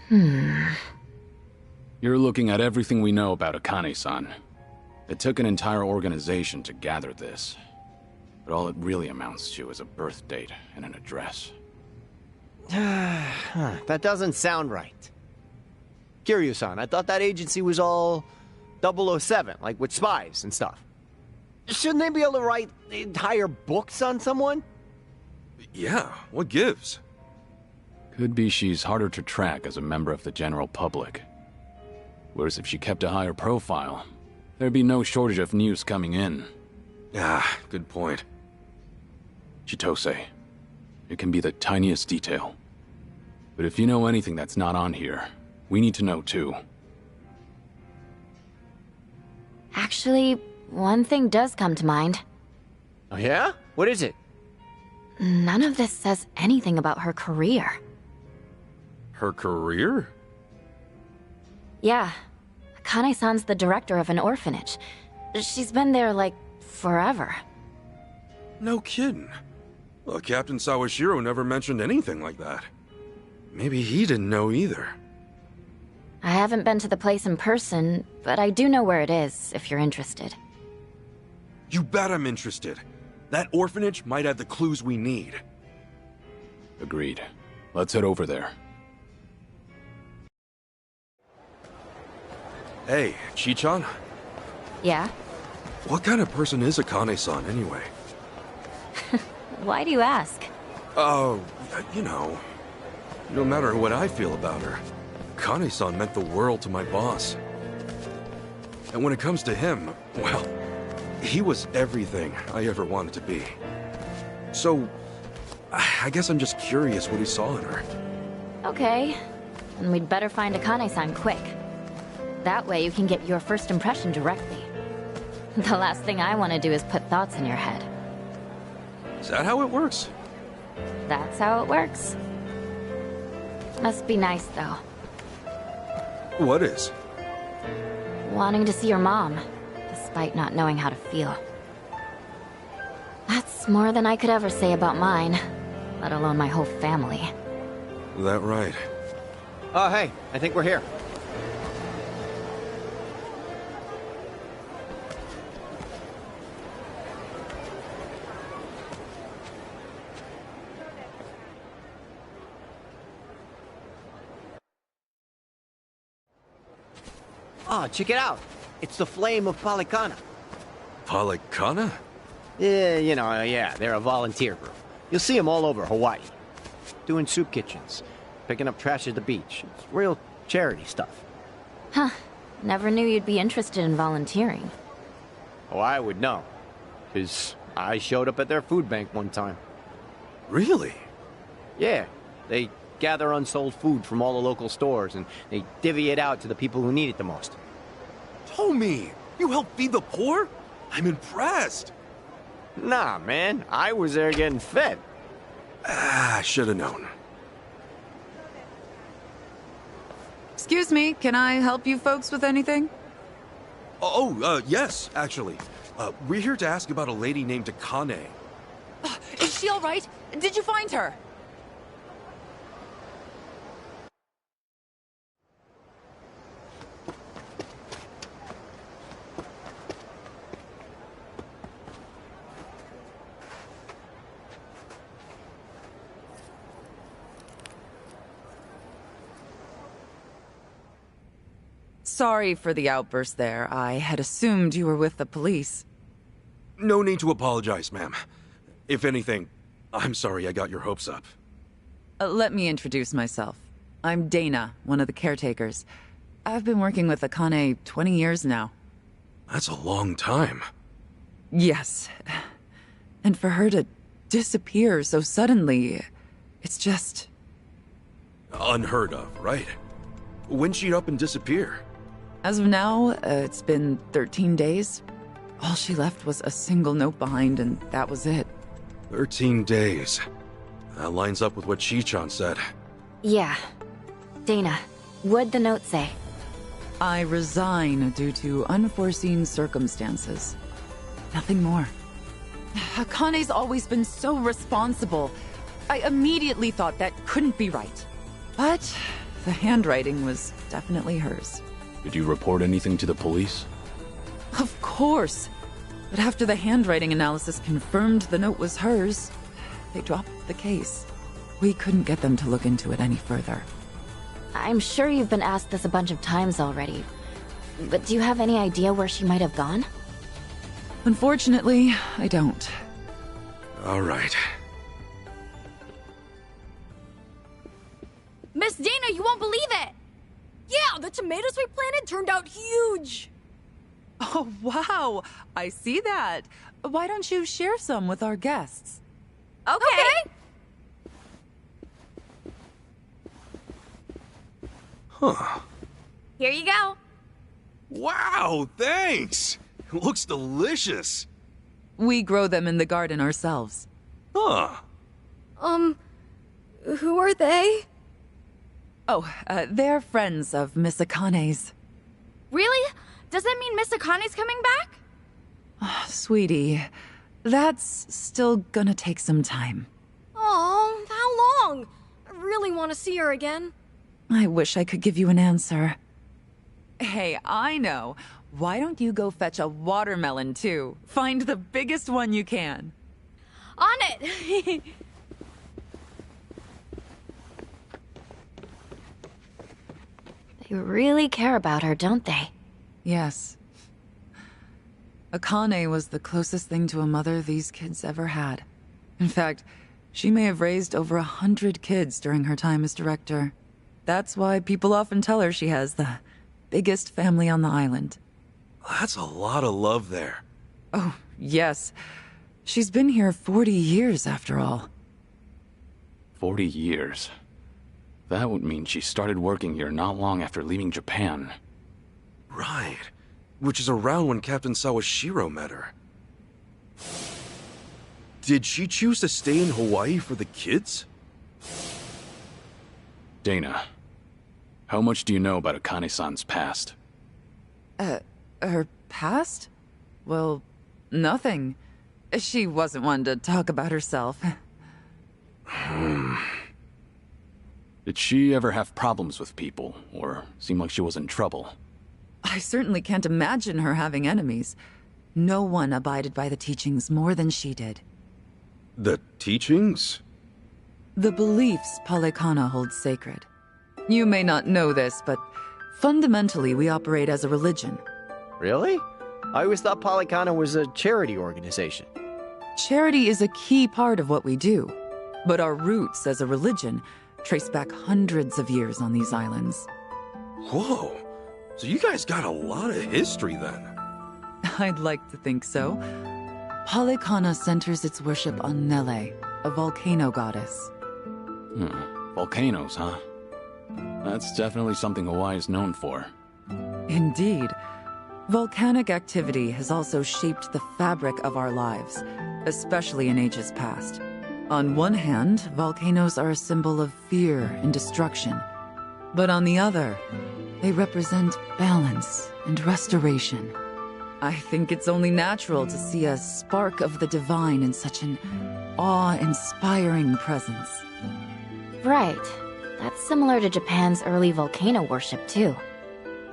You're looking at everything we know about Akane-san. It took an entire organization to gather this. But all it really amounts to is a birth date and an address. That doesn't sound right. Kiryu-san, I thought that agency was all 007, like with spies and stuff. Shouldn't they be able to write entire books on someone? Yeah, what gives? Could be she's harder to track as a member of the general public. Whereas if she kept a higher profile, there'd be no shortage of news coming in. Ah, good point. Chitose, it can be the tiniest detail. But if you know anything that's not on here, we need to know too. Actually, one thing does come to mind. Oh yeah? What is it? None of this says anything about her career. Her career? Yeah. Akane-san's the director of an orphanage. She's been there, like, forever. No kidding. Well, Captain Sawashiro never mentioned anything like that. Maybe he didn't know either. I haven't been to the place in person, but I do know where it is, if you're interested. You bet I'm interested. That orphanage might have the clues we need. Agreed. Let's head over there. Hey, Chi-chan? Yeah? What kind of person is Akane-san anyway? Why do you ask? Oh, you know. No matter what I feel about her, Akane-san meant the world to my boss. And when it comes to him, well, he was everything I ever wanted to be. So, I guess I'm just curious what he saw in her. Okay. Then we'd better find Akane-san quick. That way you can get your first impression directly. The last thing I want to do is put thoughts in your head. Is that how it works? That's how it works. Must be nice, though. What is? Wanting to see your mom, despite not knowing how to feel. That's more than I could ever say about mine, let alone my whole family. That right. Oh, hey, I think we're here. Oh, check it out. It's the Flame of Palikana. Palikana? Yeah, they're a volunteer group. You'll see them all over Hawaii. Doing soup kitchens, picking up trash at the beach. It's real charity stuff. Huh. Never knew you'd be interested in volunteering. Oh, I would know. Because I showed up at their food bank one time. Really? Yeah, they gather unsold food from all the local stores and they divvy it out to the people who need it the most. Tommy, you help feed the poor? I'm impressed. Nah, man, I was there getting fed. Ah, should have known. Excuse me, can I help you folks with anything? Yes, actually. We're here to ask about a lady named Akane. Is she all right? Did you find her? Sorry for the outburst there. I had assumed you were with the police. No need to apologize, ma'am. If anything, I'm sorry I got your hopes up. Let me introduce myself. I'm Dana, one of the caretakers. I've been working with Akane 20 years now. That's a long time. Yes. And for her to disappear so suddenly, it's just... Unheard of, right? When'd she up and disappear? As of now, it's been 13 days. All she left was a single note behind, and that was it. 13 days. That lines up with what Chi-chan said. Yeah. Dana, what'd the note say? I resign due to unforeseen circumstances. Nothing more. Akane's always been so responsible. I immediately thought that couldn't be right. But The handwriting was definitely hers. Did you report anything to the police? Of course. But after the handwriting analysis confirmed the note was hers, they dropped the case. We couldn't get them to look into it any further. I'm sure you've been asked this a bunch of times already, but do you have any idea where she might have gone? Unfortunately, I don't. All right. Miss Dana, you won't believe it! Yeah, the tomatoes we planted turned out huge! Oh, wow! I see that. Why don't you share some with our guests? Okay. Huh. Here you go. Wow, thanks! It looks delicious. We grow them in the garden ourselves. Huh. Who are they? Oh, they're friends of Miss Akane's. Really? Does that mean Miss Akane's coming back? Sweetie, that's still gonna take some time. Oh, how long? I really want to see her again. I wish I could give you an answer. Hey, I know. Why don't you go fetch a watermelon, too? Find the biggest one you can. On it! They really care about her, don't they? Yes. Akane was the closest thing to a mother these kids ever had. In fact, she may have raised over 100 kids during her time as director. That's why people often tell her she has the biggest family on the island. That's a lot of love there. Oh, yes. She's been here 40 years, after all. 40 years. That would mean she started working here not long after leaving Japan. Right. Which is around when Captain Sawashiro met her. Did she choose to stay in Hawaii for the kids? Dana, how much do you know about Akane-san's past? Her past? Well, nothing. She wasn't one to talk about herself. Did she ever have problems with people, or seem like she was in trouble? I certainly can't imagine her having enemies. No one abided by the teachings more than she did. The teachings? The beliefs Palekana holds sacred. You may not know this, but fundamentally we operate as a religion. Really? I always thought Polycana was a charity organization. Charity is a key part of what we do, but our roots as a religion trace back hundreds of years on these islands. Whoa. So you guys got a lot of history then. I'd like to think so. Palekana centers its worship on Nele, a volcano goddess. Volcanoes, huh? That's definitely something Hawaii is known for. Indeed. Volcanic activity has also shaped the fabric of our lives, especially in ages past. On one hand, volcanoes are a symbol of fear and destruction. But on the other, they represent balance and restoration. I think it's only natural to see a spark of the divine in such an awe-inspiring presence. Right. That's similar to Japan's early volcano worship, too.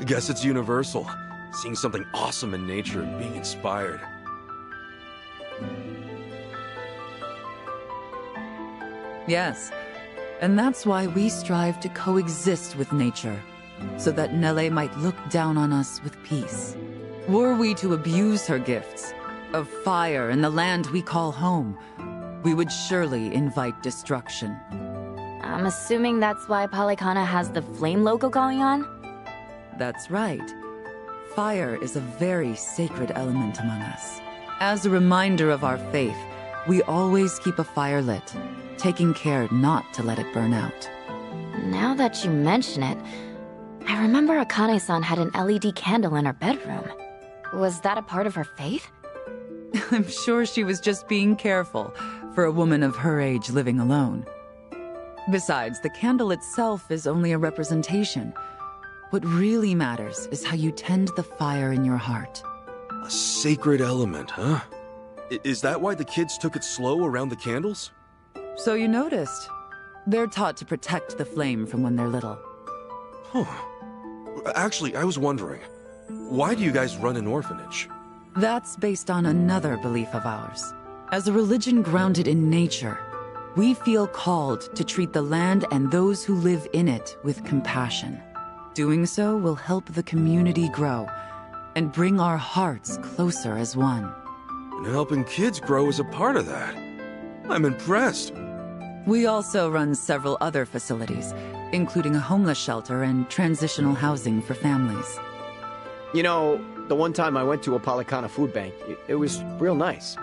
I guess it's universal. Seeing something awesome in nature and being inspired. Yes, and that's why we strive to coexist with nature, so that Nele might look down on us with peace. Were we to abuse her gifts of fire and the land we call home, we would surely invite destruction. I'm assuming that's why Palekana has the flame logo going on? That's right. Fire is a very sacred element among us. As a reminder of our faith, we always keep a fire lit, taking care not to let it burn out. Now that you mention it, I remember Akane-san had an LED candle in her bedroom. Was that a part of her faith? I'm sure she was just being careful for a woman of her age living alone. Besides, the candle itself is only a representation. What really matters is how you tend the fire in your heart. A sacred element, huh? Is that why the kids took it slow around the candles? So you noticed. They're taught to protect the flame from when they're little. Actually, I was wondering, why do you guys run an orphanage? That's based on another belief of ours. As a religion grounded in nature, we feel called to treat the land and those who live in it with compassion. Doing so will help the community grow and bring our hearts closer as one. And helping kids grow is a part of that. I'm impressed. We also run several other facilities, including a homeless shelter and transitional housing for families. You know, the one time I went to a Palicana food bank, it was real nice.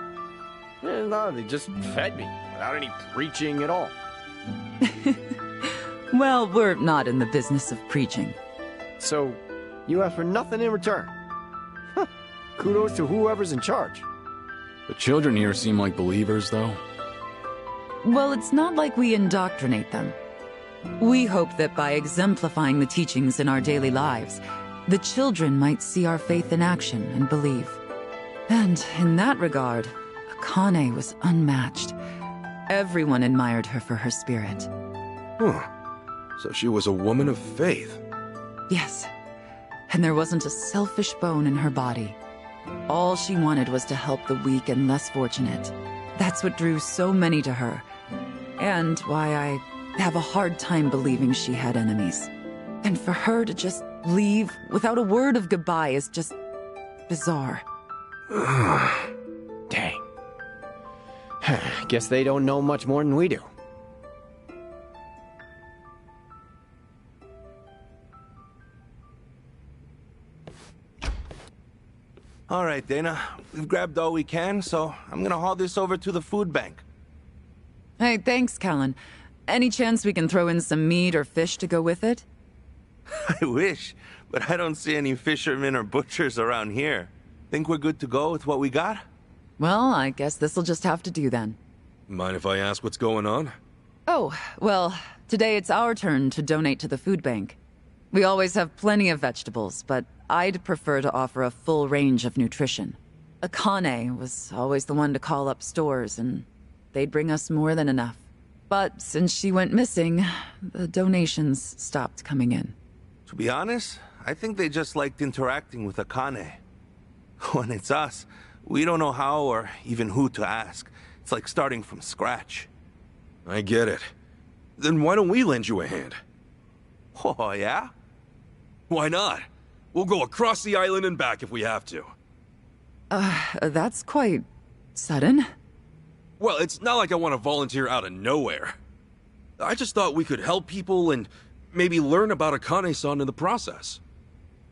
No, they just fed me without any preaching at all. Well, we're not in the business of preaching. So, you ask for nothing in return. Huh. Kudos to whoever's in charge. The children here seem like believers, though. Well, it's not like we indoctrinate them. We hope that by exemplifying the teachings in our daily lives, the children might see our faith in action and believe. And in that regard, Akane was unmatched. Everyone admired her for her spirit. Huh. So she was a woman of faith. Yes, and there wasn't a selfish bone in her body. All she wanted was to help the weak and less fortunate. That's what drew so many to her, and why I have a hard time believing she had enemies. And for her to just leave without a word of goodbye is just bizarre. Dang. Guess they don't know much more than we do. All right, Dana. We've grabbed all we can, so I'm gonna haul this over to the food bank. Hey, thanks, Callan. Any chance we can throw in some meat or fish to go with it? I wish, but I don't see any fishermen or butchers around here. Think we're good to go with what we got? Well, I guess this'll just have to do then. Mind if I ask what's going on? Oh, well, today it's our turn to donate to the food bank. We always have plenty of vegetables, but I'd prefer to offer a full range of nutrition. Akane was always the one to call up stores, and they'd bring us more than enough. But since she went missing, the donations stopped coming in. To be honest, I think they just liked interacting with Akane. When it's us, we don't know how or even who to ask. It's like starting from scratch. I get it. Then why don't we lend you a hand? Oh, yeah? Why not? We'll go across the island and back if we have to. That's quite sudden. Well, it's not like I want to volunteer out of nowhere. I just thought we could help people and maybe learn about Akane-san in the process.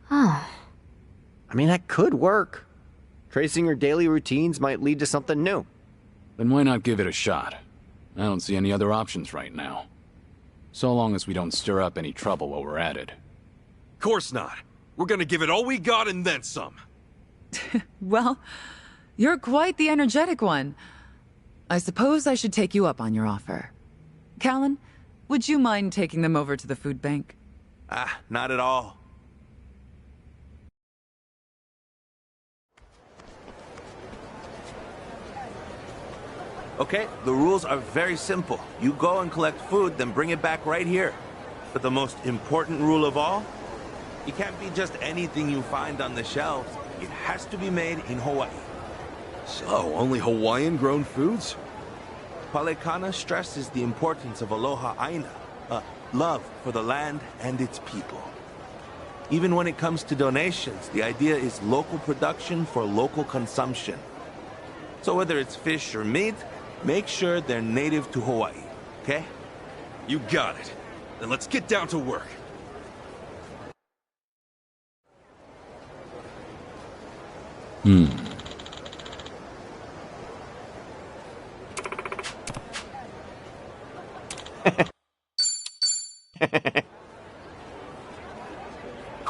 I mean, that could work. Tracing her daily routines might lead to something new. Then why not give it a shot? I don't see any other options right now. So long as we don't stir up any trouble while we're at it. Course not. We're gonna give it all we got and then some. Well, you're quite the energetic one. I suppose I should take you up on your offer. Callan, would you mind taking them over to the food bank? Not at all. Okay, the rules are very simple. You go and collect food, then bring it back right here. But the most important rule of all, it can't be just anything you find on the shelves. It has to be made in Hawaii. So, only Hawaiian-grown foods? Palicana stresses the importance of aloha aina, love for the land and its people. Even when it comes to donations, the idea is local production for local consumption. So whether it's fish or meat, make sure they're native to Hawaii, okay? You got it. Then let's get down to work. You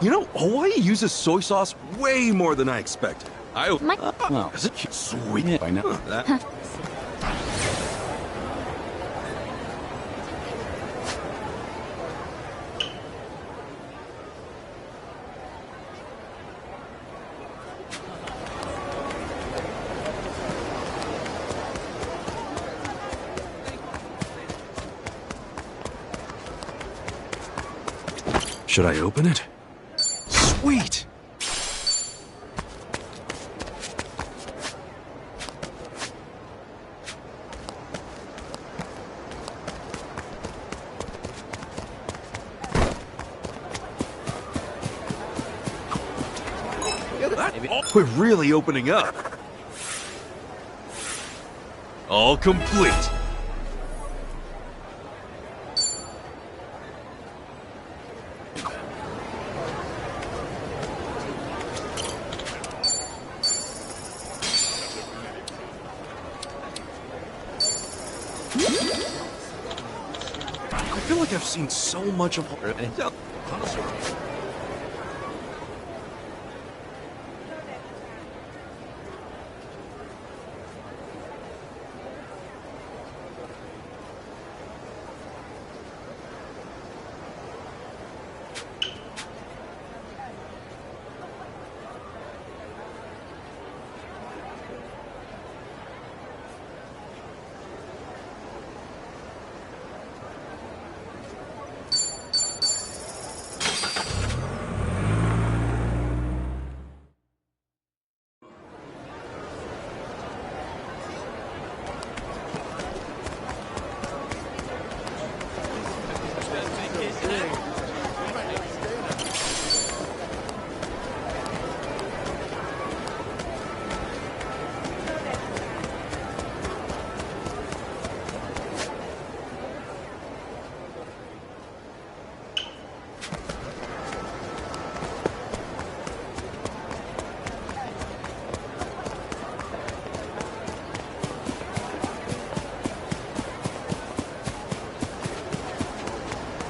know, Hawaii uses soy sauce way more than I expected. Well, Is it sweet? by now. That... Should I open it? Sweet! We're really opening up. All complete. I feel like I've seen so much of her.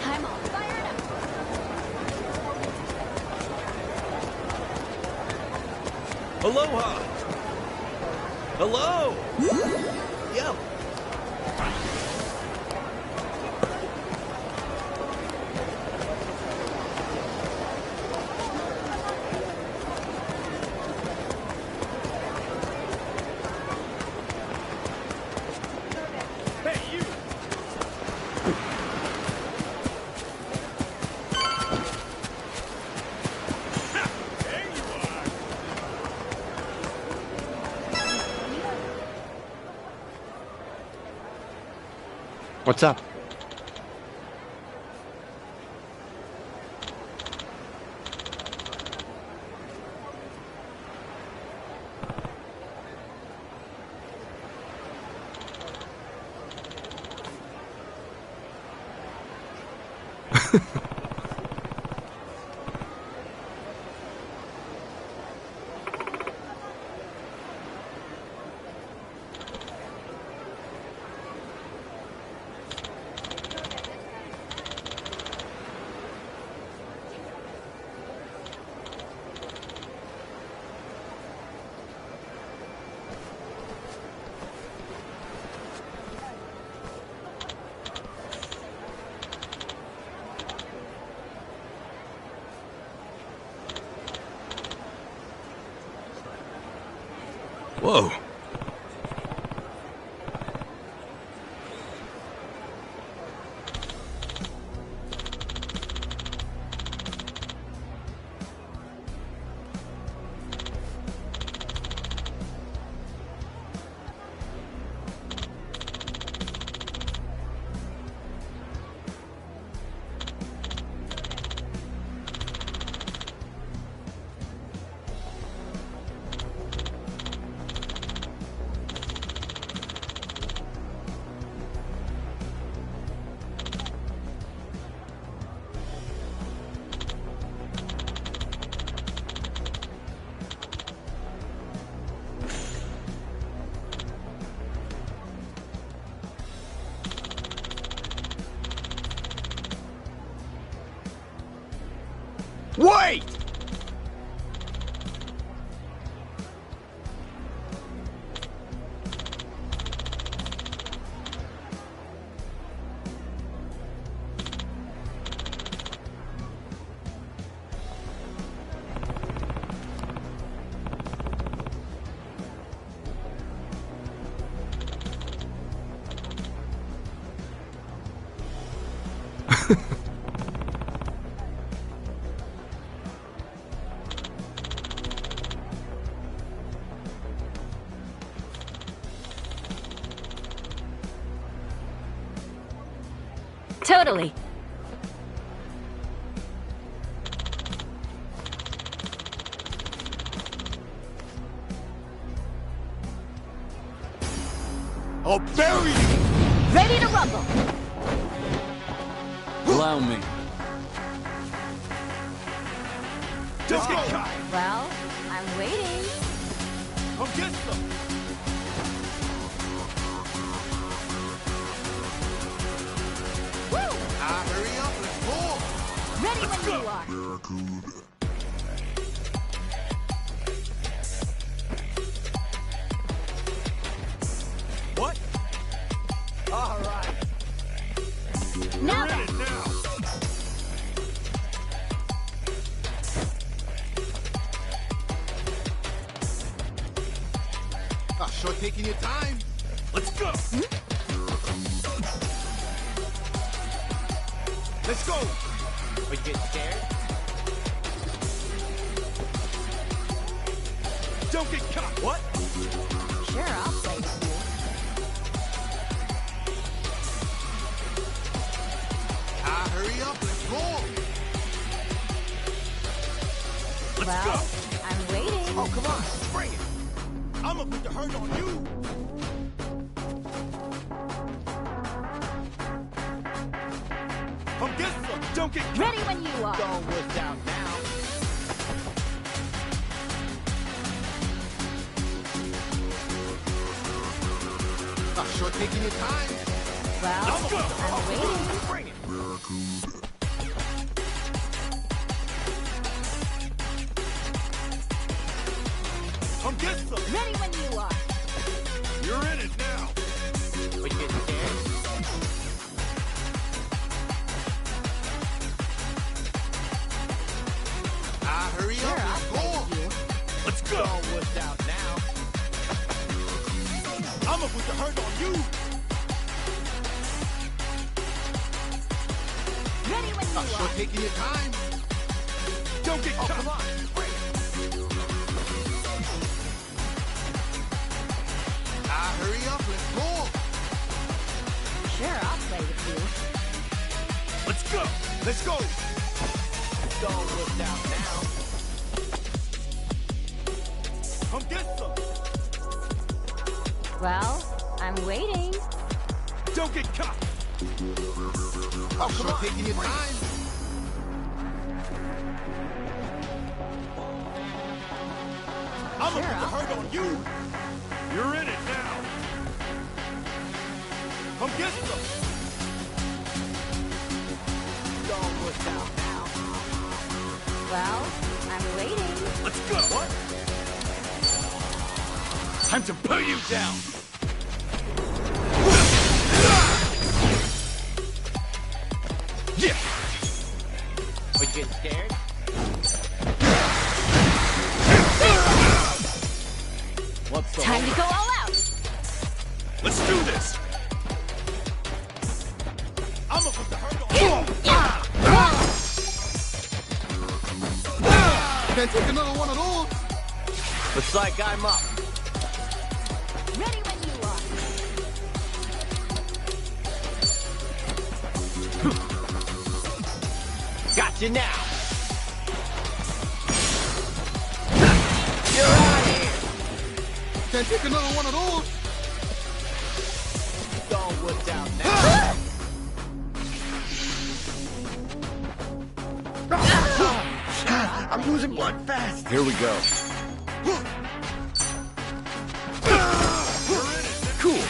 I'm all fired up. Aloha! Hello! Yo! Hey, you! What's up? Whoa. Wait! Totally. I'll bury you! Ready to rumble. Allow me. Just get caught! Well, I'm waiting. Come get some! Woo! Hurry up, let's move! Ready when you are. What? All right. Now We're in it now. Sure taking your time. Let's go! Let's go! Are you getting scared? Don't get caught! What? Sure, I'll play with you. Hurry up, let's roll. Let's Well, go! I'm waiting. Oh, come on, bring it! I'm gonna put the hurt on you! Come get some! Don't get caught! Ready when you are. Don't wuss out now. Sure taking your time. Well, Let's go! I'm waiting. Bring it! Come get some! Ready when you are. You're in it now! Are you getting scared? Hurry Sure, up, I'll let's play roll. with you. Let's go! Don't wuss out now. I'm gonna put the hurt on you! Ready when you Sure are. taking your time. Don't get Oh, caught! come on. Bring it. Hurry up, let's roll. Sure, I'll play with you. Let's go! Let's go! Don't wuss out now. Come get some! Well, I'm waiting. Don't get caught! Sure taking your time. I'm gonna Sure, put the I'll hurt on you! You're in it now! Come get some! Don't wuss out now. Well, I'm waiting. Let's go! What? Time to put you down! Yeah! Are you getting scared? What's the Time to go all out. Let's do this! I'm gonna put the hurt on you! Can't take another one of those. Looks like I'm up. Ready when you are. Got you now. You're out of here. Can't take another one of those. Don't wuss out now. I'm losing blood fast. Here we go. Cool!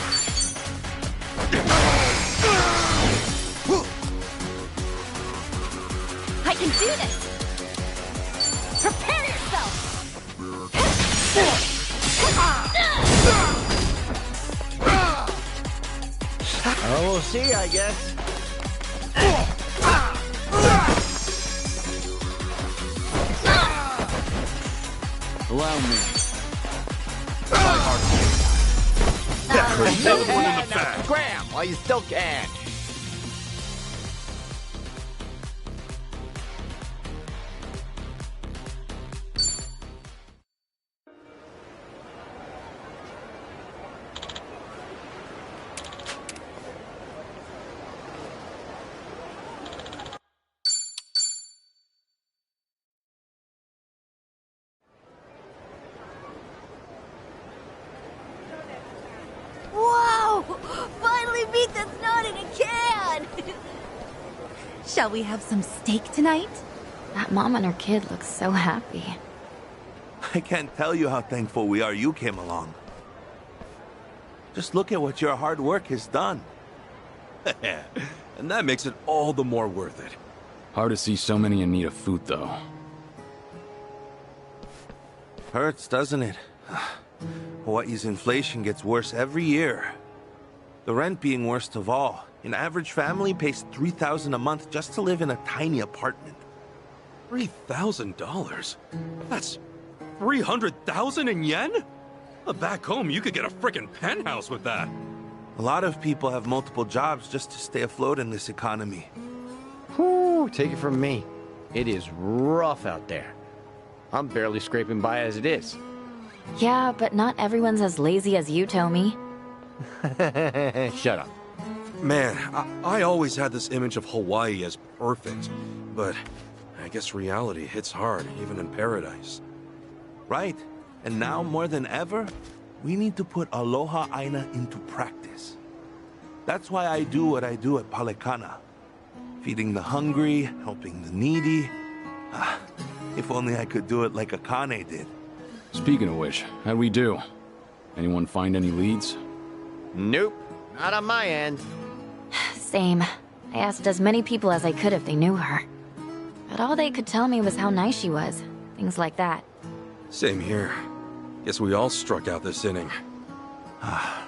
I can do this. Prepare yourself. Oh, we'll see, I guess. Allow me. Now, Graham, while you still can. Shall we have some steak tonight? That mom and her kid look so happy. I can't tell you how thankful we are you came along. Just look at what your hard work has done. And that makes it all the more worth it. Hard to see so many in need of food, though. Hurts, doesn't it? Hawaii's inflation gets worse every year. The rent being worst of all. An average family pays $3,000 a month just to live in a tiny apartment. $3,000? That's 300,000 in yen? Back home, you could get a frickin' penthouse with that. A lot of people have multiple jobs just to stay afloat in this economy. Whew, take it from me. It is rough out there. I'm barely scraping by as it is. Yeah, but not everyone's as lazy as you, Tommy. Shut up. Man, I always had this image of Hawaii as perfect, but I guess reality hits hard, even in paradise. Right. And now, more than ever, we need to put Aloha Aina into practice. That's why I do what I do at Palekana. Feeding the hungry, helping the needy. If only I could do it like Akane did. Speaking of which, how'd we do? Anyone find any leads? Nope. Not on my end. Same. I asked as many people as I could if they knew her. But all they could tell me was how nice she was. Things like that. Same here. Guess we all struck out this inning.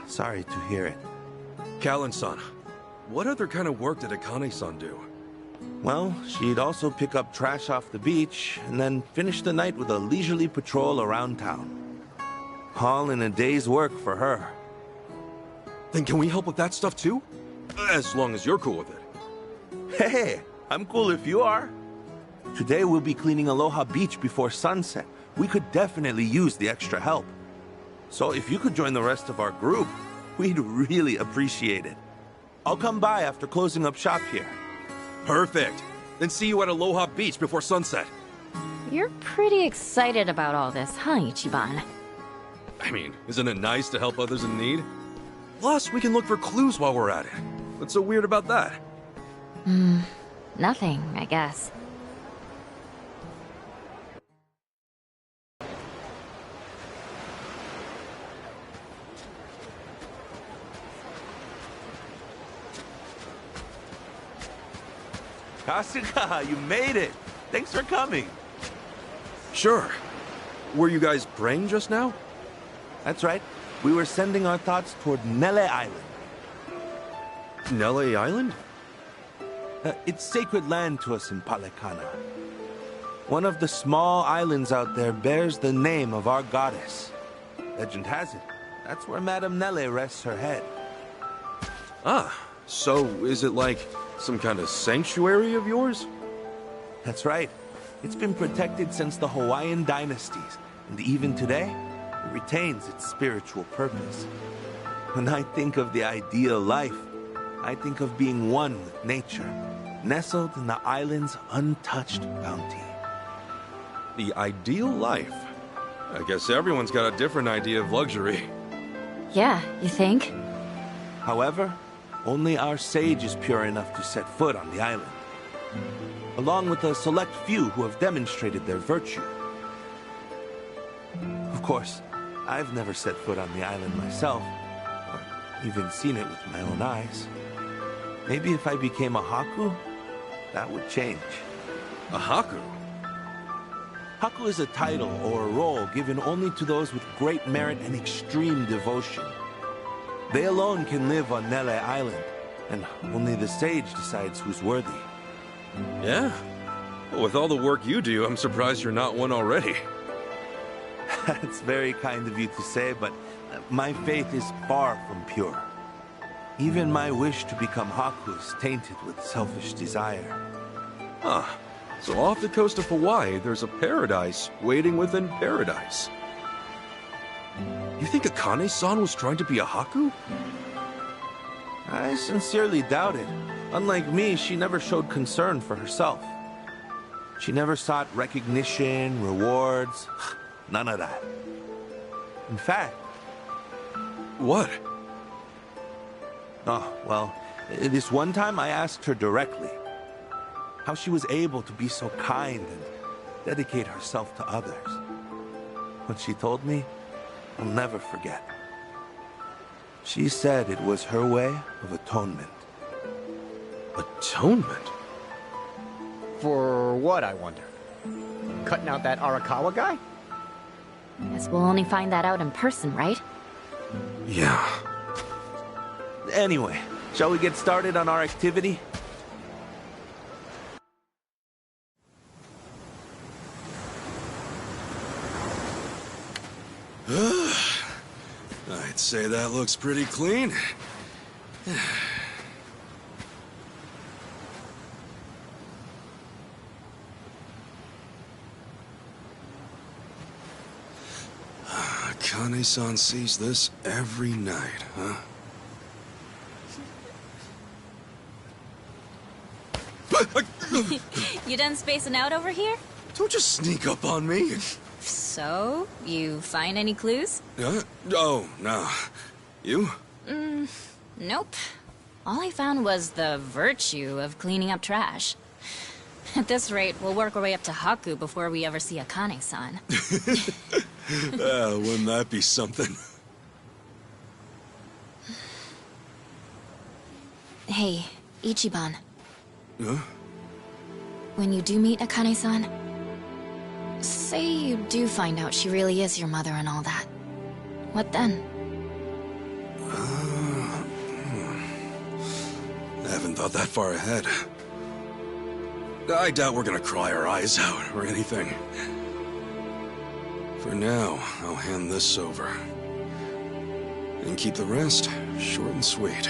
Sorry to hear it. Callan-san, what other kind of work did Akane-san do? Well, she'd also pick up trash off the beach, and then finish the night with a leisurely patrol around town. All in a day's work for her. Then can we help with that stuff too? As long as you're cool with it. Hey, I'm cool if you are. Today we'll be cleaning Aloha Beach before sunset. We could definitely use the extra help. So if you could join the rest of our group, we'd really appreciate it. I'll come by after closing up shop here. Perfect. Then see you at Aloha Beach before sunset. You're pretty excited about all this, huh, Ichiban? I mean, isn't it nice to help others in need? Plus, we can look for clues while we're at it. What's so weird about that? Nothing, I guess. Kasuga, you made it! Thanks for coming. Sure. Were you guys praying just now? That's right. We were sending our thoughts toward Nele Island. Nele Island? It's sacred land to us in Palekana. One of the small islands out there bears the name of our goddess. Legend has it, that's where Madame Nele rests her head. Ah, so is it like some kind of sanctuary of yours? That's right. It's been protected since the Hawaiian dynasties, and even today, it retains its spiritual purpose. When I think of the ideal life, I think of being one with nature, nestled in the island's untouched bounty. The ideal life? I guess everyone's got a different idea of luxury. Yeah, you think? However, only our sage is pure enough to set foot on the island, along with a select few who have demonstrated their virtue. Of course, I've never set foot on the island myself, or even seen it with my own eyes. Maybe if I became a Haku, that would change. A Haku? Haku is a title or a role given only to those with great merit and extreme devotion. They alone can live on Nele Island, and only the sage decides who's worthy. Yeah? Well, with all the work you do, I'm surprised you're not one already. That's very kind of you to say, but my faith is far from pure. Even my wish to become Haku is tainted with selfish desire. Ah, so off the coast of Hawaii, there's a paradise waiting within paradise. You think Akane-san was trying to be a Haku? I sincerely doubt it. Unlike me, she never showed concern for herself. She never sought recognition, rewards, none of that. In fact... What? Oh, well, this one time I asked her directly. How she was able to be so kind and dedicate herself to others. When she told me, I'll never forget. She said it was her way of atonement. Atonement? For what, I wonder? Cutting out that Arakawa guy? Guess we'll only find that out in person, right? Yeah. Anyway, shall we get started on our activity? I'd say that looks pretty clean. Akane-san sees this every night, huh? You done spacing out over here? Don't just sneak up on me. So, you find any clues? Oh, no. You? Nope. All I found was the virtue of cleaning up trash. At this rate, we'll work our way up to Haku before we ever see Akane-san. Wouldn't that be something? Hey, Ichiban. Huh? When you do meet Akane-san, say you do find out she really is your mother and all that. What then? I haven't thought that far ahead. I doubt we're gonna cry our eyes out or anything. For now, I'll hand this over. And keep the rest short and sweet.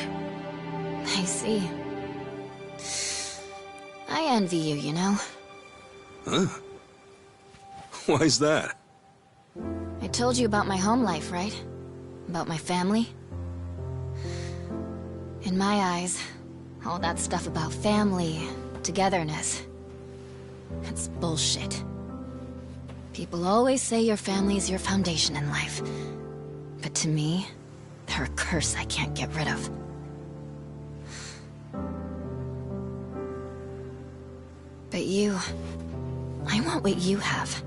I see. I envy you, you know? Huh? Why's that? I told you about my home life, right? About my family? In my eyes, all that stuff about family, togetherness, it's bullshit. People always say your family's your foundation in life. But to me, they're a curse I can't get rid of. But you... I want what you have.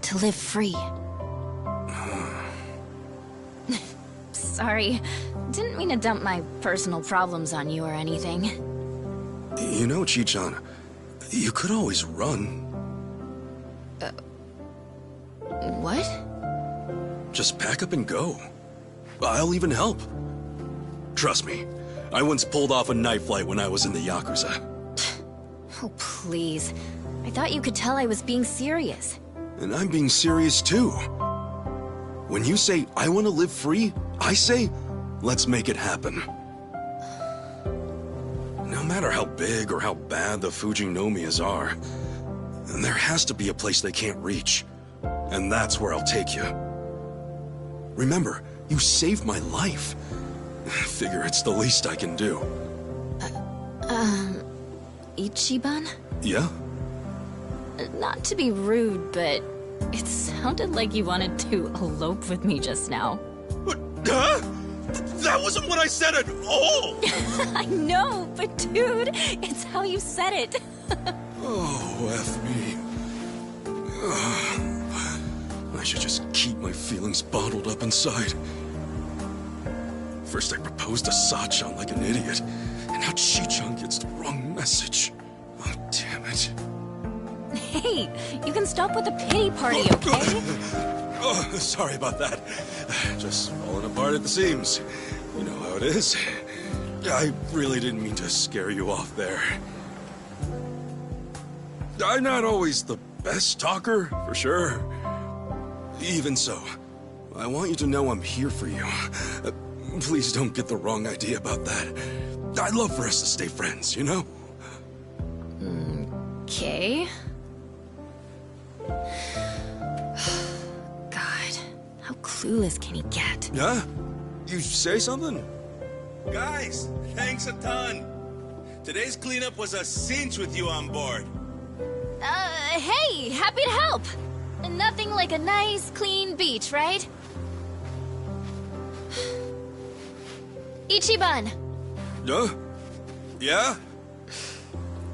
To live free. Sorry. Didn't mean to dump my personal problems on you or anything. You know, Chi-chan, you could always run. What? Just pack up and go. I'll even help. Trust me, I once pulled off a night flight when I was in the Yakuza. Oh, please. I thought you could tell I was being serious. And I'm being serious too. When you say, I want to live free, I say, let's make it happen. No matter how big or how bad the Fujinomias are, there has to be a place they can't reach. And that's where I'll take you. Remember, you saved my life. Figure it's the least I can do. Ichiban? Yeah? Not to be rude, but it sounded like you wanted to elope with me just now. Huh? That wasn't what I said at all! I know, but dude, it's how you said it. Oh, F me. I should just keep my feelings bottled up inside. First I proposed to Sachan like an idiot, and now Chi-chan gets the wrong message. Oh, damn it. Hey, you can stop with the pity party, okay? Oh, sorry about that. Just falling apart at the seams. You know how it is. I really didn't mean to scare you off there. I'm not always the best talker, for sure. Even so, I want you to know I'm here for you. Please don't get the wrong idea about that. I'd love for us to stay friends, you know? Okay. God, how clueless can he get? Huh? You say something? Guys, thanks a ton. Today's cleanup was a cinch with you on board. Hey, happy to help. Nothing like a nice, clean beach, right? Ichiban. Yeah?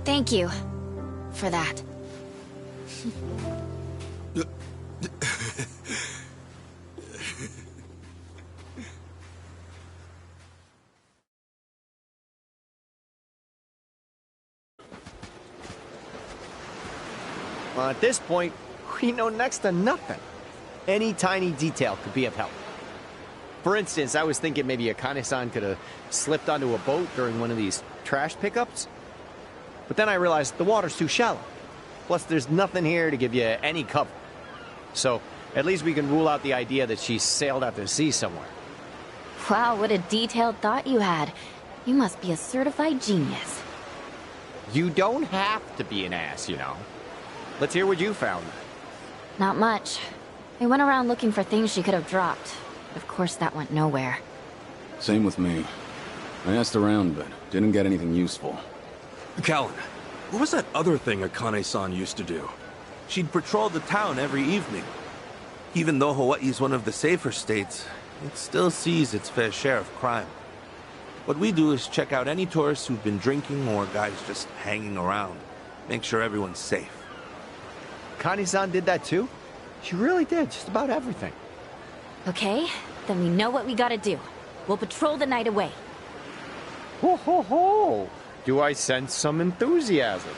Thank you. for that. Well, at this point, we know next to nothing. Any tiny detail could be of help. For instance, I was thinking maybe Akane-san could have slipped onto a boat during one of these trash pickups. But then I realized the water's too shallow. Plus, there's nothing here to give you any cover. So, at least we can rule out the idea that she sailed out to sea somewhere. Wow, what a detailed thought you had. You must be a certified genius. You don't have to be an ass, you know. Let's hear what you found. Not much. I went around looking for things she could have dropped. Of course, that went nowhere. Same with me. I asked around, but didn't get anything useful. Callan, what was that other thing Akane-san used to do? She'd patrol the town every evening. Even though Hawaii's one of the safer states, it still sees its fair share of crime. What we do is check out any tourists who've been drinking or guys just hanging around. Make sure everyone's safe. Akane-san did that too? She really did, just about everything. Okay, then we know what we gotta do. We'll patrol the night away. Ho ho ho! Do I sense some enthusiasm?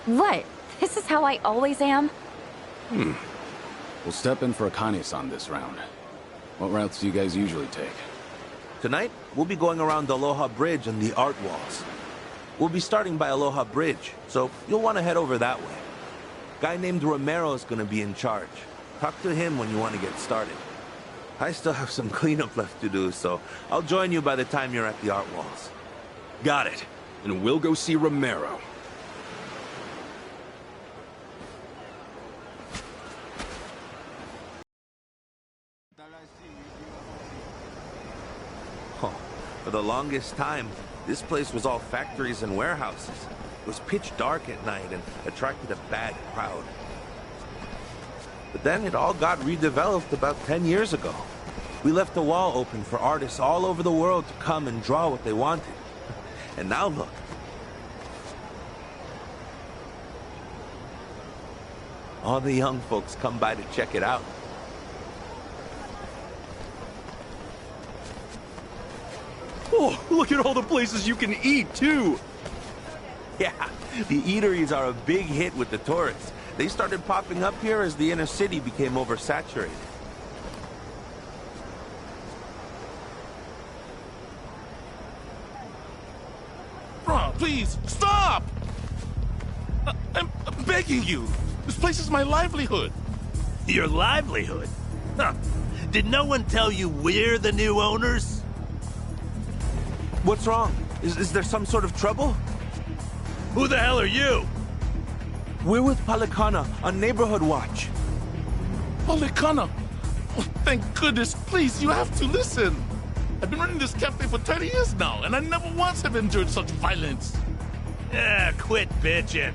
What? This is how I always am? We'll step in for Akane-san this round. What routes do you guys usually take? Tonight, we'll be going around Aloha Bridge and the art walls. We'll be starting by Aloha Bridge, so you'll want to head over that way. Guy named Romero is going to be in charge. Talk to him when you want to get started. I still have some cleanup left to do, so I'll join you by the time you're at the art walls. Got it. And we'll go see Romero. Oh, for the longest time, this place was all factories and warehouses. It was pitch dark at night and attracted a bad crowd. But then it all got redeveloped about 10 years ago. We left the wall open for artists all over the world to come and draw what they wanted. And now look. All the young folks come by to check it out. Oh, look at all the places you can eat, too! Yeah, the eateries are a big hit with the tourists. They started popping up here as the inner city became oversaturated. Bro, please, stop! I'm begging you. This place is my livelihood. Your livelihood? Huh. Did no one tell you we're the new owners? What's wrong? Is there some sort of trouble? Who the hell are you? We're with Palikana on Neighborhood Watch. Palikana! Oh, thank goodness. Please, you have to listen. I've been running this cafe for 30 years now, and I never once have endured such violence. Yeah, quit bitching.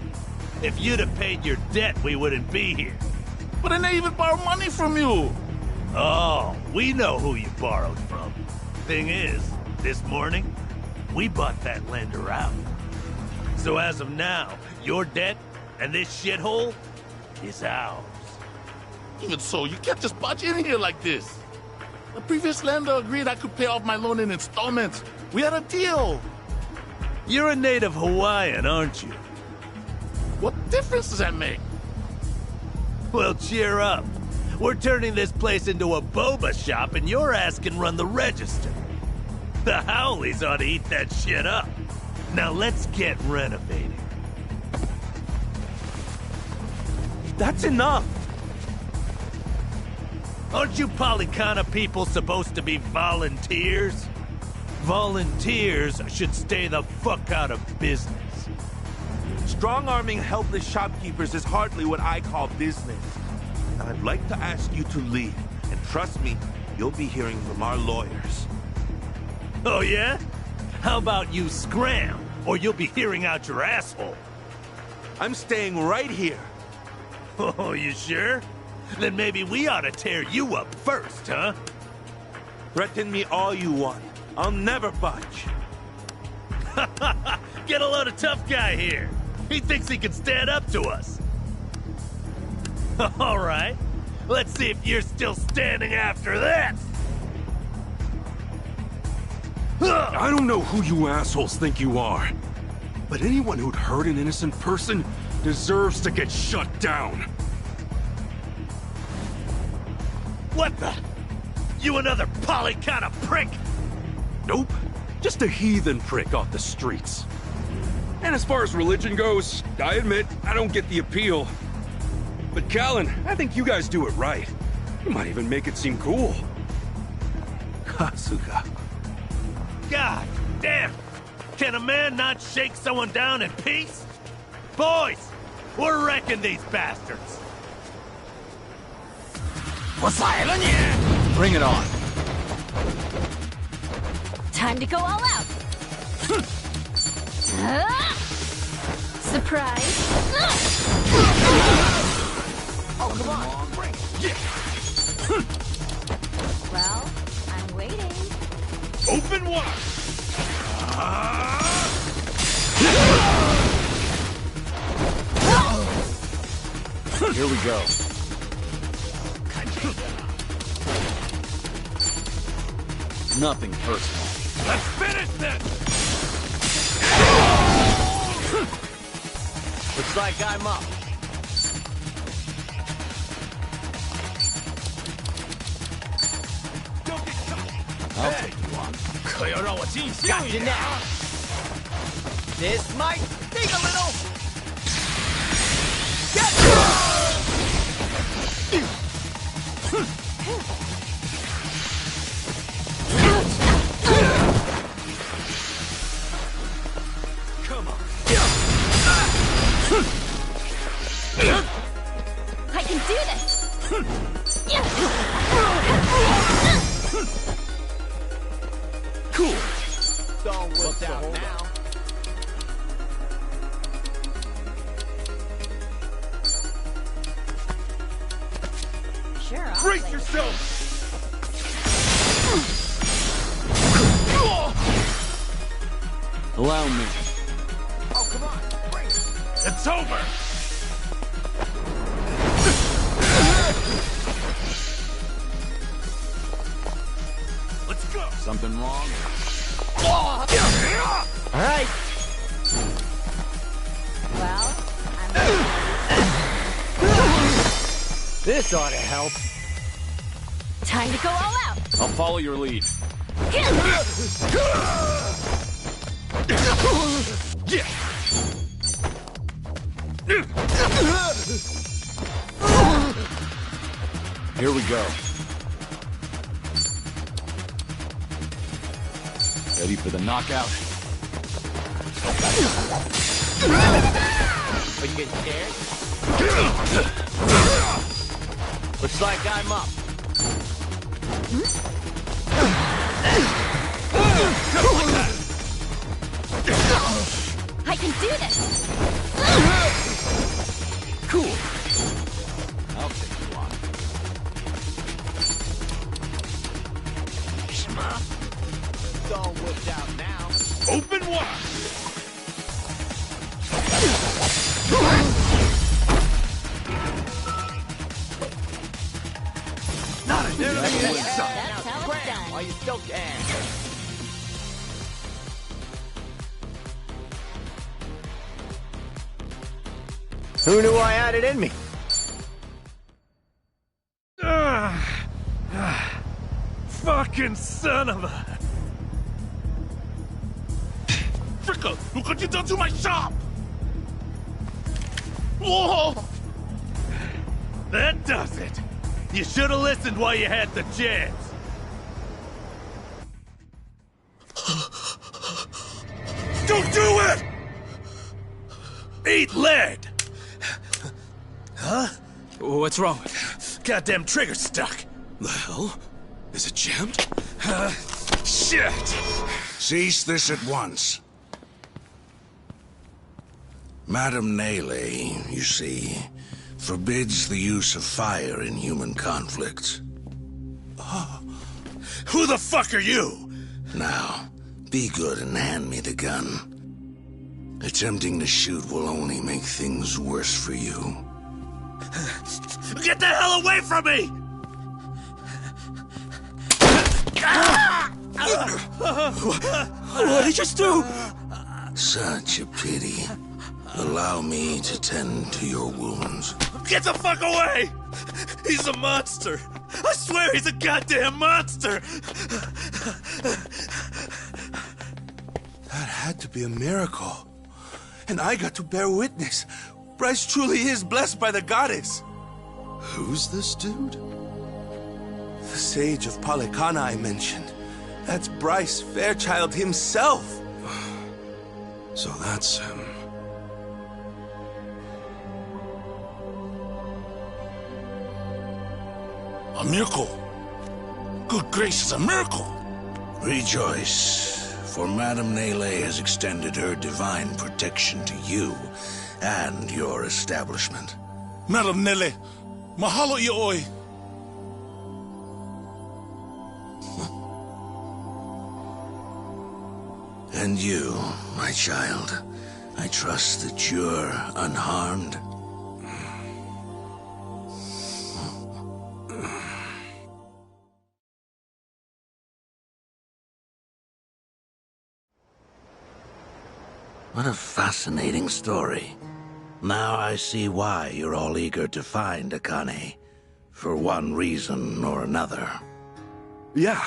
If you'd have paid your debt, we wouldn't be here. But I didn't even borrow money from you. Oh, we know who you borrowed from. Thing is, this morning, we bought that lender out. So as of now, your debt and this shithole is ours. Even so, you can't just barge in here like this. The previous lender agreed I could pay off my loan in installments. We had a deal. You're a native Hawaiian, aren't you? What difference does that make? Well, cheer up. We're turning this place into a boba shop and your ass can run the register. The Howleys ought to eat that shit up. Now let's get renovating. That's enough! Aren't you Palikana people supposed to be volunteers? Volunteers should stay the fuck out of business. Strong-arming helpless shopkeepers is hardly what I call business. Now, I'd like to ask you to leave, and trust me, you'll be hearing from our lawyers. Oh yeah? How about you scram, or you'll be hearing out your asshole? I'm staying right here. Oh, you sure? Then maybe we ought to tear you up first, huh? Threaten me all you want. I'll never budge. Get a load of tough guy here. He thinks he can stand up to us. All right. Let's see if you're still standing after this. I don't know who you assholes think you are, but anyone who'd hurt an innocent person deserves to get shut down. What the? You another poly kind of prick? Nope. Just a heathen prick off the streets. And as far as religion goes, I admit, I don't get the appeal. But Callan, I think you guys do it right. You might even make it seem cool. Kasuga. God damn! Can a man not shake someone down in peace? Boys, we're wrecking these bastards. Bring it on. Time to go all out. Surprise. Oh, come on. Well, I'm waiting. Open wide! Here we go. Nothing personal. Let's finish this! Looks like I'm up. I'll take you on. Got you now. This might sting a little. Come on. I can do this. Cool. It's all worked out now. Sure, I'll Brace play. yourself! Allow me. Oh, come on. Bring it. It's over! Let's go! Something wrong? All right. Well, I'm This ought to help. time to go all out. I'll follow your lead. Here we go. Ready for the knockout? Are you getting scared? Looks like I'm up. I can do this. Cool. I'll take you on. It's all worked out now. Open wide! Not a new That's how it's done. While you still can. Who knew I had it in me? Fucking son of a... Fricka, look what you done to my shop! Whoa! That does it! You should have listened while you had the chance! Don't do it! Eat lead! Huh? What's wrong? Goddamn trigger stuck! The hell? Is it jammed? Shit! Cease this at once. Madame Neyle, you see, forbids the use of fire in human conflicts. Who the fuck are you? Now, be good and hand me the gun. Attempting to shoot will only make things worse for you. Get the hell away from me! What did you just do? Such a pity. Allow me to tend to your wounds. Get the fuck away! He's a monster! I swear he's a goddamn monster! That had to be a miracle. And I got to bear witness. Bryce truly is blessed by the goddess. Who's this dude? The sage of Polycana I mentioned. That's Bryce Fairchild himself. So that's him. A miracle. Good gracious, a miracle. Rejoice, for Madame Nele has extended her divine protection to you and your establishment. Madam Nele, mahalo ioi. And you, my child, I trust that you're unharmed. What a fascinating story. Now I see why you're all eager to find Akane, for one reason or another. Yeah,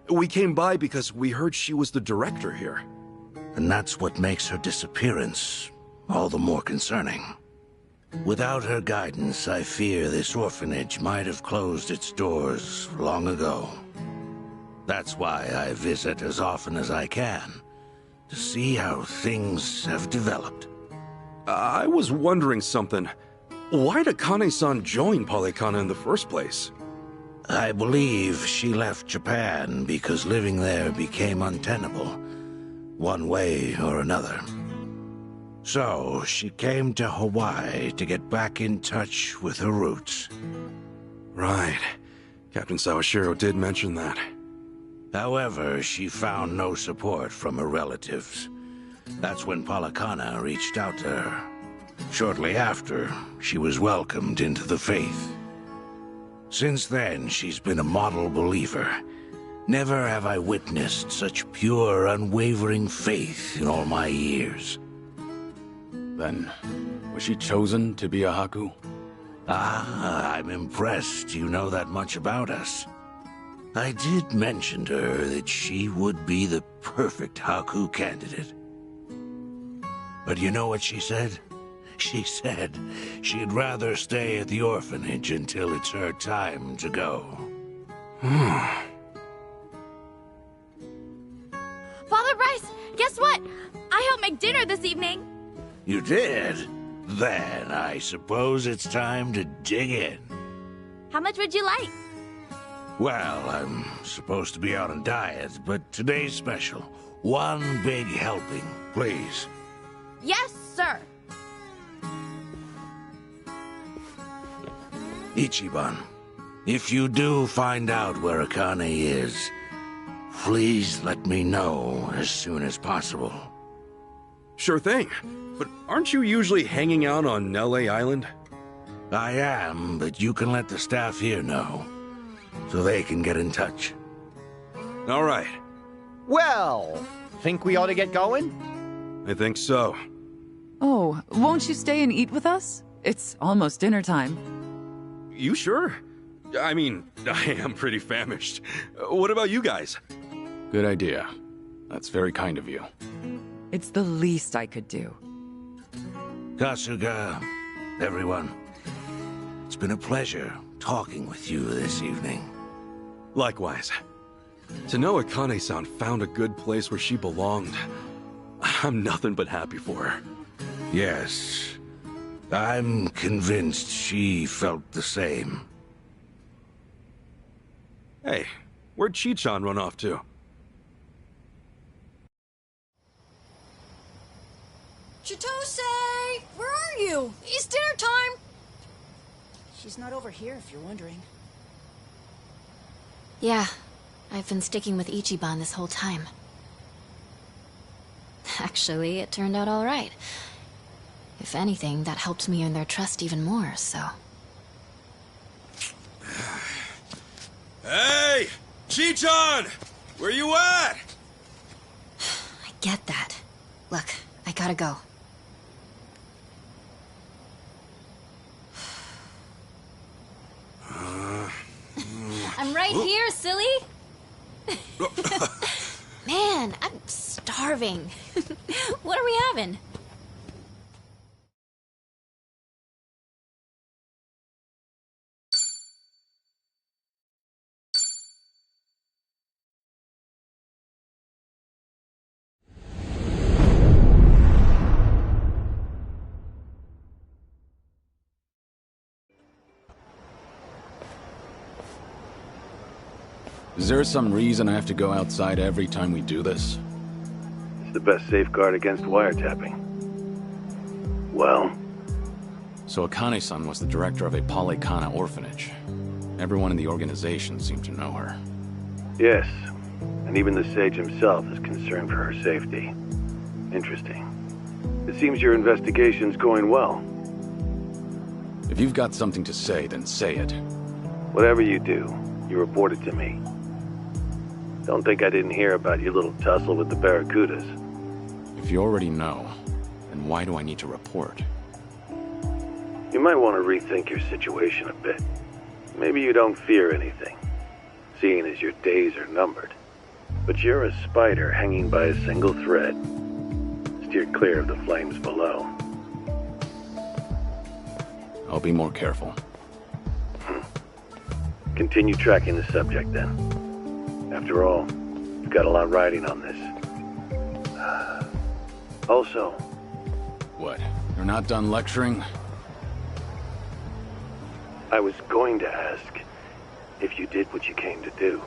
we came by because we heard she was the director here. And that's what makes her disappearance all the more concerning. Without her guidance, I fear this orphanage might have closed its doors long ago. That's why I visit as often as I can, to see how things have developed. I was wondering something. Why did Akane-san join Polycana in the first place? I believe she left Japan because living there became untenable, one way or another. So she came to Hawaii to get back in touch with her roots. Right. Captain Sawashiro did mention that. However, she found no support from her relatives. That's when Polycana reached out to her. Shortly after, she was welcomed into the faith. Since then, she's been a model believer. Never have I witnessed such pure, unwavering faith in all my years. Then, was she chosen to be a Haku? Ah, I'm impressed you know that much about us. I did mention to her that she would be the perfect Haku candidate. But you know what she said? She said she'd rather stay at the orphanage until it's her time to go. Father Bryce, guess what? I helped make dinner this evening. You did? Then I suppose it's time to dig in. How much would you like? Well, I'm supposed to be on a diet, but today's special. One big helping, please. Yes, sir. Ichiban, if you do find out where Akane is, please let me know as soon as possible. Sure thing. But aren't you usually hanging out on Nele Island? I am, but you can let the staff here know, so they can get in touch. All right. Well, think we ought to get going? I think so. Oh, won't you stay and eat with us? It's almost dinner time. You sure? I mean, I am pretty famished. What about you guys? Good idea. That's very kind of you. It's the least I could do. Kasuga, everyone, it's been a pleasure talking with you this evening. Likewise. To know Akane-san found a good place where she belonged, I'm nothing but happy for her. Yes, I'm convinced she felt the same. Hey, where'd Chi-chan run off to? Chitose! Where are you? It's dinner time! She's not over here, if you're wondering. Yeah, I've been sticking with Ichiban this whole time. Actually, it turned out all right. If anything, that helped me earn their trust even more, so... Hey! Chichon! Where you at? I get that. Look, I gotta go. I'm right here, silly! Man, I'm starving. What are we having? Is there some reason I have to go outside every time we do this? It's the best safeguard against wiretapping. Well? So Akane-san was the director of a Polycana orphanage. Everyone in the organization seemed to know her. Yes, and even the sage himself is concerned for her safety. Interesting. It seems your investigation's going well. If you've got something to say, then say it. Whatever you do, you report it to me. Don't think I didn't hear about your little tussle with the Barracudas. If you already know, then why do I need to report? You might want to rethink your situation a bit. Maybe you don't fear anything, seeing as your days are numbered. But you're a spider hanging by a single thread. Steer clear of the flames below. I'll be more careful. Continue tracking the subject, then. After all, you've got a lot riding on this. Also... What? You're not done lecturing? I was going to ask if you did what you came to do.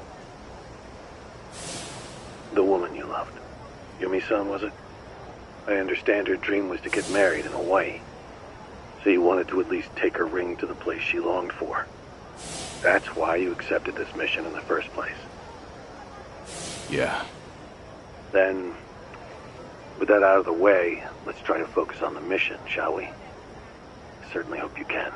The woman you loved. Yumi-san, was it? I understand her dream was to get married in Hawaii. So you wanted to at least take her ring to the place she longed for. That's why you accepted this mission in the first place. Yeah. Then, with that out of the way, let's try to focus on the mission, shall we? I certainly hope you can.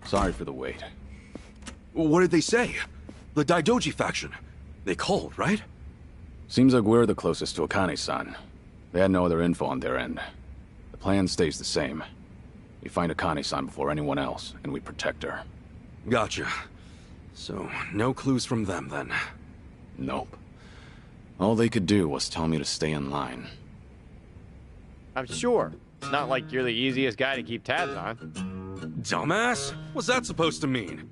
Sorry for the wait. What did they say? The Daidoji faction. They called, right? Seems like we're the closest to Akane-san. They had no other info on their end. The plan stays the same. We find Akane-san before anyone else, and we protect her. Gotcha. So, no clues from them, then? Nope. All they could do was tell me to stay in line. I'm sure. It's not like you're the easiest guy to keep tabs on. Dumbass? What's that supposed to mean?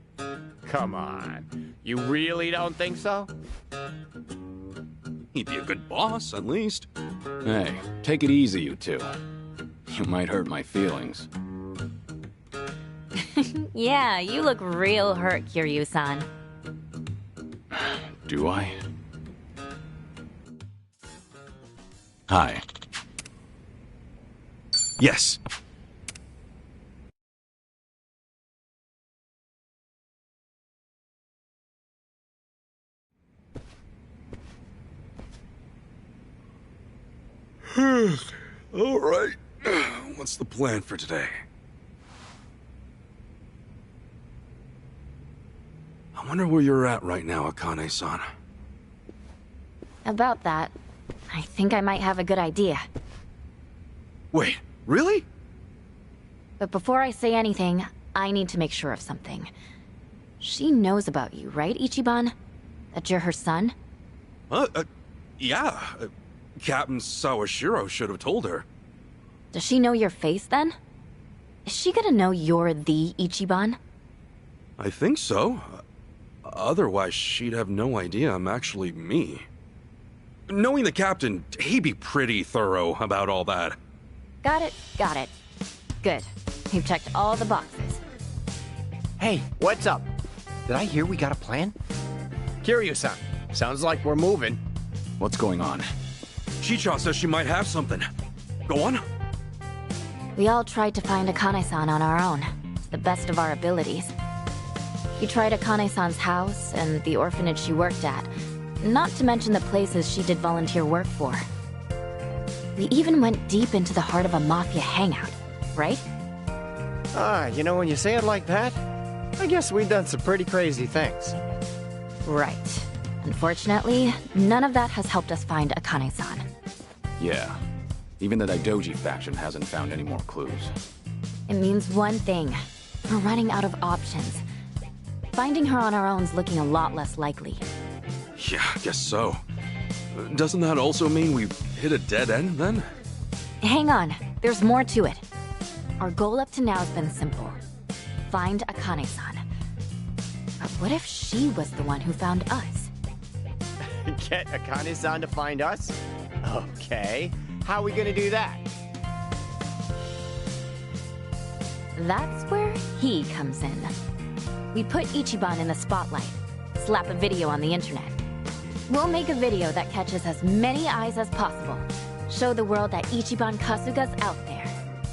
Come on. You really don't think so? He'd be a good boss, at least. Hey, take it easy, you two. You might hurt my feelings. Yeah, you look real hurt, Kiryu-san. Do I? Hi. Yes. All right. What's the plan for today? I wonder where you're at right now, Akane-san. About that, I think I might have a good idea. Wait, really? But before I say anything, I need to make sure of something. She knows about you, right, Ichiban? That you're her son? Yeah. Captain Sawashiro should have told her. Does she know your face, then? Is she gonna know you're the Ichiban? I think so. Otherwise, she'd have no idea I'm actually me. Knowing the captain, he'd be pretty thorough about all that. Got it, got it. Good. You've checked all the boxes. Hey, what's up? Did I hear we got a plan? Kiryu-san, sounds like we're moving. What's going on? Chicha says she might have something. Go on. We all tried to find Akane-san on our own, to the best of our abilities. We tried Akane-san's house and the orphanage she worked at, not to mention the places she did volunteer work for. We even went deep into the heart of a mafia hangout, right? You know, when you say it like that, I guess we've done some pretty crazy things. Right. Unfortunately, none of that has helped us find Akane-san. Yeah. Even the Daidoji faction hasn't found any more clues. It means one thing. We're running out of options. Finding her on our own's looking a lot less likely. Yeah, I guess so. Doesn't that also mean we've hit a dead end, then? Hang on. There's more to it. Our goal up to now has been simple. Find Akane-san. But what if she was the one who found us? Get Akane-san to find us? Okay. How are we gonna do that? That's where he comes in. We put Ichiban in the spotlight. Slap a video on the internet. We'll make a video that catches as many eyes as possible. Show the world that Ichiban Kasuga's out there.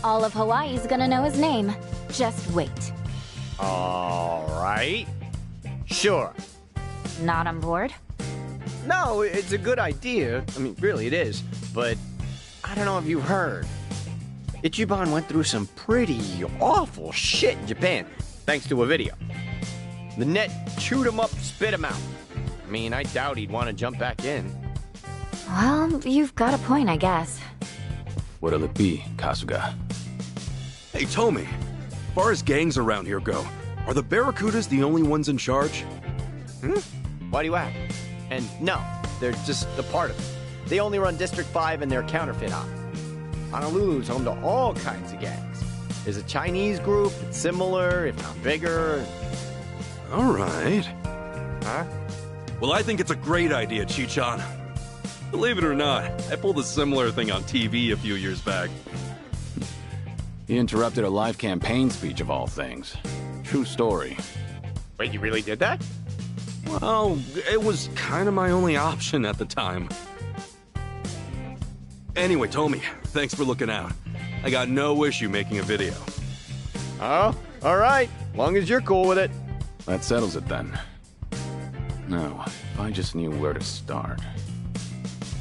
All of Hawaii's gonna know his name. Just wait. Alright. Sure. Not on board? No, it's a good idea. I mean, really it is. But I don't know if you heard. Ichiban went through some pretty awful shit in Japan, thanks to a video. The net chewed him up, spit him out. I mean, I doubt he'd want to jump back in. Well, you've got a point, I guess. What'll it be, Kasuga? Hey, Tomy. As far as gangs around here go, are the Barracudas the only ones in charge? Why do you ask? And no, they're just a part of it. They only run District 5 and their counterfeit op. Honolulu's home to all kinds of gangs. There's a Chinese group that's similar, if not bigger. All right. Huh? Well, I think it's a great idea, Chichan. Believe it or not, I pulled a similar thing on TV a few years back. He interrupted a live campaign speech of all things. True story. Wait, you really did that? Well, it was kind of my only option at the time. Anyway, Tomy, thanks for looking out. I got no issue making a video. Oh, alright. Long as you're cool with it. That settles it then. Now, if I just knew where to start.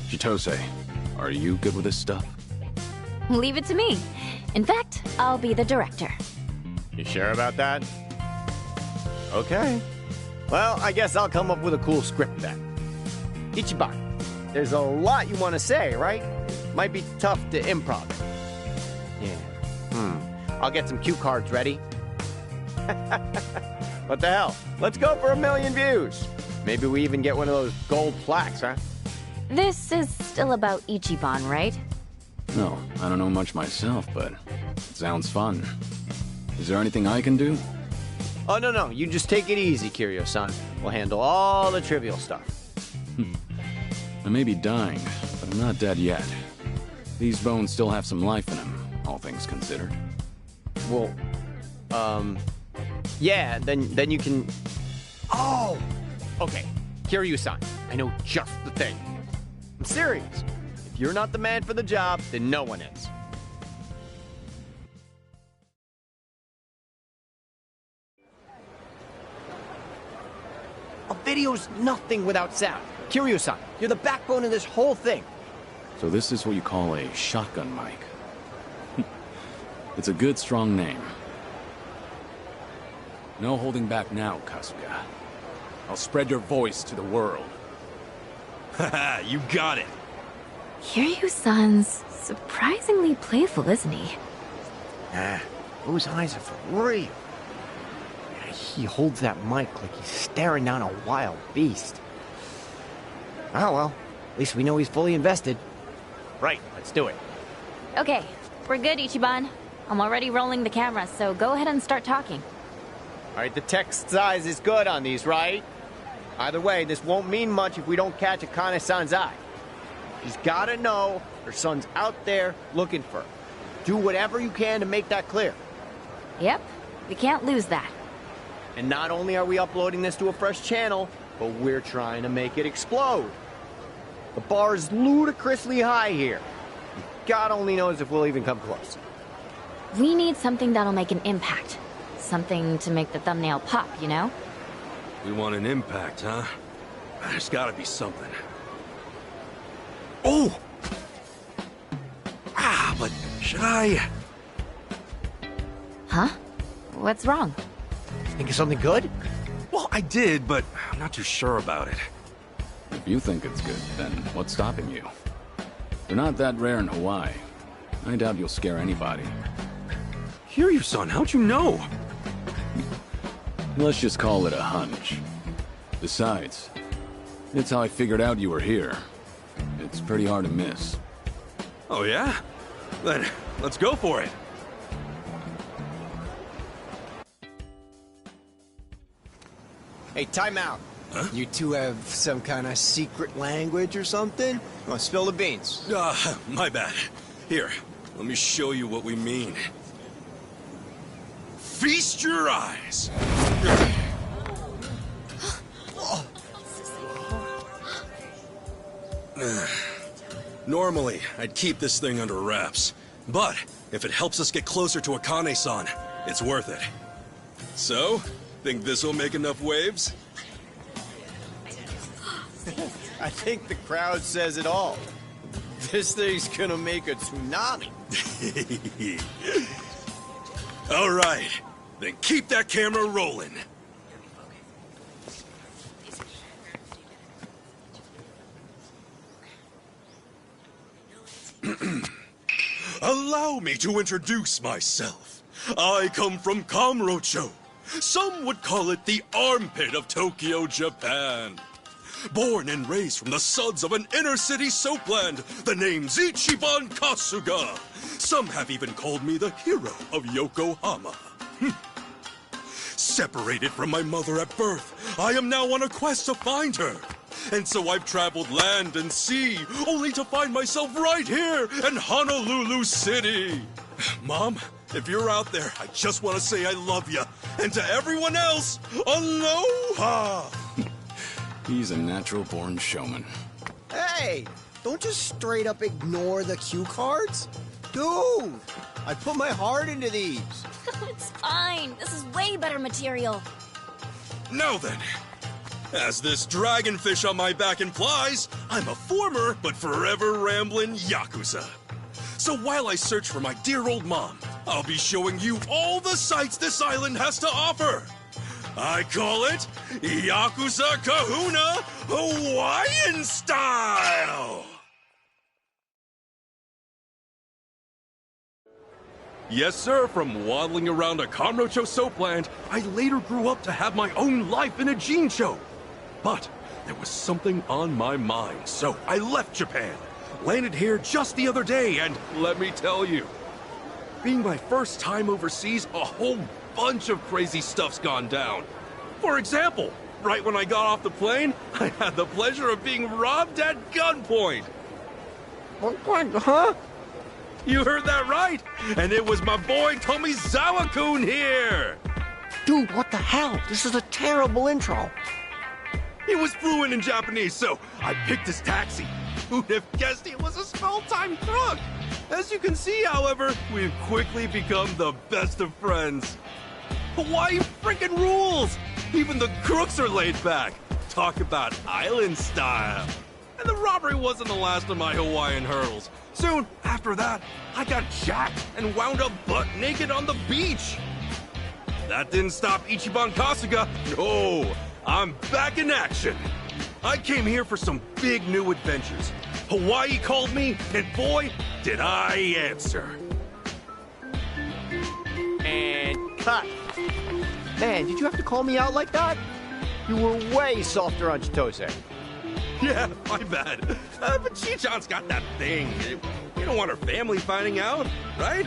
Chitose, are you good with this stuff? Leave it to me. In fact, I'll be the director. You sure about that? Okay. Well, I guess I'll come up with a cool script then. Ichiban, there's a lot you want to say, right? Might be tough to improv. Yeah. I'll get some cue cards ready. What the hell? Let's go for 1 million views. Maybe we even get one of those gold plaques, huh? This is still about Ichiban, right? No, I don't know much myself, but it sounds fun. Is there anything I can do? Oh, no. You just take it easy, Kiryu-san. We'll handle all the trivial stuff. I may be dying, but I'm not dead yet. These bones still have some life in them, all things considered. Well, yeah, then you can... Oh! Okay, Kiryu-san, I know just the thing. I'm serious. If you're not the man for the job, then no one is. A video's nothing without sound. Kiryu-san, you're the backbone of this whole thing. So this is what you call a shotgun mic. It's a good, strong name. No holding back now, Kasuga. I'll spread your voice to the world. Haha, you got it. Kiryu-san's surprisingly playful, isn't he? Those eyes are for real. He holds that mic like he's staring down a wild beast. Oh well, at least we know he's fully invested. Right, let's do it. Okay, we're good, Ichiban. I'm already rolling the camera, so go ahead and start talking. Alright, the text size is good on these, right? Either way, this won't mean much if we don't catch Akane-san's eye. She's gotta know her son's out there looking for her. Do whatever you can to make that clear. Yep, we can't lose that. And not only are we uploading this to a fresh channel, but we're trying to make it explode. The bar is ludicrously high here. God only knows if we'll even come close. We need something that'll make an impact. Something to make the thumbnail pop, you know? We want an impact, huh? There's gotta be something. Oh! But should I... Huh? What's wrong? Think of something good? Well, I did, but I'm not too sure about it. If you think it's good, then what's stopping you? They're not that rare in Hawaii. I doubt you'll scare anybody. Kiryu-san, how'd you know? Let's just call it a hunch. Besides, it's how I figured out you were here. It's pretty hard to miss. Oh yeah? Then, let's go for it. Hey, time out. Huh? You two have some kind of secret language or something? Well, spill the beans. My bad. Here, let me show you what we mean. Feast your eyes! Normally, I'd keep this thing under wraps. But, if it helps us get closer to Akane-san, it's worth it. So, think this'll make enough waves? I think the crowd says it all. This thing's gonna make a tsunami. All right, then keep that camera rolling. Allow me to introduce myself. I come from Kamurocho. Some would call it the armpit of Tokyo, Japan. Born and raised from the suds of an inner-city soapland, the name's Ichiban Kasuga. Some have even called me the hero of Yokohama. Separated from my mother at birth, I am now on a quest to find her. And so I've traveled land and sea, only to find myself right here in Honolulu City. Mom, if you're out there, I just want to say I love you. And to everyone else, aloha! He's a natural-born showman. Hey, don't just straight up ignore the cue cards. Dude, I put my heart into these. It's fine. This is way better material. Now then, as this dragonfish on my back implies, I'm a former but forever rambling Yakuza. So while I search for my dear old mom, I'll be showing you all the sights this island has to offer. I call it Yakuza Kahuna Hawaiian Style! Yes, sir, from waddling around a Kamurocho soapland, I later grew up to have my own life in a Jincho. But there was something on my mind, so I left Japan. Landed here just the other day, and let me tell you, being my first time overseas, a whole bunch of crazy stuff's gone down. For example, right when I got off the plane, I had the pleasure of being robbed at gunpoint. What, huh? You heard that right? And it was my boy Tomizawa-kun here! Dude, what the hell? This is a terrible intro. He was fluent in Japanese, so I picked his taxi. Who'd have guessed he was a small-time crook? As you can see, however, we've quickly become the best of friends. Hawaii freaking rules! Even the crooks are laid back. Talk about island style. And the robbery wasn't the last of my Hawaiian hurdles. Soon after that, I got jacked and wound up butt naked on the beach. That didn't stop Ichiban Kasuga. No, I'm back in action. I came here for some big new adventures. Hawaii called me, and boy, did I answer. And cut. Man, did you have to call me out like that? You were way softer on Chitose. Yeah, my bad. But Chi-chan's got that thing. You don't want her family finding out, right?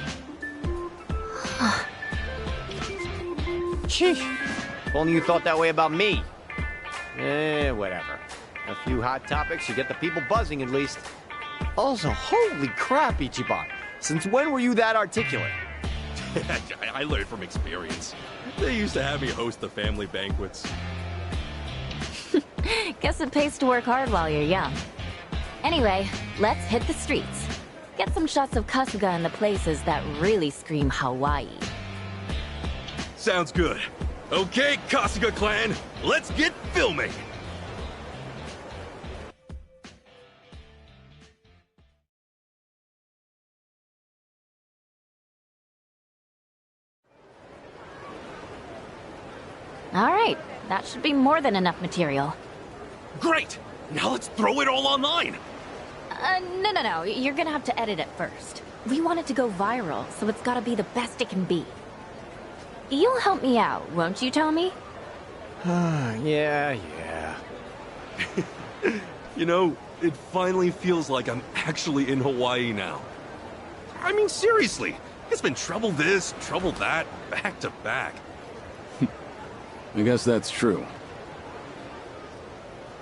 Sheesh. If only you thought that way about me. Whatever. A few hot topics should get the people buzzing at least. Also, holy crap, Ichiban. Since when were you that articulate? I learned from experience. They used to have me host the family banquets. Guess it pays to work hard while you're young. Anyway, let's hit the streets. Get some shots of Kasuga in the places that really scream Hawaii. Sounds good. Okay, Kasuga clan, let's get filming! Alright, that should be more than enough material. Great! Now let's throw it all online! No. You're gonna have to edit it first. We want it to go viral, so it's gotta be the best it can be. You'll help me out, won't you, Tommy? Yeah. You know, it finally feels like I'm actually in Hawaii now. I mean, seriously, it's been trouble this, trouble that, back to back. I guess that's true.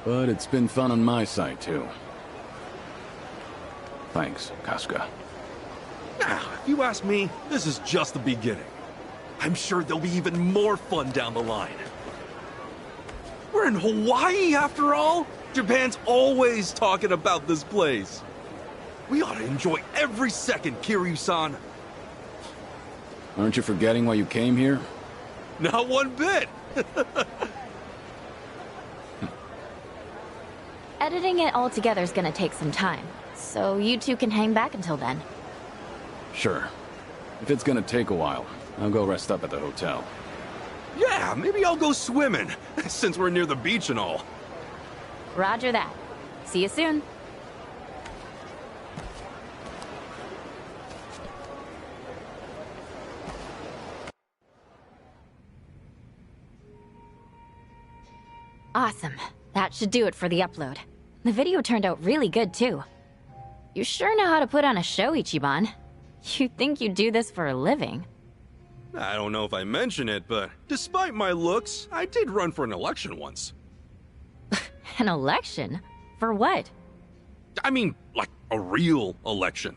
But it's been fun on my side, too. Thanks, Kasuga. Now, if you ask me, this is just the beginning. I'm sure there'll be even more fun down the line. We're in Hawaii, after all! Japan's always talking about this place. We ought to enjoy every second, Kiryu-san. Aren't you forgetting why you came here? Not one bit! Editing it all together is gonna take some time, so you two can hang back until then. Sure. If it's gonna take a while, I'll go rest up at the hotel. Yeah, maybe I'll go swimming, since we're near the beach and all. Roger that. See you soon. Awesome. That should do it for the upload. The video turned out really good, too. You sure know how to put on a show, Ichiban. You'd think you'd do this for a living. I don't know if I mention it, but despite my looks, I did run for an election once. An election? For what? I mean, like a real election.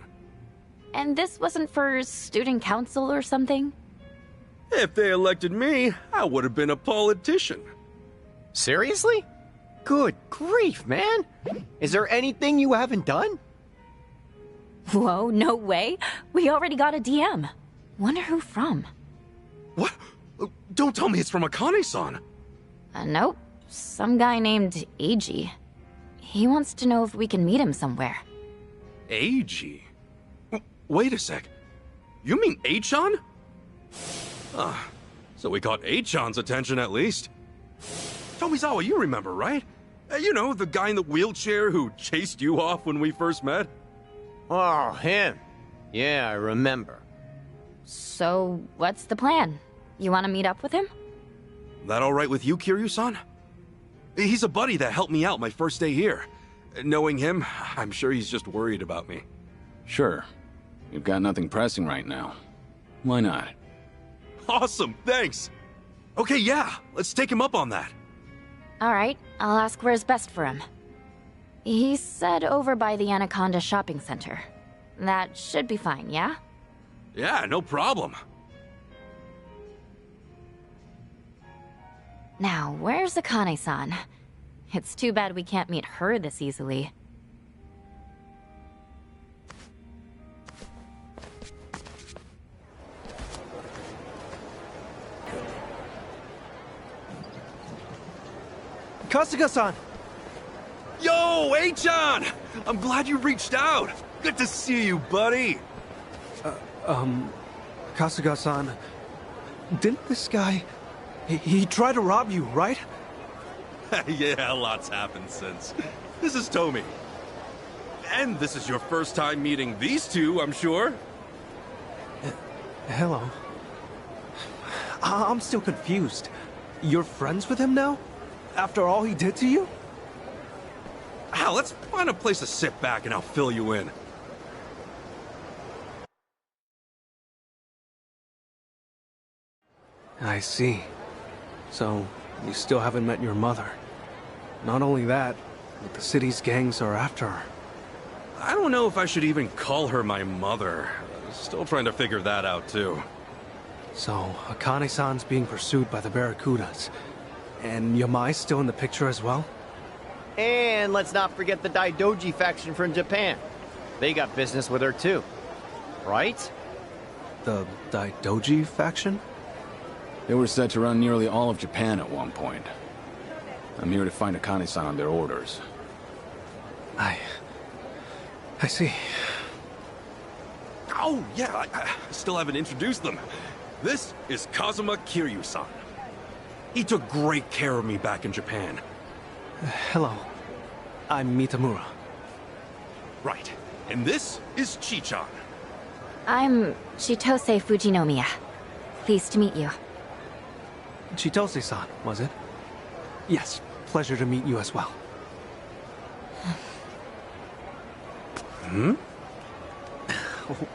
And this wasn't for student council or something? If they elected me, I would have been a politician. Seriously? Good grief, man! Is there anything you haven't done? Whoa, no way. We already got a DM. Wonder who from. What? Don't tell me it's from Akane-san. Nope. Some guy named Eiji. He wants to know if we can meet him somewhere. Eiji? Wait a sec. You mean Achan? So we caught Achan's attention at least. Tomizawa, you remember, right? You know, the guy in the wheelchair who chased you off when we first met? Oh, him. Yeah, I remember. So, what's the plan? You want to meet up with him? That all right with you, Kiryu-san? He's a buddy that helped me out my first day here. Knowing him, I'm sure he's just worried about me. Sure. You've got nothing pressing right now. Why not? Awesome, thanks! Okay, yeah, let's take him up on that. Alright, I'll ask where's best for him. He said over by the Anaconda Shopping Center. That should be fine, yeah? Yeah, no problem. Now, where's Akane-san? It's too bad we can't meet her this easily. Kasuga-san! Yo, Achan! I'm glad you reached out. Good to see you, buddy. Kasuga-san, didn't this guy... He tried to rob you, right? Yeah, lots happened since. This is Tomi. And this is your first time meeting these two, I'm sure. Hello. I'm still confused. You're friends with him now? After all he did to you? Let's find a place to sit back and I'll fill you in. I see. So, you still haven't met your mother. Not only that, but the city's gangs are after her. I don't know if I should even call her my mother. Still trying to figure that out, too. So, Akane-san's being pursued by the Barracudas. And Yamai's still in the picture as well? And let's not forget the Daidoji faction from Japan. They got business with her too. Right? The Daidoji faction? They were said to run nearly all of Japan at one point. I'm here to find Akane-san on their orders. I see. Oh, yeah, I still haven't introduced them. This is Kazuma Kiryu-san. He took great care of me back in Japan. Hello. I'm Mitamura. Right. And this is Chi-chan. I'm Chitose Fujinomiya. Pleased to meet you. Chitose-san, was it? Yes, pleasure to meet you as well.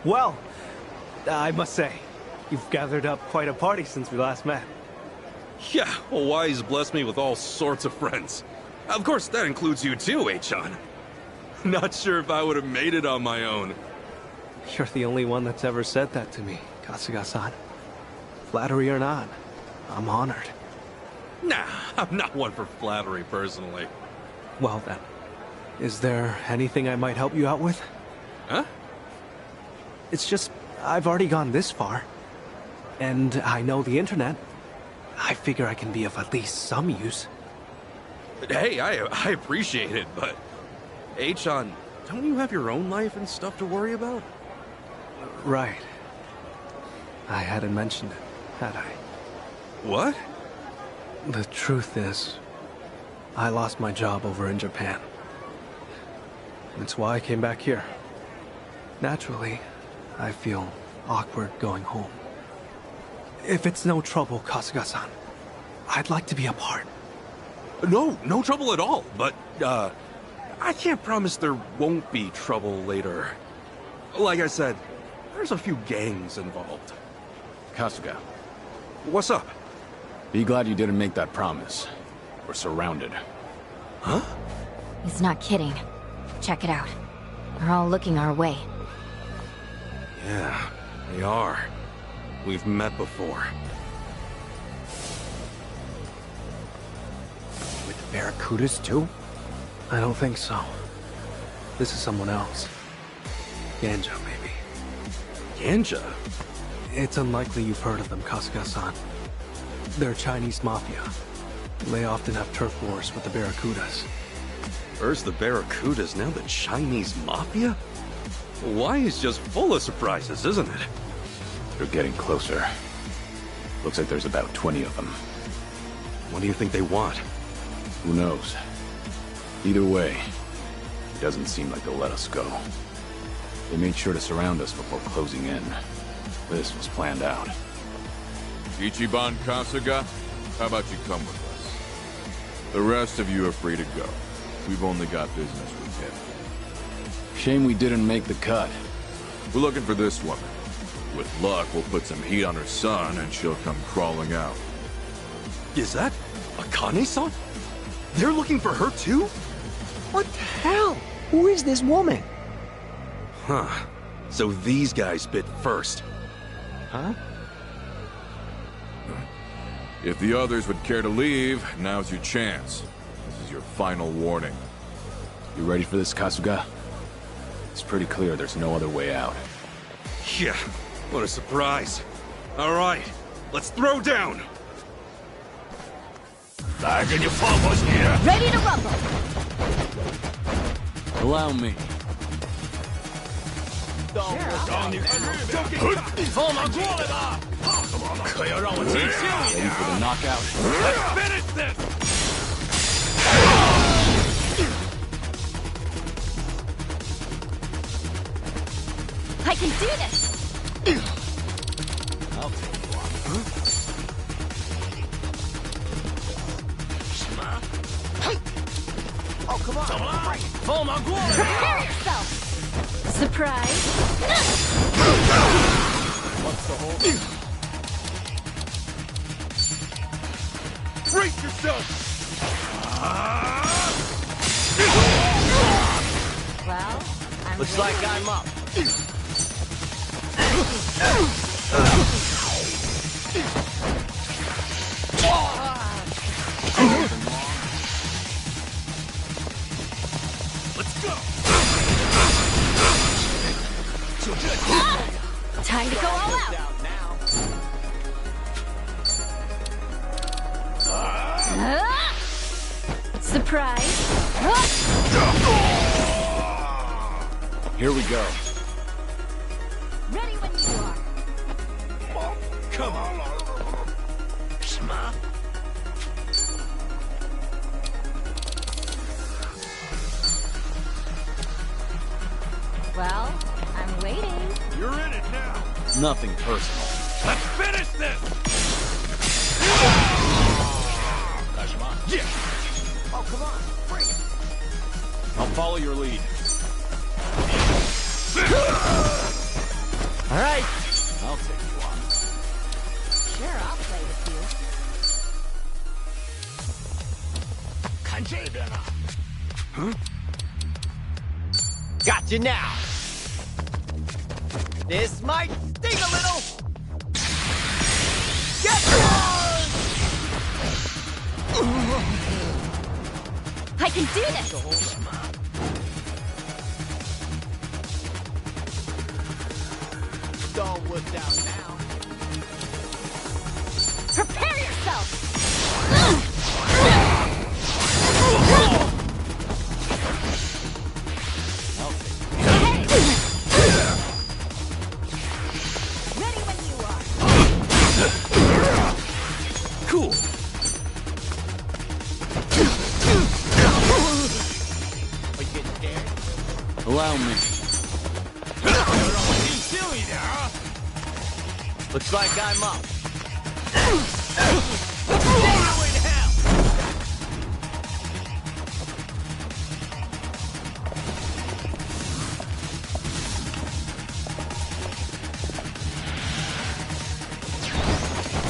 Well, I must say, you've gathered up quite a party since we last met. Yeah, Hawaii's blessed me with all sorts of friends. Of course, that includes you too, Achan. Not sure if I would have made it on my own. You're the only one that's ever said that to me, Kasuga-san. Flattery or not, I'm honored. Nah, I'm not one for flattery personally. Well then, is there anything I might help you out with? Huh? It's just, I've already gone this far. And I know the internet. I figure I can be of at least some use. Hey, I appreciate it, but... Achan, don't you have your own life and stuff to worry about? Right. I hadn't mentioned it, had I? What? The truth is, I lost my job over in Japan. That's why I came back here. Naturally, I feel awkward going home. If it's no trouble, Kasuga-san, I'd like to be a part. No trouble at all, but, I can't promise there won't be trouble later. Like I said, there's a few gangs involved. Kasuga. What's up? Be glad you didn't make that promise. We're surrounded. Huh? He's not kidding. Check it out. They're all looking our way. Yeah, they are. We've met before. With the Barracudas too? I don't think so. This is someone else. Ganja, maybe. Ganja? It's unlikely you've heard of them, Kasuga-san. They're Chinese mafia. They often have turf wars with the Barracudas. First the Barracudas, now the Chinese mafia? Hawaii's just full of surprises, isn't it? They're getting closer. Looks like there's about 20 of them. What do you think they want? Who knows? Either way, it doesn't seem like they'll let us go. They made sure to surround us before closing in. This was planned out. Ichiban Kasuga, how about you come with us? The rest of you are free to go. We've only got business with him. Shame we didn't make the cut. We're looking for this woman. With luck, we'll put some heat on her son and she'll come crawling out. Is that Akane-san? They're looking for her too? What the hell? Who is this woman? Huh. So these guys bit first. Huh? If the others would care to leave, now's your chance. This is your final warning. You ready for this, Kasuga? It's pretty clear there's no other way out. Yeah, what a surprise. All right, let's throw down. Ready to rumble! Allow me. Ready for the knockout? Let's finish this! I can do this! I'll take you on. Oh, come on! Prepare yourself! Surprise! What's the hold? Brace yourself! Well, Looks like I'm up. Surprise! Here we go. Ready when you are. Come on. Well, I'm waiting. You're in it now. Nothing personal. Let's finish this! Yeah. Oh, come on. Bring it. I'll follow your lead. All right. I'll take you on. Sure, I'll play with you. Huh? Got you now. This might sting a little. Get one! I can do this! Don't look down now. Prepare yourself! Ready when you are. Cool. Are you getting scared? Allow me. Looks like I'm up.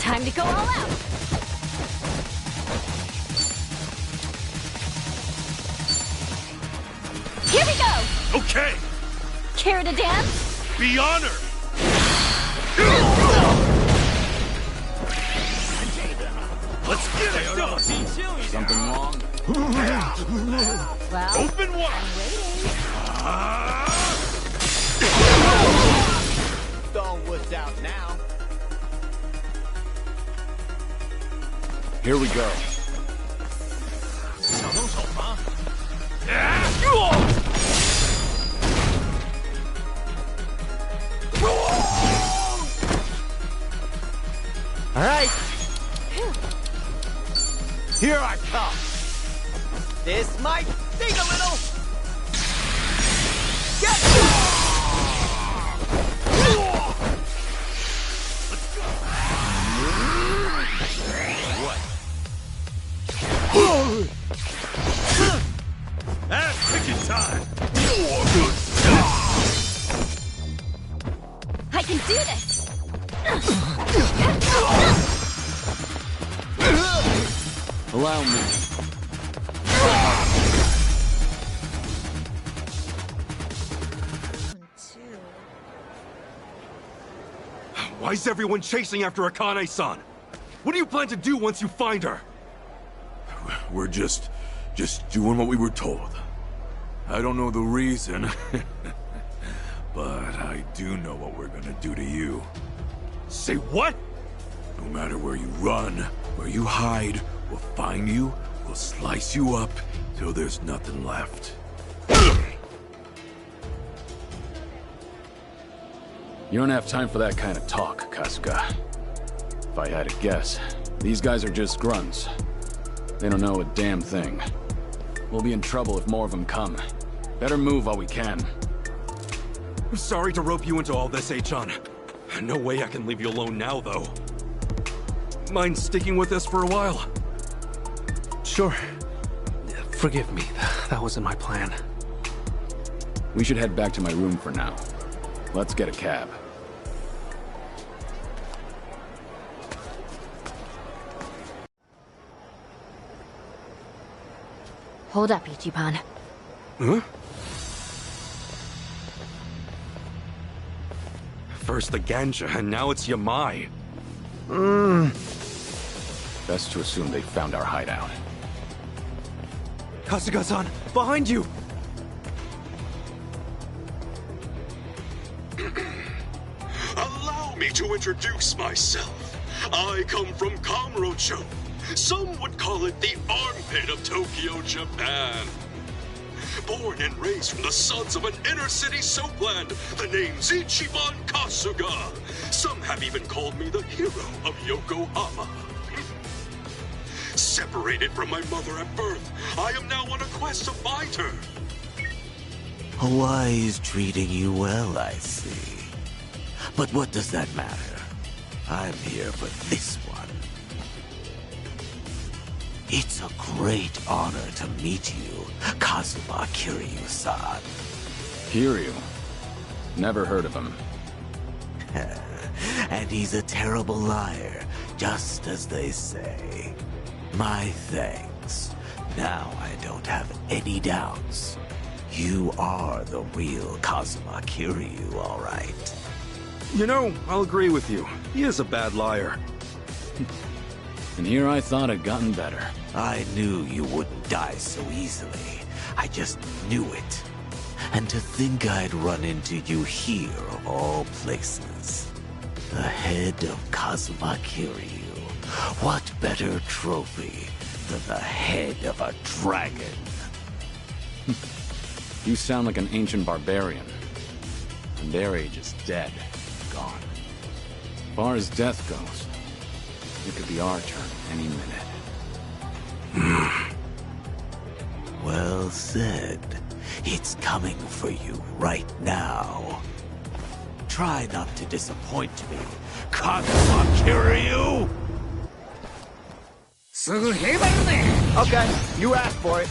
Time to go all out! Here we go! Okay, Care to dance? be honored! Let's get it done! Something wrong? Well, Open wide! I'm waiting. Don't wuss out now. Here we go. All right. Here I come. This might sting a little. Get That's ticket time! I can do this! Allow me. Why's everyone chasing after Akane-san? What do you plan to do once you find her? We're just doing what we were told. I don't know the reason, but I do know what we're gonna do to you. Say what? No matter where you run, where you hide, we'll find you, we'll slice you up till there's nothing left. You don't have time for that kind of talk, Kasuga. If I had to guess, these guys are just grunts. They don't know a damn thing. We'll be in trouble if more of them come. Better move while we can. I'm sorry to rope you into all this, Achan. No way I can leave you alone now, though. Mind sticking with us for a while? Sure. Forgive me. That wasn't my plan. We should head back to my room for now. Let's get a cab. Hold up, Ichiban. Huh? First the Ganja, and now it's Yamai. Best to assume they found our hideout. Kasuga-san, behind you! Allow me to introduce myself. I come from Kamurocho. Some would call it the armpit of Tokyo, Japan. Born and raised from the sons of an inner-city soapland, the name's Ichiban Kasuga. Some have even called me the hero of Yokohama. Separated from my mother at birth, I am now on a quest to find her. Hawaii's treating you well, I see. But what does that matter? I'm here for this one. It's a great honor to meet you, Kazuma Kiryu-san. Kiryu? Never heard of him. And he's a terrible liar, just as they say. My thanks. Now I don't have any doubts. You are the real Kazuma Kiryu, all right. You know, I'll agree with you. He is a bad liar. And here I thought I'd gotten better. I knew you wouldn't die so easily. I just knew it. And to think I'd run into you here of all places. The head of Kazuma Kiryu. What better trophy than the head of a dragon? You sound like an ancient barbarian. And their age is dead. Gone. As far as death goes, it could be our turn any minute. Well said. It's coming for you right now. Try not to disappoint me, Kazuma Kiryu! Okay, you asked for it.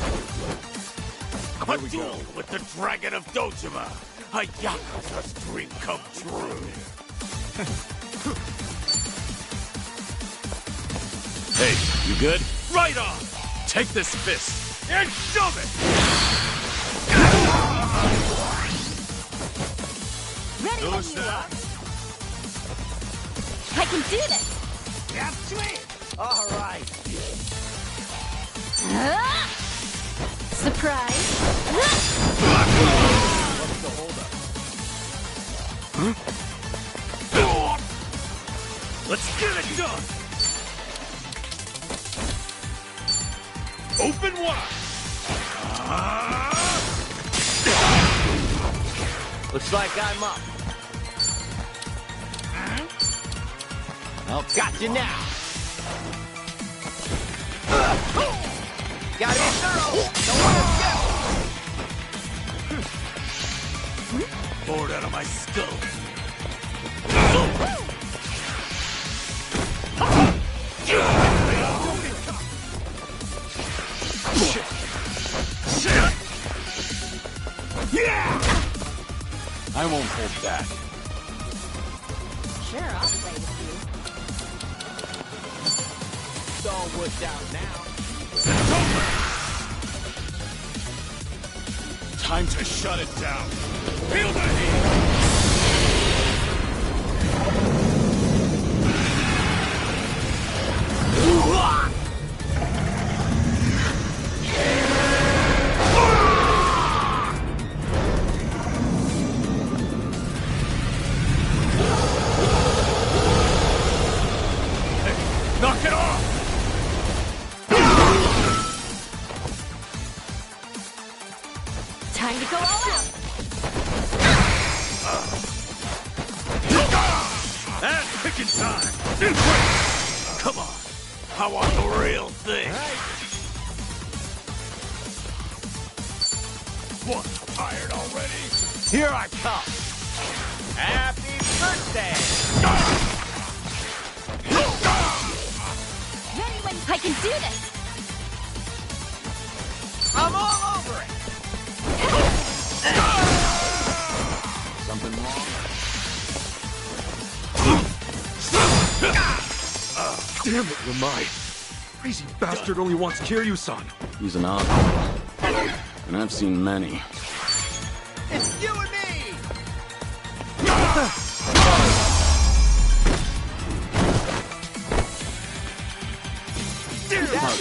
A duel with the Dragon of Dojima. A Yakuza's dream come true. Hey, you good? Right on! Take this fist. And shove it! Ready when you are. I can do this! All right. Surprise! What's the holdup? Let's get it done! Open wide! Looks like I'm up. Oh, got you now. Gotta be thorough. Don't want to skip. Bored out of my skull. I won't hold back. Sure, I'll play with It's all worked out now. Time to shut it down. Feel the heat! Knock it off! Time to go all out! And picking time! Come on! I want the real thing! What, tired already? Here I come. Happy birthday! Ready when I can do this! I'm all over it! Something wrong? Damn it, Lamai. Crazy bastard only wants Kiryu-san. He's an oddball. And I've seen many. It's you and me!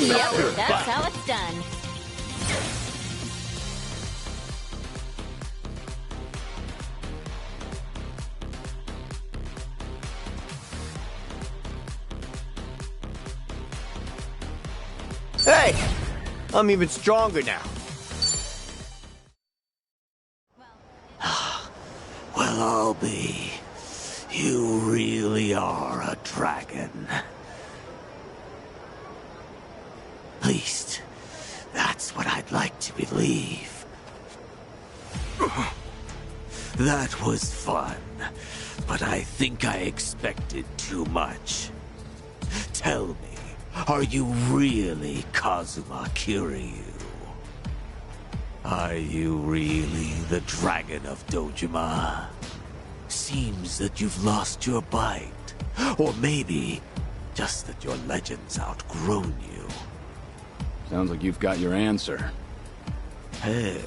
Yep, that's how it's done. Hey! I'm even stronger now. Well, I'll be. You really are a dragon. At least, that's what I'd like to believe. That was fun, but I think I expected too much. Tell me, are you really Kazuma Kiryu? Are you really the Dragon of Dojima? Seems that you've lost your bite. Or maybe, just that your legend's outgrown you. Sounds like you've got your answer. Hey,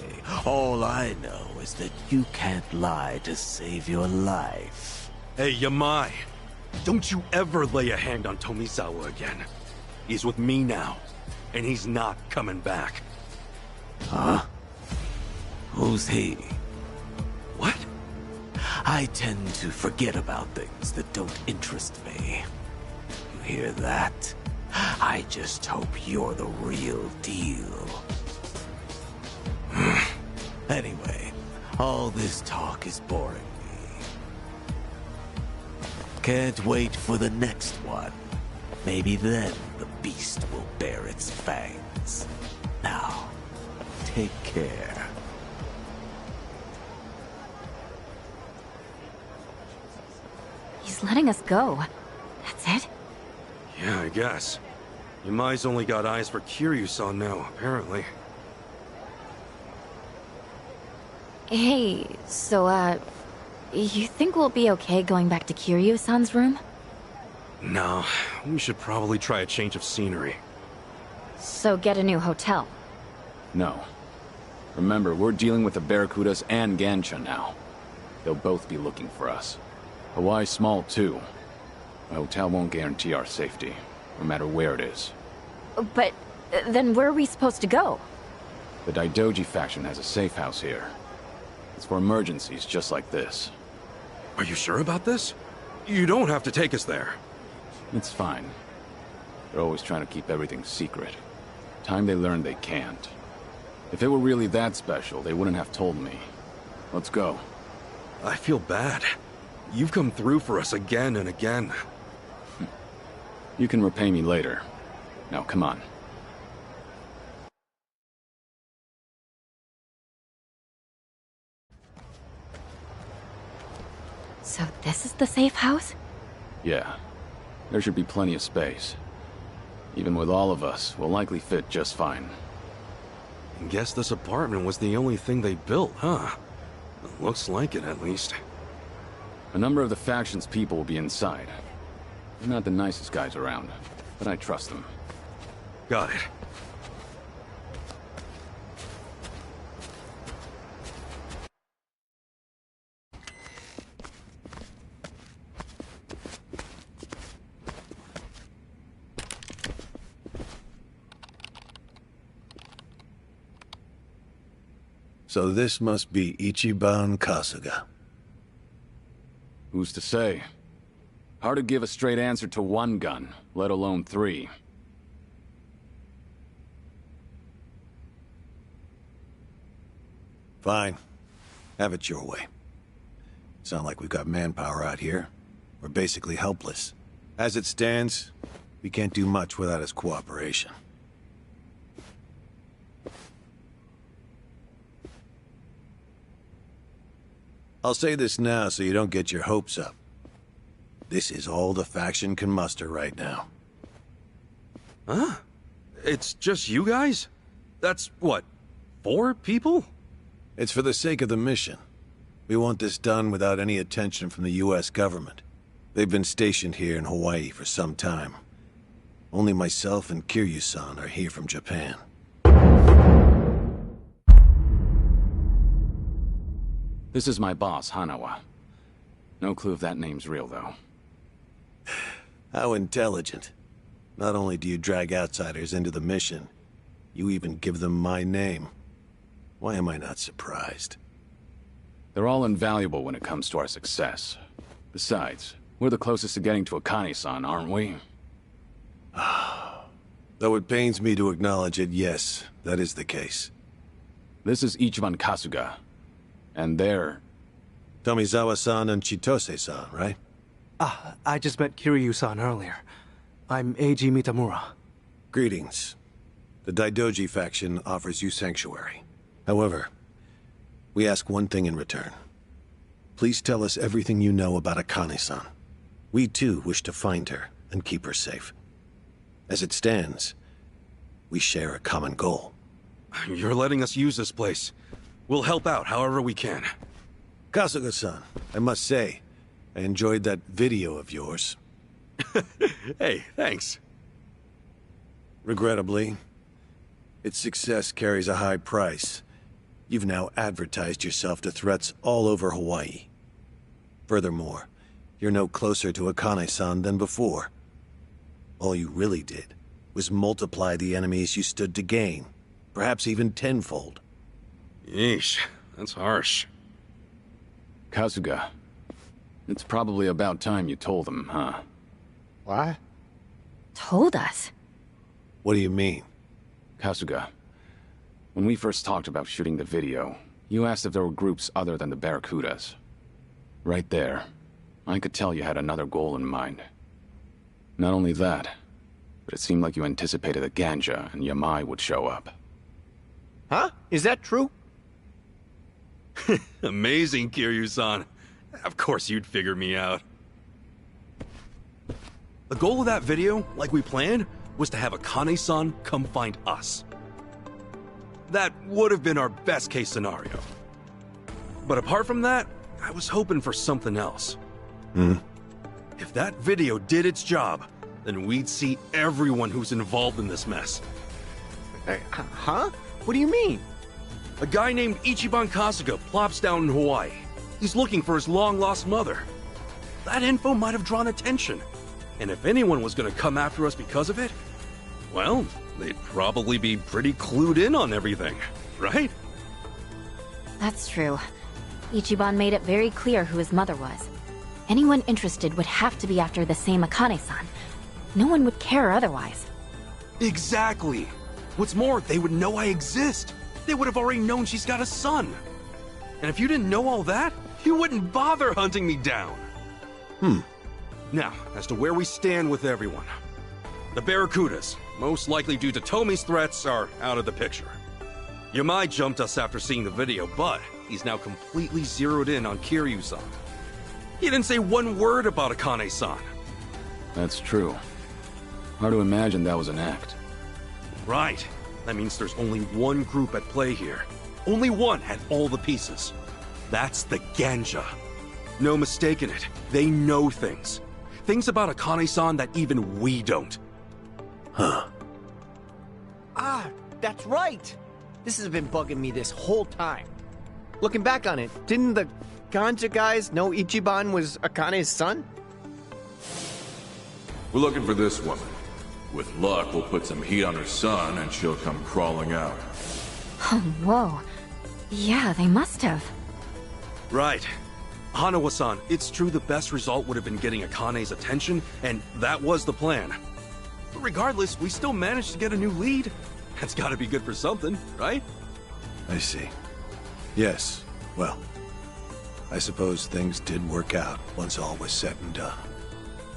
all I know is that you can't lie to save your life. Hey, Yamai. Don't you ever lay a hand on Tomizawa again. He's with me now, and he's not coming back. Huh? Who's he? What? I tend to forget about things that don't interest me. You hear that? I just hope you're the real deal. Anyway, all this talk is boring me. Can't wait for the next one. Maybe then the beast will bare its fangs. Now, take care. He's letting us go. That's it? Yeah, I guess. Yamai's only got eyes for Kiryu-san now, apparently. Hey, so, you think we'll be okay going back to Kiryu-san's room? No, we should probably try a change of scenery. So get a new hotel? No. Remember, we're dealing with the Barracudas and Gansha now. They'll both be looking for us. Hawaii's small, too. A hotel won't guarantee our safety, no matter where it is. But then where are we supposed to go? The Daidoji faction has a safe house here. It's for emergencies just like this. Are you sure about this? You don't have to take us there. It's fine. They're always trying to keep everything secret. Time they learn they can't. If it were really that special, they wouldn't have told me. Let's go. I feel bad. You've come through for us again and again. You can repay me later. Now, come on. So this is the safe house? Yeah. There should be plenty of space. Even with all of us, we'll likely fit just fine. Guess this apartment was the only thing they built, huh? Looks like it, at least. A number of the faction's people will be inside. They're not the nicest guys around, but I trust them. Got it. So this must be Ichiban Kasuga. Who's to say? Hard to give a straight answer to one gun, let alone three. Fine. Have it your way. Sound like we've got manpower out here. We're basically helpless. As it stands, we can't do much without his cooperation. I'll say this now so you don't get your hopes up. This is all the faction can muster right now. Huh? It's just you guys? That's, what, 4 people? It's for the sake of the mission. We want this done without any attention from the US government. They've been stationed here in Hawaii for some time. Only myself and Kiryu-san are here from Japan. This is my boss, Hanawa. No clue if that name's real, though. How intelligent. Not only do you drag outsiders into the mission, you even give them my name. Why am I not surprised? They're all invaluable when it comes to our success. Besides, we're the closest to getting to Akane-san, aren't we? Though it pains me to acknowledge it, yes, that is the case. This is Ichiban Kasuga. And they're... Tomizawa-san and Chitose-san, right? I just met Kiryu-san earlier. I'm Eiji Mitamura. Greetings. The Daidoji faction offers you sanctuary. However, we ask one thing in return. Please tell us everything you know about Akane-san. We too wish to find her and keep her safe. As it stands, we share a common goal. You're letting us use this place. We'll help out however we can. Kasuga-san, I must say, I enjoyed that video of yours. Hey, thanks. Regrettably, its success carries a high price. You've now advertised yourself to threats all over Hawaii. Furthermore, you're no closer to Akane-san than before. All you really did was multiply the enemies you stood to gain, perhaps even tenfold. Yeesh, that's harsh. Kasuga, it's probably about time you told them, huh? What? Told us? What do you mean? Kasuga, when we first talked about shooting the video, you asked if there were groups other than the Barracudas. Right there, I could tell you had another goal in mind. Not only that, but it seemed like you anticipated that Ganja and Yamai would show up. Huh? Is that true? Amazing, Kiryu-san. Of course you'd figure me out. The goal of that video, like we planned, was to have Akane-san come find us. That would have been our best case scenario. But apart from that, I was hoping for something else. If that video did its job, then we'd see everyone who's involved in this mess. Huh? What do you mean? A guy named Ichiban Kasuga plops down in Hawaii. He's looking for his long-lost mother. That info might have drawn attention. And if anyone was gonna come after us because of it, well, they'd probably be pretty clued in on everything, right? That's true. Ichiban made it very clear who his mother was. Anyone interested would have to be after the same Akane-san. No one would care otherwise. Exactly. What's more, they would know I exist. They would have already known she's got a son. And if you didn't know all that, you wouldn't bother hunting me down. Now, as to where we stand with everyone. The Barracudas, most likely due to Tomi's threats, are out of the picture. Yamai jumped us after seeing the video, but he's now completely zeroed in on Kiryu-san. He didn't say one word about Akane-san. That's true. Hard to imagine that was an act. Right. That means there's only one group at play here. Only one had all the pieces. That's the Ganja. No mistaking it. They know things. Things about Akane-san that even we don't. Huh. Ah, that's right. This has been bugging me this whole time. Looking back on it, didn't the Ganja guys know Ichiban was Akane's son? We're looking for this woman. With luck, we'll put some heat on her son and she'll come crawling out. Oh, whoa. Yeah, they must have. Right. Hanawa-san, it's true the best result would have been getting Akane's attention, and that was the plan. But regardless, we still managed to get a new lead. That's gotta be good for something, right? I see. Yes, well, I suppose things did work out once all was said and done.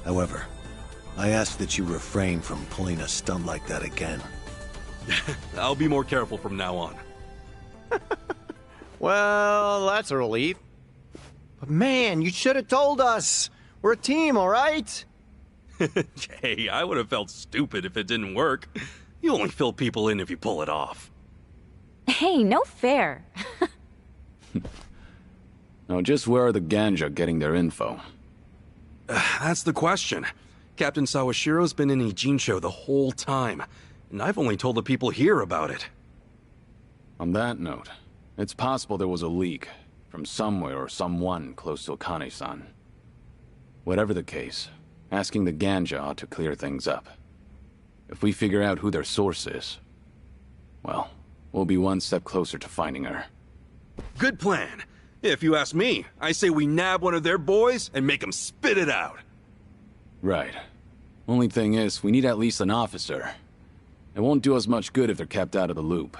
However, I ask that you refrain from pulling a stunt like that again. I'll be more careful from now on. Well, that's a relief. But man, you should have told us. We're a team, all right? Hey, I would have felt stupid if it didn't work. You only fill people in if you pull it off. Hey, no fair. Now, just where are the Ganja getting their info? That's the question. Captain Sawashiro's been in Ijincho the whole time, and I've only told the people here about it. On that note, it's possible there was a leak from somewhere or someone close to Akane-san. Whatever the case, asking the Ganja ought to clear things up. If we figure out who their source is, well, we'll be one step closer to finding her. Good plan. If you ask me, I say we nab one of their boys and make them spit it out. Right. Only thing is, we need at least an officer. It won't do us much good if they're kept out of the loop.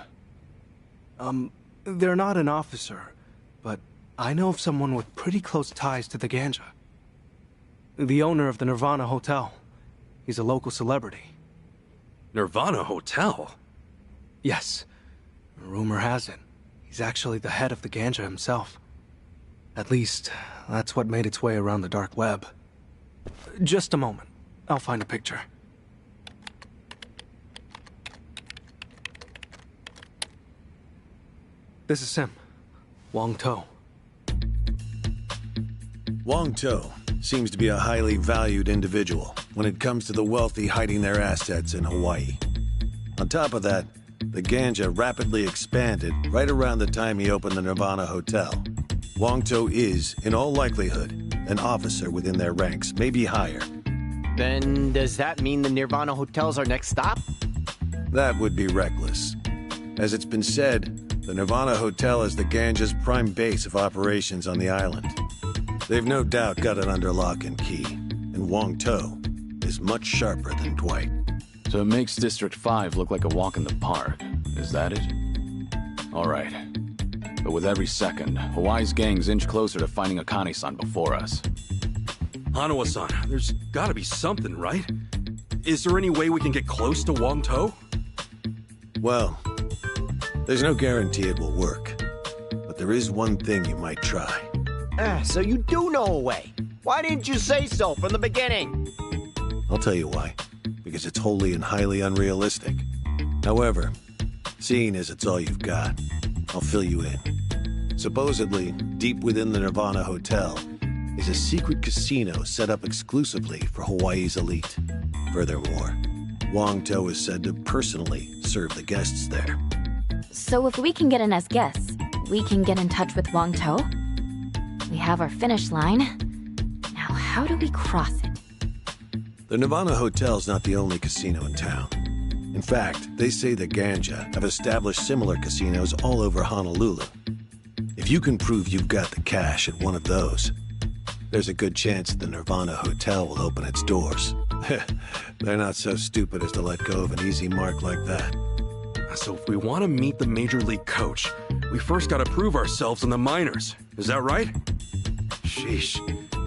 They're not an officer, but I know of someone with pretty close ties to the Ganja. The owner of the Nirvana Hotel. He's a local celebrity. Nirvana Hotel? Yes. Rumor has it, he's actually the head of the Ganja himself. At least, that's what made its way around the dark web. Just a moment. I'll find a picture. This is him. Wong To. Wong To seems to be a highly valued individual when it comes to the wealthy hiding their assets in Hawaii. On top of that, the Ganja rapidly expanded right around the time he opened the Nirvana Hotel. Wong To is, in all likelihood, an officer within their ranks, maybe higher. Then does that mean the Nirvana Hotel's our next stop? That would be reckless. As it's been said, the Nirvana Hotel is the Ganja's prime base of operations on the island. They've no doubt got it under lock and key, and Wong To is much sharper than Dwight. So it makes District 5 look like a walk in the park. Is that it? All right. But with every second, Hawaii's gangs inch closer to finding Akane-san before us. Hanawa-san, there's gotta be something, right? Is there any way we can get close to Wong To? Well, there's no guarantee it will work. But there is one thing you might try. So you do know a way. Why didn't you say so from the beginning? I'll tell you why. Because it's wholly and highly unrealistic. However, seeing as it's all you've got, I'll fill you in. Supposedly, deep within the Nirvana Hotel is a secret casino set up exclusively for Hawaii's elite. Furthermore, Wong To is said to personally serve the guests there. So if we can get in as guests, we can get in touch with Wong To? We have our finish line. Now how do we cross it? The Nirvana Hotel's not the only casino in town. In fact, they say the Ganja have established similar casinos all over Honolulu. If you can prove you've got the cash at one of those, there's a good chance the Nirvana Hotel will open its doors. They're not so stupid as to let go of an easy mark like that. So if we want to meet the Major League coach, we first gotta prove ourselves in the minors. Is that right? Sheesh,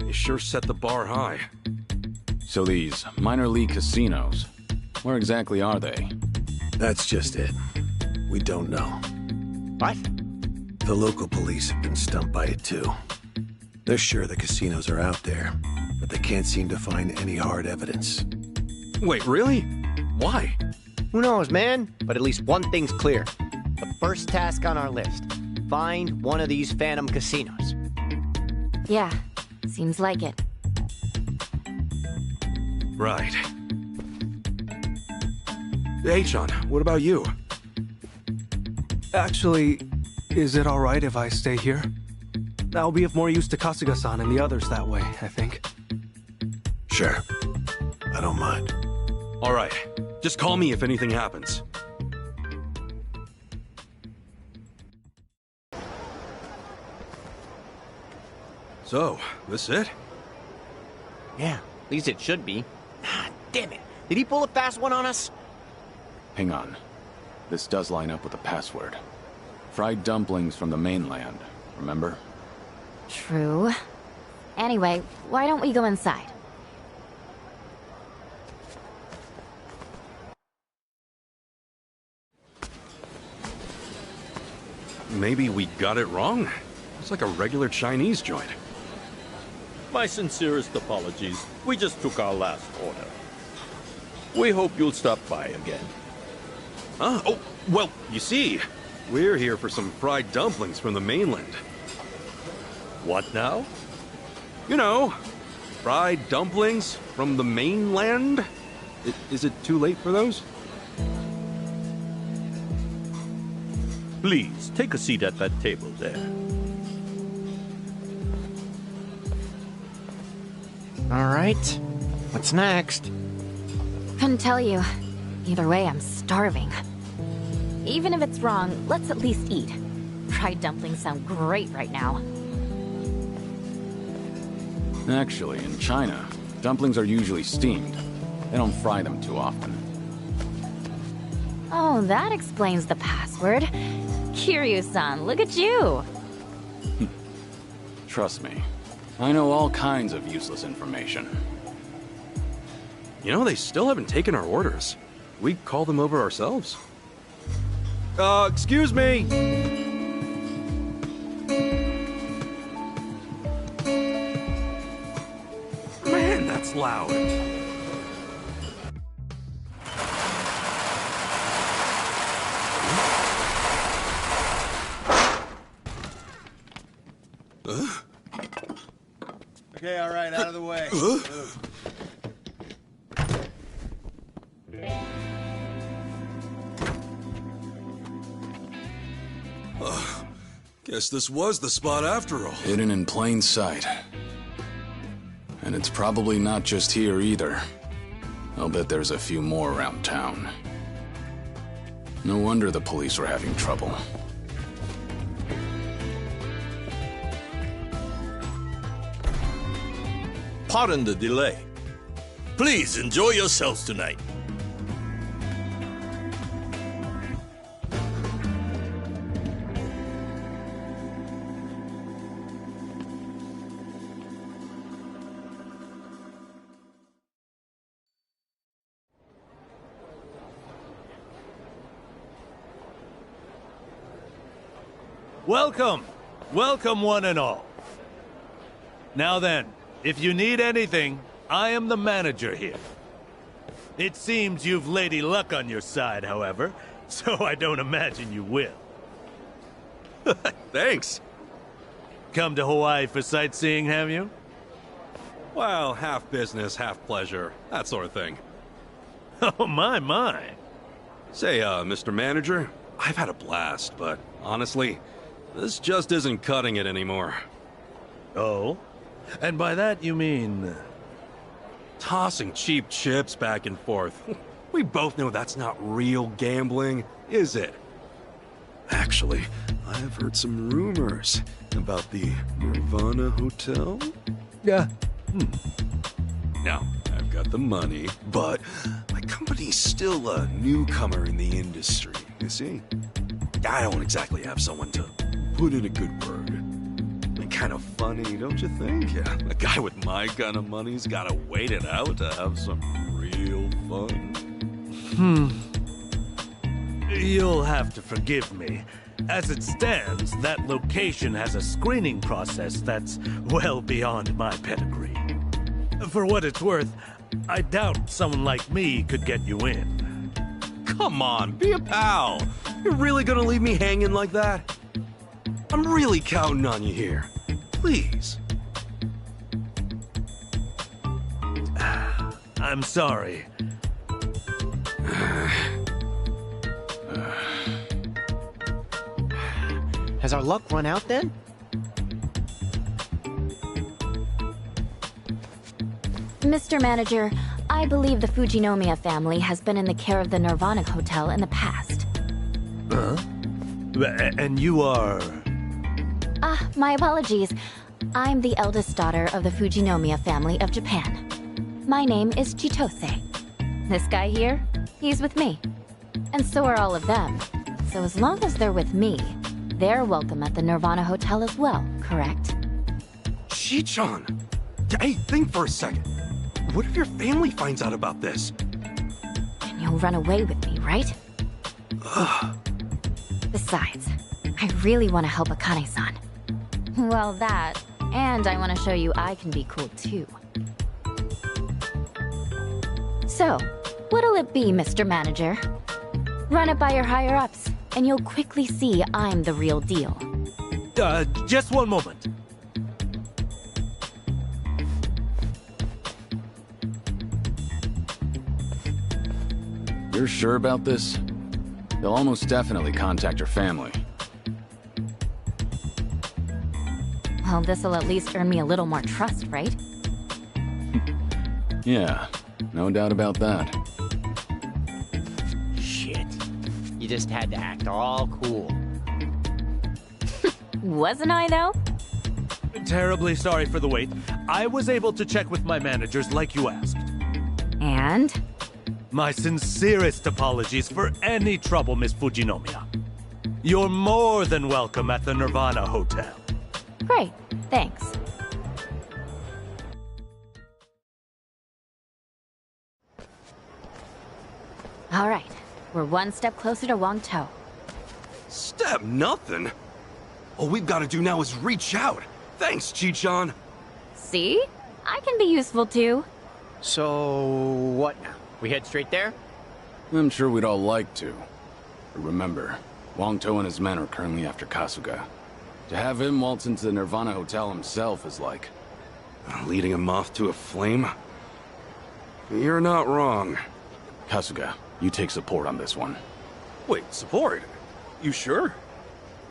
you sure set the bar high. So these minor league casinos, where exactly are they? That's just it. We don't know. What? The local police have been stumped by it too. They're sure the casinos are out there, but they can't seem to find any hard evidence. Wait, really? Why? Who knows, man? But at least one thing's clear. The first task on our list. Find one of these phantom casinos. Yeah, seems like it. Right. Hey, Sean, what about you? Actually, is it alright if I stay here? I'll be of more use to Kasuga-san and the others that way, I think. Sure. I don't mind. All right. Just call me if anything happens. So, this it? Yeah, at least it should be. Ah, damn it. Did he pull a fast one on us? Hang on. This does line up with the password. Fried dumplings from the mainland, remember? True. Anyway, why don't we go inside? Maybe we got it wrong? It's like a regular Chinese joint. My sincerest apologies. We just took our last order. We hope you'll stop by again. Huh? Oh, well, you see, we're here for some fried dumplings from the mainland. What now? You know, fried dumplings from the mainland? Is it too late for those? Please, take a seat at that table there. All right. What's next? Couldn't tell you. Either way, I'm starving. Even if it's wrong, let's at least eat. Fried dumplings sound great right now. Actually, in China, dumplings are usually steamed. They don't fry them too often. Oh, that explains the password. Kiryu-san, look at you. Trust me, I know all kinds of useless information. You know, they still haven't taken our orders. We call them over ourselves. Excuse me! Man, that's loud. Okay, all right, out of the way. Guess this was the spot after all. Hidden in plain sight. And it's probably not just here either. I'll bet there's a few more around town. No wonder the police were having trouble. Pardon the delay. Please enjoy yourselves tonight. Welcome! Welcome one and all. Now then, if you need anything, I am the manager here. It seems you've Lady Luck on your side, however, so I don't imagine you will. Thanks. Come to Hawaii for sightseeing, have you? Well, half business, half pleasure. That sort of thing. Oh, my. Say, Mr. Manager, I've had a blast, but honestly, this just isn't cutting it anymore. Oh? And by that you mean... Tossing cheap chips back and forth. We both know that's not real gambling, is it? Actually, I've heard some rumors about the Nirvana Hotel. Yeah. Now, I've got the money, but my company's still a newcomer in the industry, you see? I don't exactly have someone to put in a good word. Kind of funny, don't you think? Yeah, a guy with my kind of money's gotta wait it out to have some real fun. You'll have to forgive me. As it stands, that location has a screening process that's well beyond my pedigree. For what it's worth, I doubt someone like me could get you in. Come on, be a pal. You're really gonna leave me hanging like that? I'm really counting on you here. Please. I'm sorry. Has our luck run out then? Mr. Manager, I believe the Fujinomiya family has been in the care of the Nirvana Hotel in the past. Huh? And you are... My apologies. I'm the eldest daughter of the Fujinomiya family of Japan. My name is Chitose. This guy here, he's with me. And so are all of them. So as long as they're with me, they're welcome at the Nirvana Hotel as well, correct? Chi-chan! Hey, think for a second. What if your family finds out about this? And you'll run away with me, right? Besides, I really want to help Akane-san. Well, that, and I want to show you I can be cool too. So, what'll it be, Mr. Manager? Run it by your higher-ups, and you'll quickly see I'm the real deal. Just one moment. You're sure about this? They'll almost definitely contact your family. Well, this'll at least earn me a little more trust, right? Yeah, no doubt about that. Shit. You just had to act all cool. Wasn't I, though? Terribly sorry for the wait. I was able to check with my managers like you asked. And? My sincerest apologies for any trouble, Miss Fujinomiya. You're more than welcome at the Nirvana Hotel. Great, thanks. All right, we're one step closer to Wangtou. Step nothing? All we've got to do now is reach out. Thanks, Chi-chan. See? I can be useful too. So, what now? We head straight there? I'm sure we'd all like to. But remember, Wangtou and his men are currently after Kasuga. To have him waltz into the Nirvana Hotel himself is like... leading a moth to a flame? You're not wrong. Kasuga, you take support on this one. Wait, support? You sure?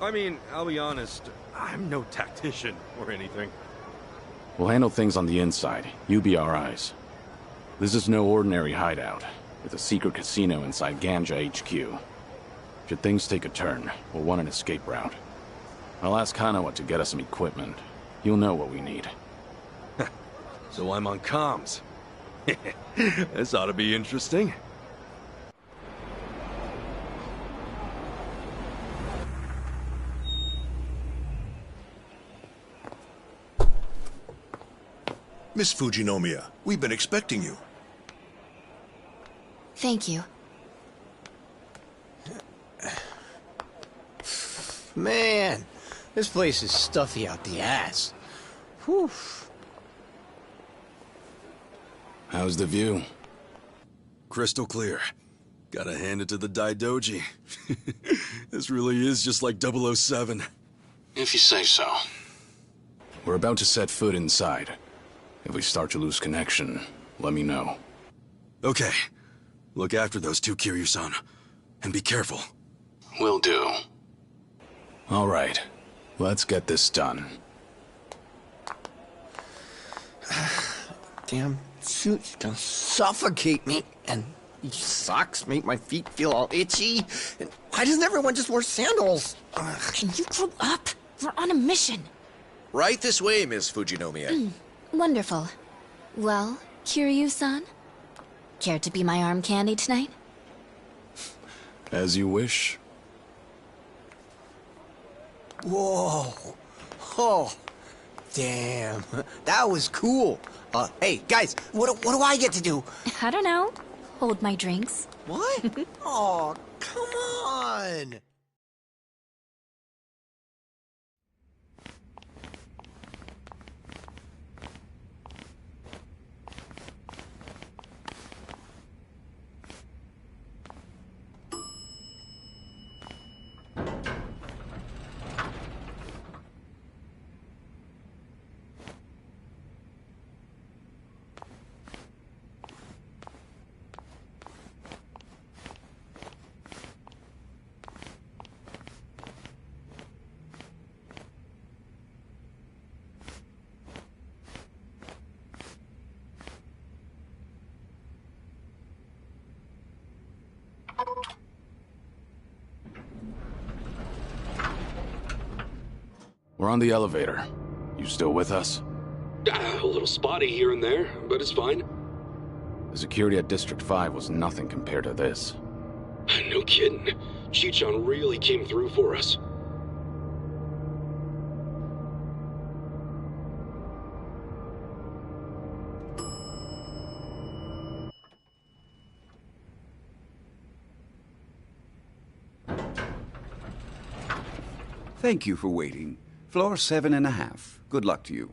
I mean, I'll be honest, I'm no tactician or anything. We'll handle things on the inside. You be our eyes. This is no ordinary hideout. It's a secret casino inside Ganja HQ. Should things take a turn, we'll want an escape route. I'll ask Hanawa to get us some equipment. He'll know what we need. So I'm on comms. This ought to be interesting. Miss Fujinomiya, we've been expecting you. Thank you. Man, this place is stuffy out the ass. Whew. How's the view? Crystal clear. Gotta hand it to the Daidoji. This really is just like 007. If you say so. We're about to set foot inside. If we start to lose connection, let me know. Okay. Look after those two, Kiryu-san. And be careful. Will do. All right. Let's get this done. Damn suit's gonna suffocate me, and these socks make my feet feel all itchy. And why doesn't everyone just wear sandals? Can you grow up? We're on a mission. Right this way, Miss Fujinomiya. Wonderful. Well, Kiryu-san? Care to be my arm candy tonight? As you wish. Whoa. Oh. Damn. That was cool. Hey, guys, what do I get to do? I don't know. Hold my drinks. What? Oh, come on. We're on the elevator. You still with us? A little spotty here and there, but it's fine. The security at District 5 was nothing compared to this. No kidding. Chi-chan really came through for us. Thank you for waiting. Floor 7.5. Good luck to you.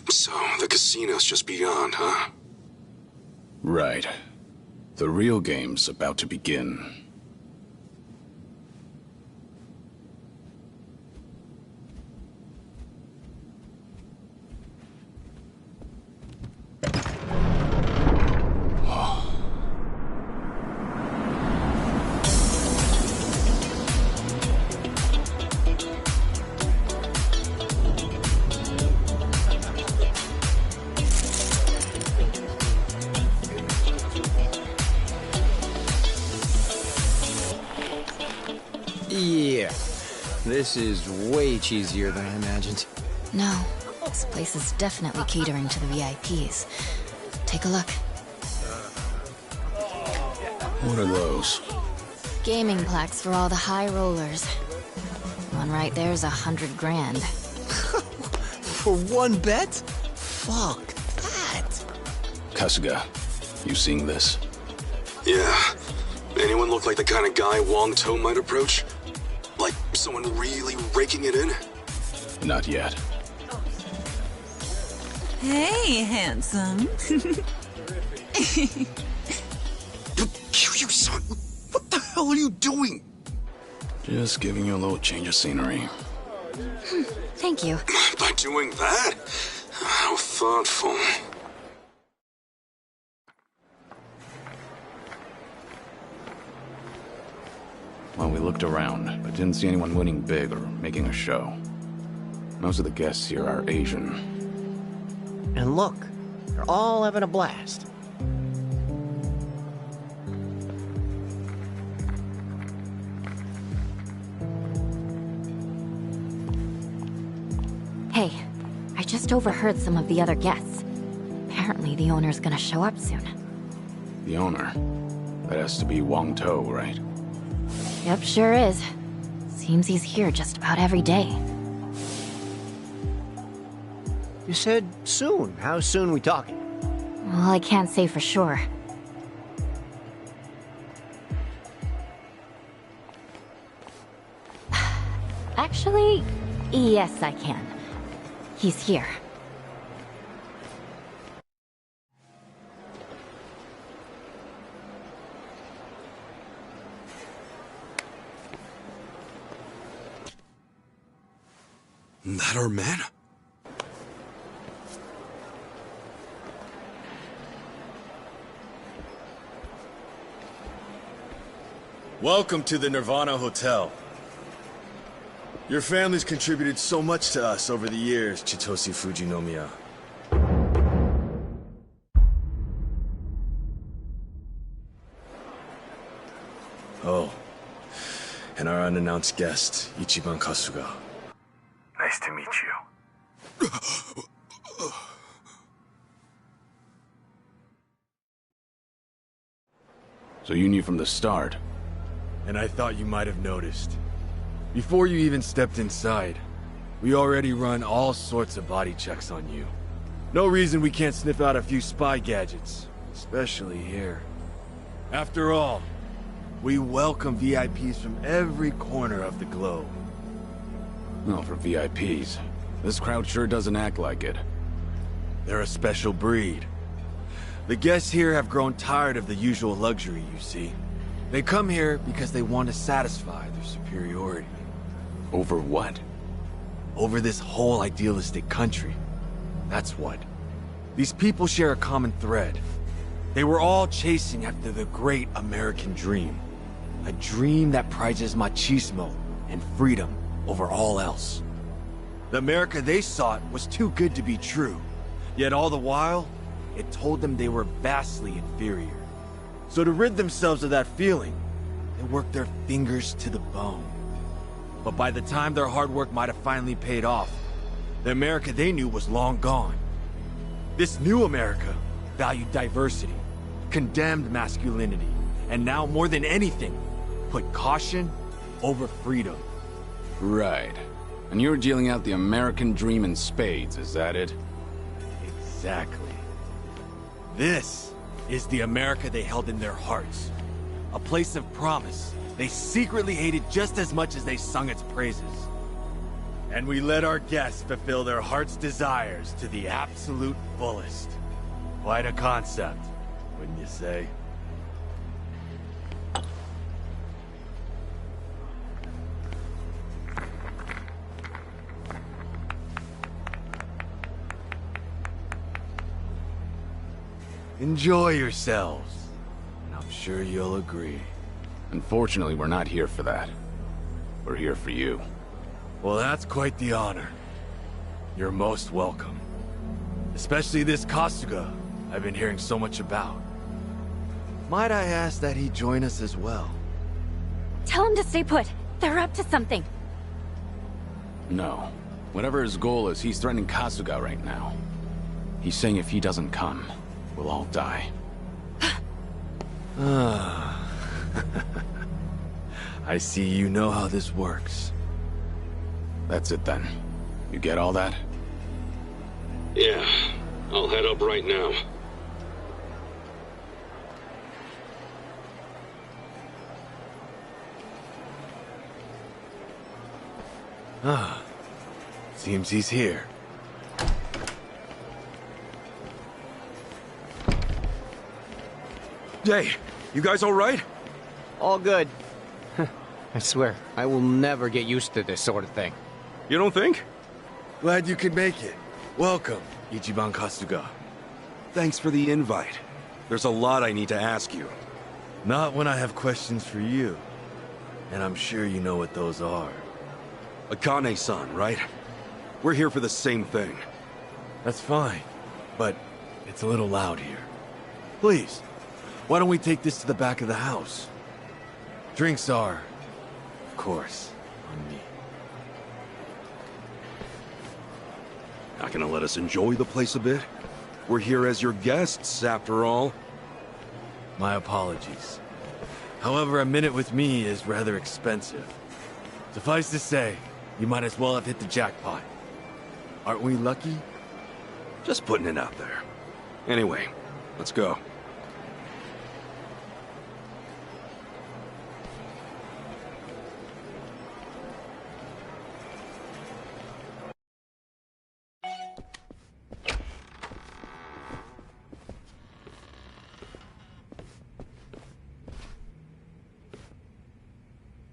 So, the casino's just beyond, huh? Right. The real game's about to begin. This is way cheesier than I imagined. No, this place is definitely catering to the VIPs. Take a look. What are those? Gaming plaques for all the high rollers. One right there's 100 grand. For one bet? Fuck that. Kasuga, you seeing this? Yeah. Anyone look like the kind of guy Wong To might approach? Like someone really raking it in? Not yet. Hey, handsome. Kiryu-san, what the hell are you doing? Just giving you a little change of scenery. Thank you. By doing that? How thoughtful. Well, we looked around, but didn't see anyone winning big or making a show. Most of the guests here are Asian. And look, they're all having a blast. Hey, I just overheard some of the other guests. Apparently the owner's gonna show up soon. The owner? That has to be Wong To, right? Yep, sure is. Seems he's here just about every day. You said soon. How soon we talking? Well, I can't say for sure. Actually, yes, I can. He's here. That our man? Welcome to the Nirvana Hotel. Your family's contributed so much to us over the years, Chitoshi Fujinomiya. Oh, and our unannounced guest, Ichiban Kasuga. Nice to meet you. So you knew from the start? And I thought you might have noticed. Before you even stepped inside, we already run all sorts of body checks on you. No reason we can't sniff out a few spy gadgets, especially here. After all, we welcome VIPs from every corner of the globe. Well, for VIPs, this crowd sure doesn't act like it. They're a special breed. The guests here have grown tired of the usual luxury, you see. They come here because they want to satisfy their superiority. Over what? Over this whole idealistic country. That's what. These people share a common thread. They were all chasing after the great American dream. A dream that prizes machismo and freedom over all else. The America they sought was too good to be true. Yet all the while, it told them they were vastly inferior. So to rid themselves of that feeling, they worked their fingers to the bone. But by the time their hard work might have finally paid off, the America they knew was long gone. This new America valued diversity, condemned masculinity, and now more than anything, put caution over freedom. Right. And you're dealing out the American dream in spades, is that it? Exactly. This is the America they held in their hearts. A place of promise they secretly hated just as much as they sung its praises. And we let our guests fulfill their heart's desires to the absolute fullest. Quite a concept, wouldn't you say? Enjoy yourselves, and I'm sure you'll agree. Unfortunately, we're not here for that. We're here for you. Well, that's quite the honor. You're most welcome. Especially this Kasuga I've been hearing so much about. Might I ask that he join us as well? Tell him to stay put. They're up to something. No. Whatever his goal is, he's threatening Kasuga right now. He's saying if he doesn't come, we'll all die. I see you know how this works. That's it then. You get all that? Yeah, I'll head up right now. Seems he's here. Hey, you guys all right? All good. I swear, I will never get used to this sort of thing. You don't think? Glad you could make it. Welcome, Ichiban Kasuga. Thanks for the invite. There's a lot I need to ask you. Not when I have questions for you. And I'm sure you know what those are. Akane-san, right? We're here for the same thing. That's fine, but it's a little loud here. Please, why don't we take this to the back of the house? Drinks are, of course, on me. Not gonna let us enjoy the place a bit? We're here as your guests, after all. My apologies. However, a minute with me is rather expensive. Suffice to say, you might as well have hit the jackpot. Aren't we lucky? Just putting it out there. Anyway, let's go.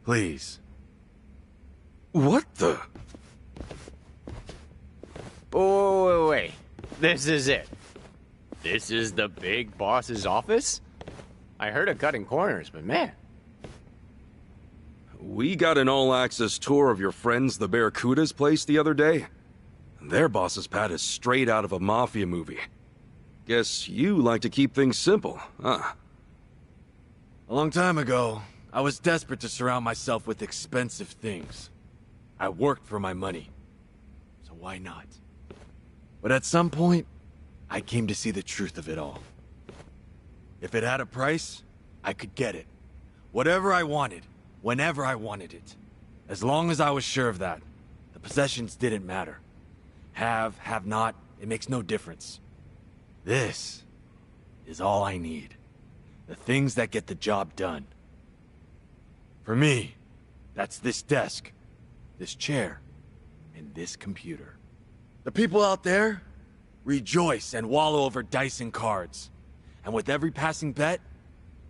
Please. What the? Wait. This is it. This is the big boss's office? I heard of cutting corners, but man. We got an all-access tour of your friends the Barracuda's place the other day. Their boss's pad is straight out of a mafia movie. Guess you like to keep things simple, huh? A long time ago, I was desperate to surround myself with expensive things. I worked for my money, so why not? But at some point, I came to see the truth of it all. If it had a price, I could get it. Whatever I wanted, whenever I wanted it. As long as I was sure of that, the possessions didn't matter. Have not, it makes no difference. This is all I need. The things that get the job done. For me, that's this desk, this chair, and this computer. The people out there rejoice and wallow over dice and cards. And with every passing bet,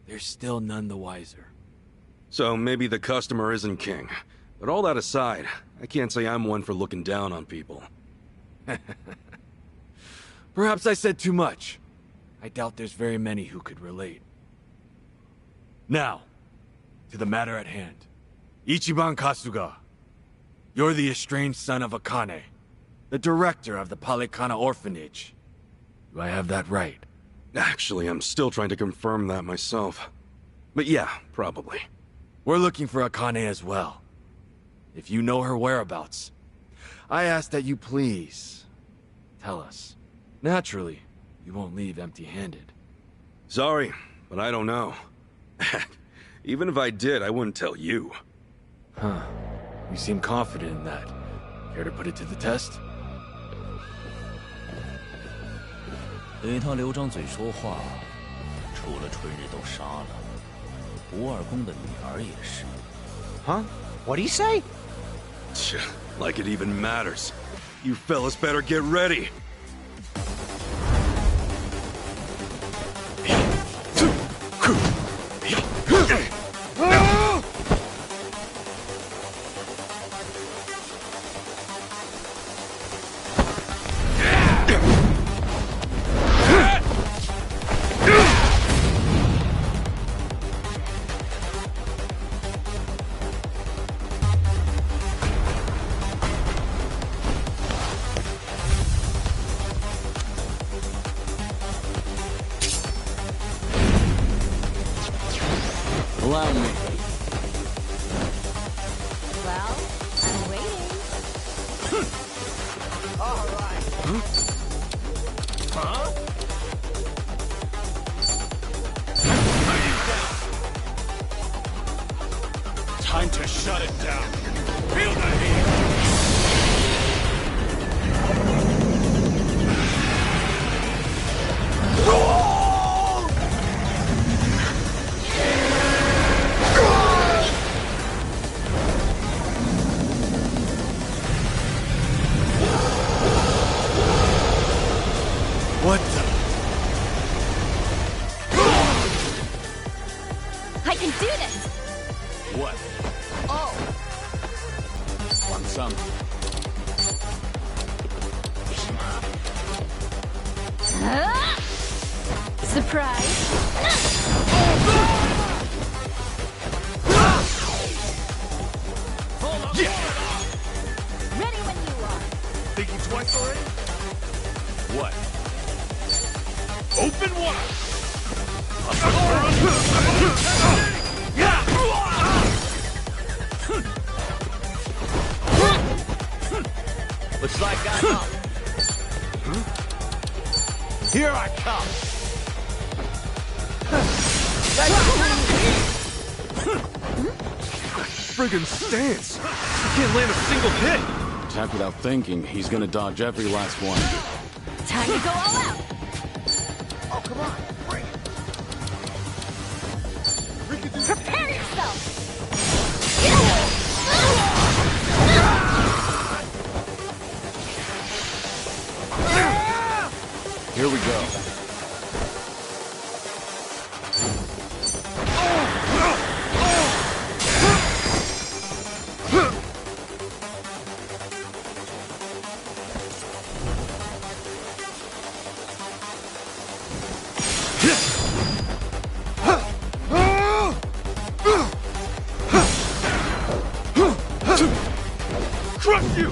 they're still none the wiser. So maybe the customer isn't king. But all that aside, I can't say I'm one for looking down on people. Perhaps I said too much. I doubt there's very many who could relate. Now, to the matter at hand. Ichiban Kasuga, you're the estranged son of Akane, the director of the Palikana Orphanage. Do I have that right? Actually, I'm still trying to confirm that myself. But yeah, probably. We're looking for Akane as well. If you know her whereabouts, I ask that you please tell us. Naturally, you won't leave empty-handed. Sorry, but I don't know. Even if I did, I wouldn't tell you. Huh. You seem confident in that. Care to put it to the test? 对他留张嘴说话，除了春日都杀了，吴二公的女儿也是。Huh? What'd he say? Like it even matters. You fellas better get ready. Well, I'm waiting. Time to shut it down. Feel the heat! What the? I can do this! What? Oh! Want some? Surprise! Ready when you are. Thinking twice already? What? Open wide! Looks like I'm up. Here I come. Friggin' stance! I can't land a single hit! Attack without thinking, he's gonna dodge every last one. Time to go all out! Oh, come on. Bring it. Prepare yourself! Here we go. Crush you!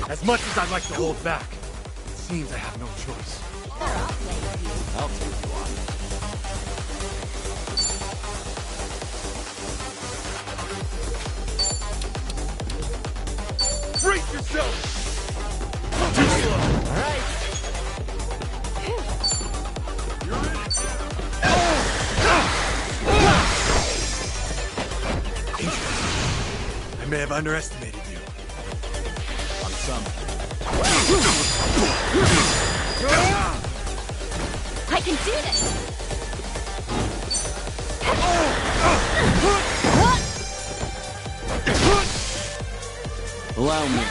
As much as I'd like to hold back, it seems I have no choice. I'll take you on. Brace yourself! Too slow. All right. You're in it! I may have underestimated you. On some. I can do this! Allow me.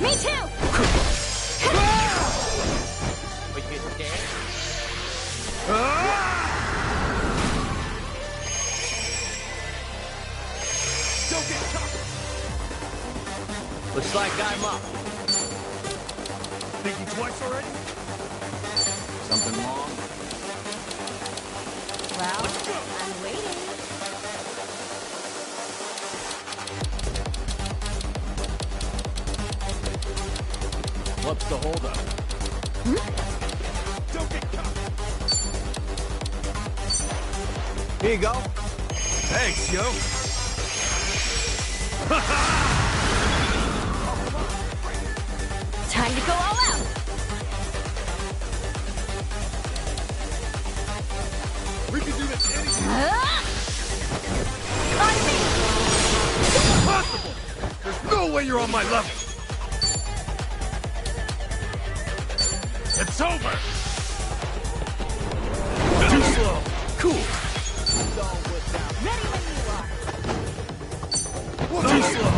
Me too! But you get scared? Don't get caught! Looks like I'm up. Thinking twice already? Something wrong? Well, I'm waiting. What's the holdup? Don't get caught! Here you go. Thanks, yo. Time to go all out! We can do this anytime! On me! Impossible! There's no way you're on my level! It's over! Too slow. Cool. Ready when you are. Too slow.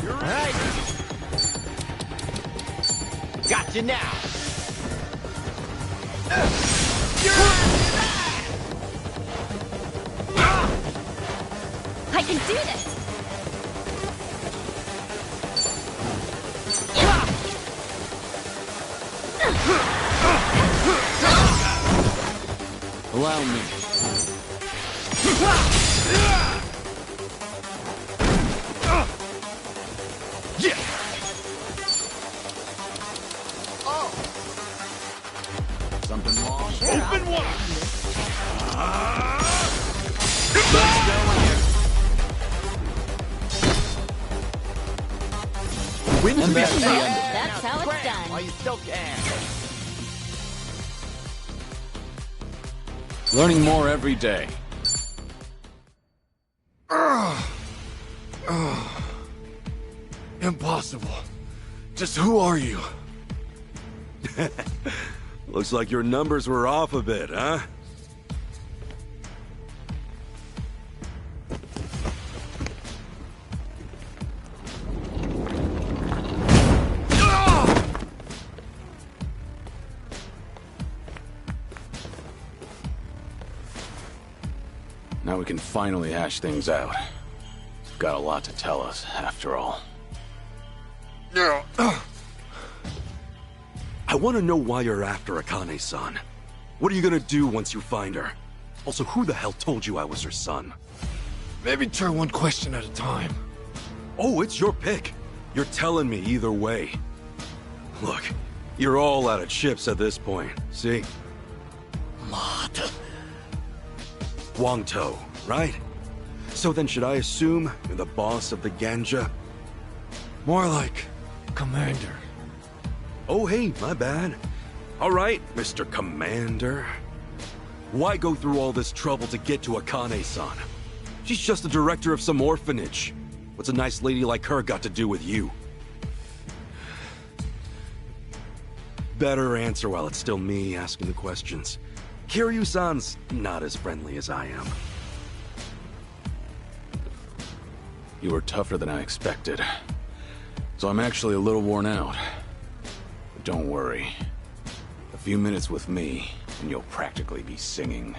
All right. Got you now. I can do this! Allow me. Win And that's the end of it. That's how it's done. While you still can. Learning more every day. Impossible. Just who are you? Looks like your numbers were off a bit, huh? Now we can finally hash things out. Got a lot to tell us, after all. I want to know why you're after Akane-san. What are you gonna do once you find her? Also, who the hell told you I was her son? Maybe try one question at a time. Oh, it's your pick. You're telling me either way. Look, you're all out of chips at this point, see? Wang To, right? So then should I assume you're the boss of the Ganja? More like commander. Oh, hey, my bad. All right, Mr. Commander. Why go through all this trouble to get to Akane-san? She's just the director of some orphanage. What's a nice lady like her got to do with you? Better answer while it's still me asking the questions. Kiryu-san's not as friendly as I am. You were tougher than I expected. So I'm actually a little worn out. But don't worry. A few minutes with me, and you'll practically be singing.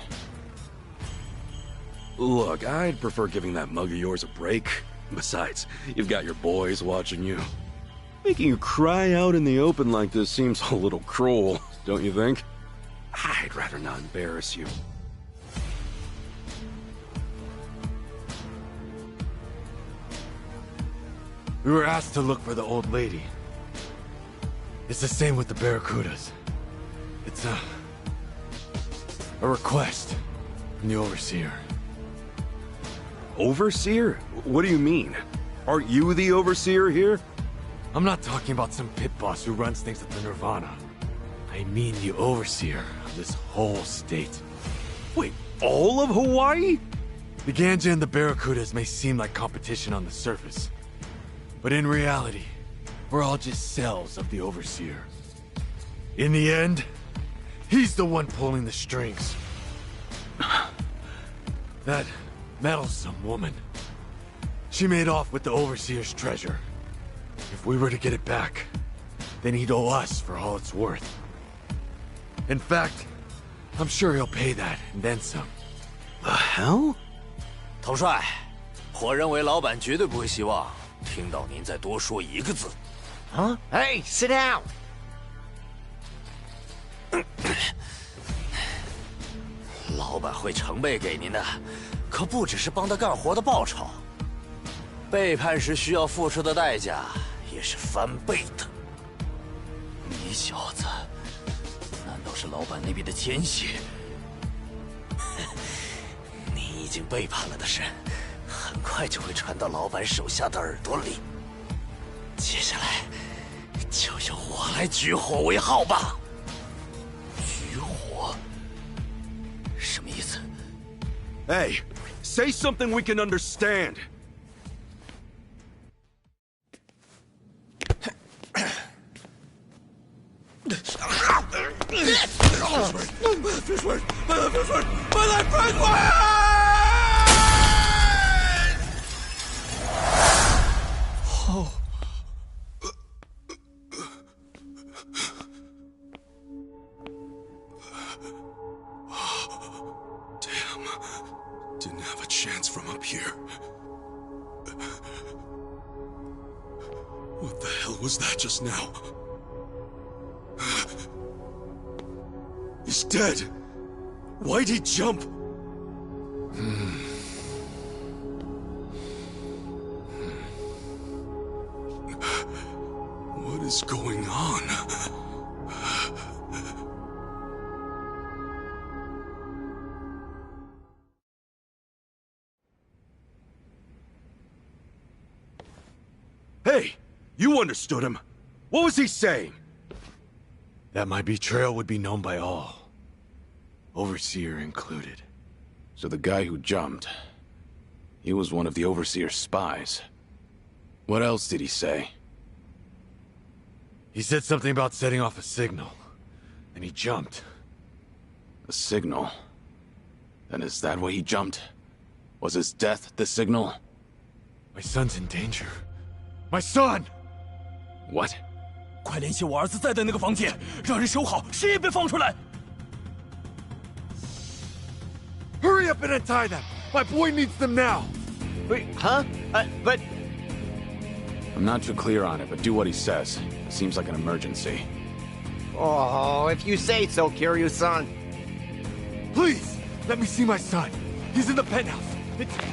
Look, I'd prefer giving that mug of yours a break. Besides, you've got your boys watching you. Making you cry out in the open like this seems a little cruel, don't you think? I'd rather not embarrass you. We were asked to look for the old lady. It's the same with the Barracudas. It's a request from the Overseer. Overseer? What do you mean? Aren't you the Overseer here? I'm not talking about some pit boss who runs things at the Nirvana. I mean the Overseer of this whole state. Wait, all of Hawaii? The Ganja and the Barracudas may seem like competition on the surface, but in reality, we're all just cells of the Overseer. In the end, he's the one pulling the strings. That meddlesome woman. She made off with the Overseer's treasure. If we were to get it back, then he'd owe us for all it's worth. In fact, I'm sure he'll pay that and then some. The hell? 统帅，我认为老板绝对不会希望听到您再多说一个字。Huh? Hey, sit down. 老板会成倍给您的，可不只是帮他干活的报酬，背叛时需要付出的代价也是翻倍的。你小子，难道是老板那边的奸细？你已经背叛了的事，很快就会传到老板手下的耳朵里。接下来，就由我来举火为号吧。举火？什么意思？ Hey, say something we can understand. Didn't have a chance from up here. What the hell was that just now? He's dead. Why'd he jump? What is going on? Hey, you understood him. What was he saying? That my betrayal would be known by all. Overseer included. So the guy who jumped, he was one of the Overseer's spies. What else did he say? He said something about setting off a signal, and he jumped. A signal? Then is that why he jumped? Was his death the signal? My son's in danger. My son! What? 快联系我儿子在的那个房间，让人守好，谁也别放出来。 Hurry up and untie them! My boy needs them now! Wait, huh? But... I'm not too clear on it, but do what he says. Seems like an emergency. Oh, if you say so, Kiryu-san. Please, let me see my son. He's in the penthouse.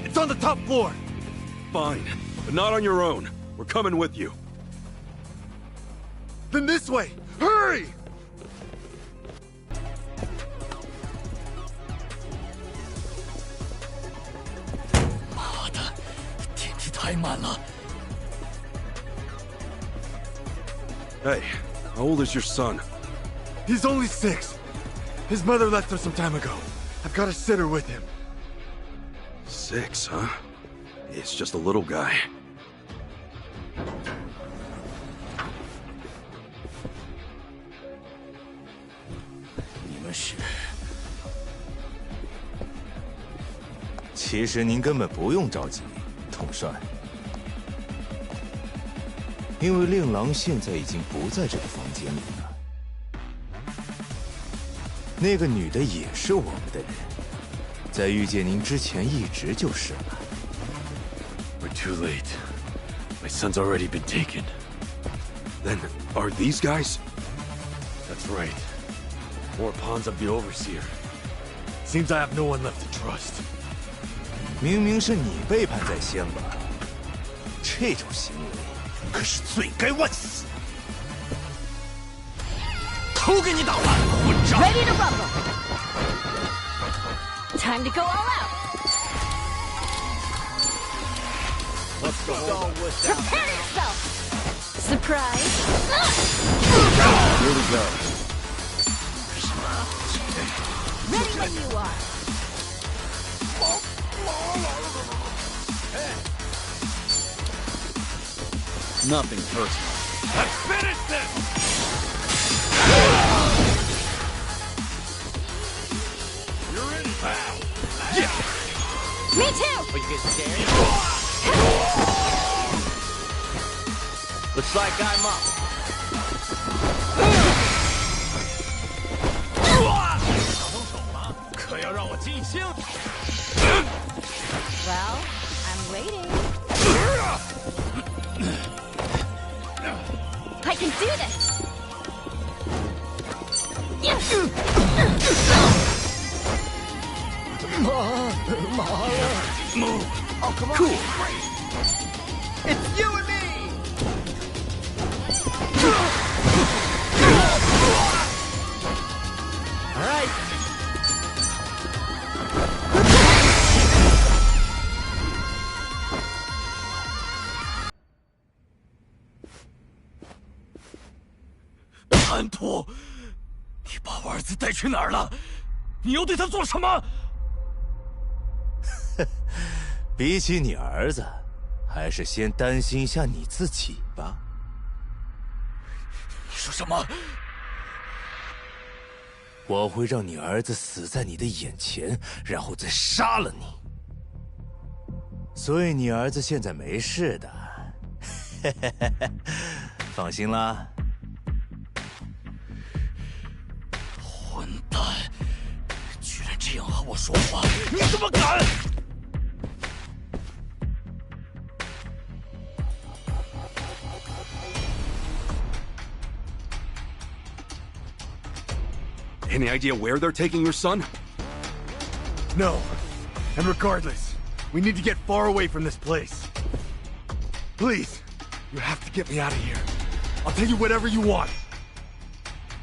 It's on the top floor. Fine, but not on your own. We're coming with you. Then this way! Hurry! 妈的，电梯太满了。 Hey, how old is your son? He's only 6. His mother left her some time ago. I've got a sitter with him. 6, huh? It's just a little guy. You 其实您根本不用着急，统帅，因为令郎现在已经不在这个房间里了。那个女的也是我们的人，在遇见您之前一直就是了。We're too late. My son's already been taken. Then, are these guys? That's right. More pawns of the Overseer. Seems I have no one left to trust. 明明是你背叛在先吧？这种行为可是罪该万死！头给你挡了，混账 Ready to rumble. Time to go all out. Let's go. Prepare yourself. Surprise. Here we go. Ready when you are. Nothing personal. Let's finish this! You're in, pal. Yeah. Me too. Are you getting scared? Looks like I'm up. Well, I'm waiting. I can do this. Move. Oh, come on. Cool. It's you and me. All right. "叛徒，你把我儿子带去哪儿了？你要对他做什么？比起你儿子，还是先担心一下你自己吧。你说什么？我会让你儿子死在你的眼前，然后再杀了你。所以你儿子现在没事的，放心啦。混蛋，居然这样和我说话，你怎么敢？ Any idea where they're taking your son? No. And regardless, we need to get far away from this place. Please, you have to get me out of here. I'll tell you whatever you want.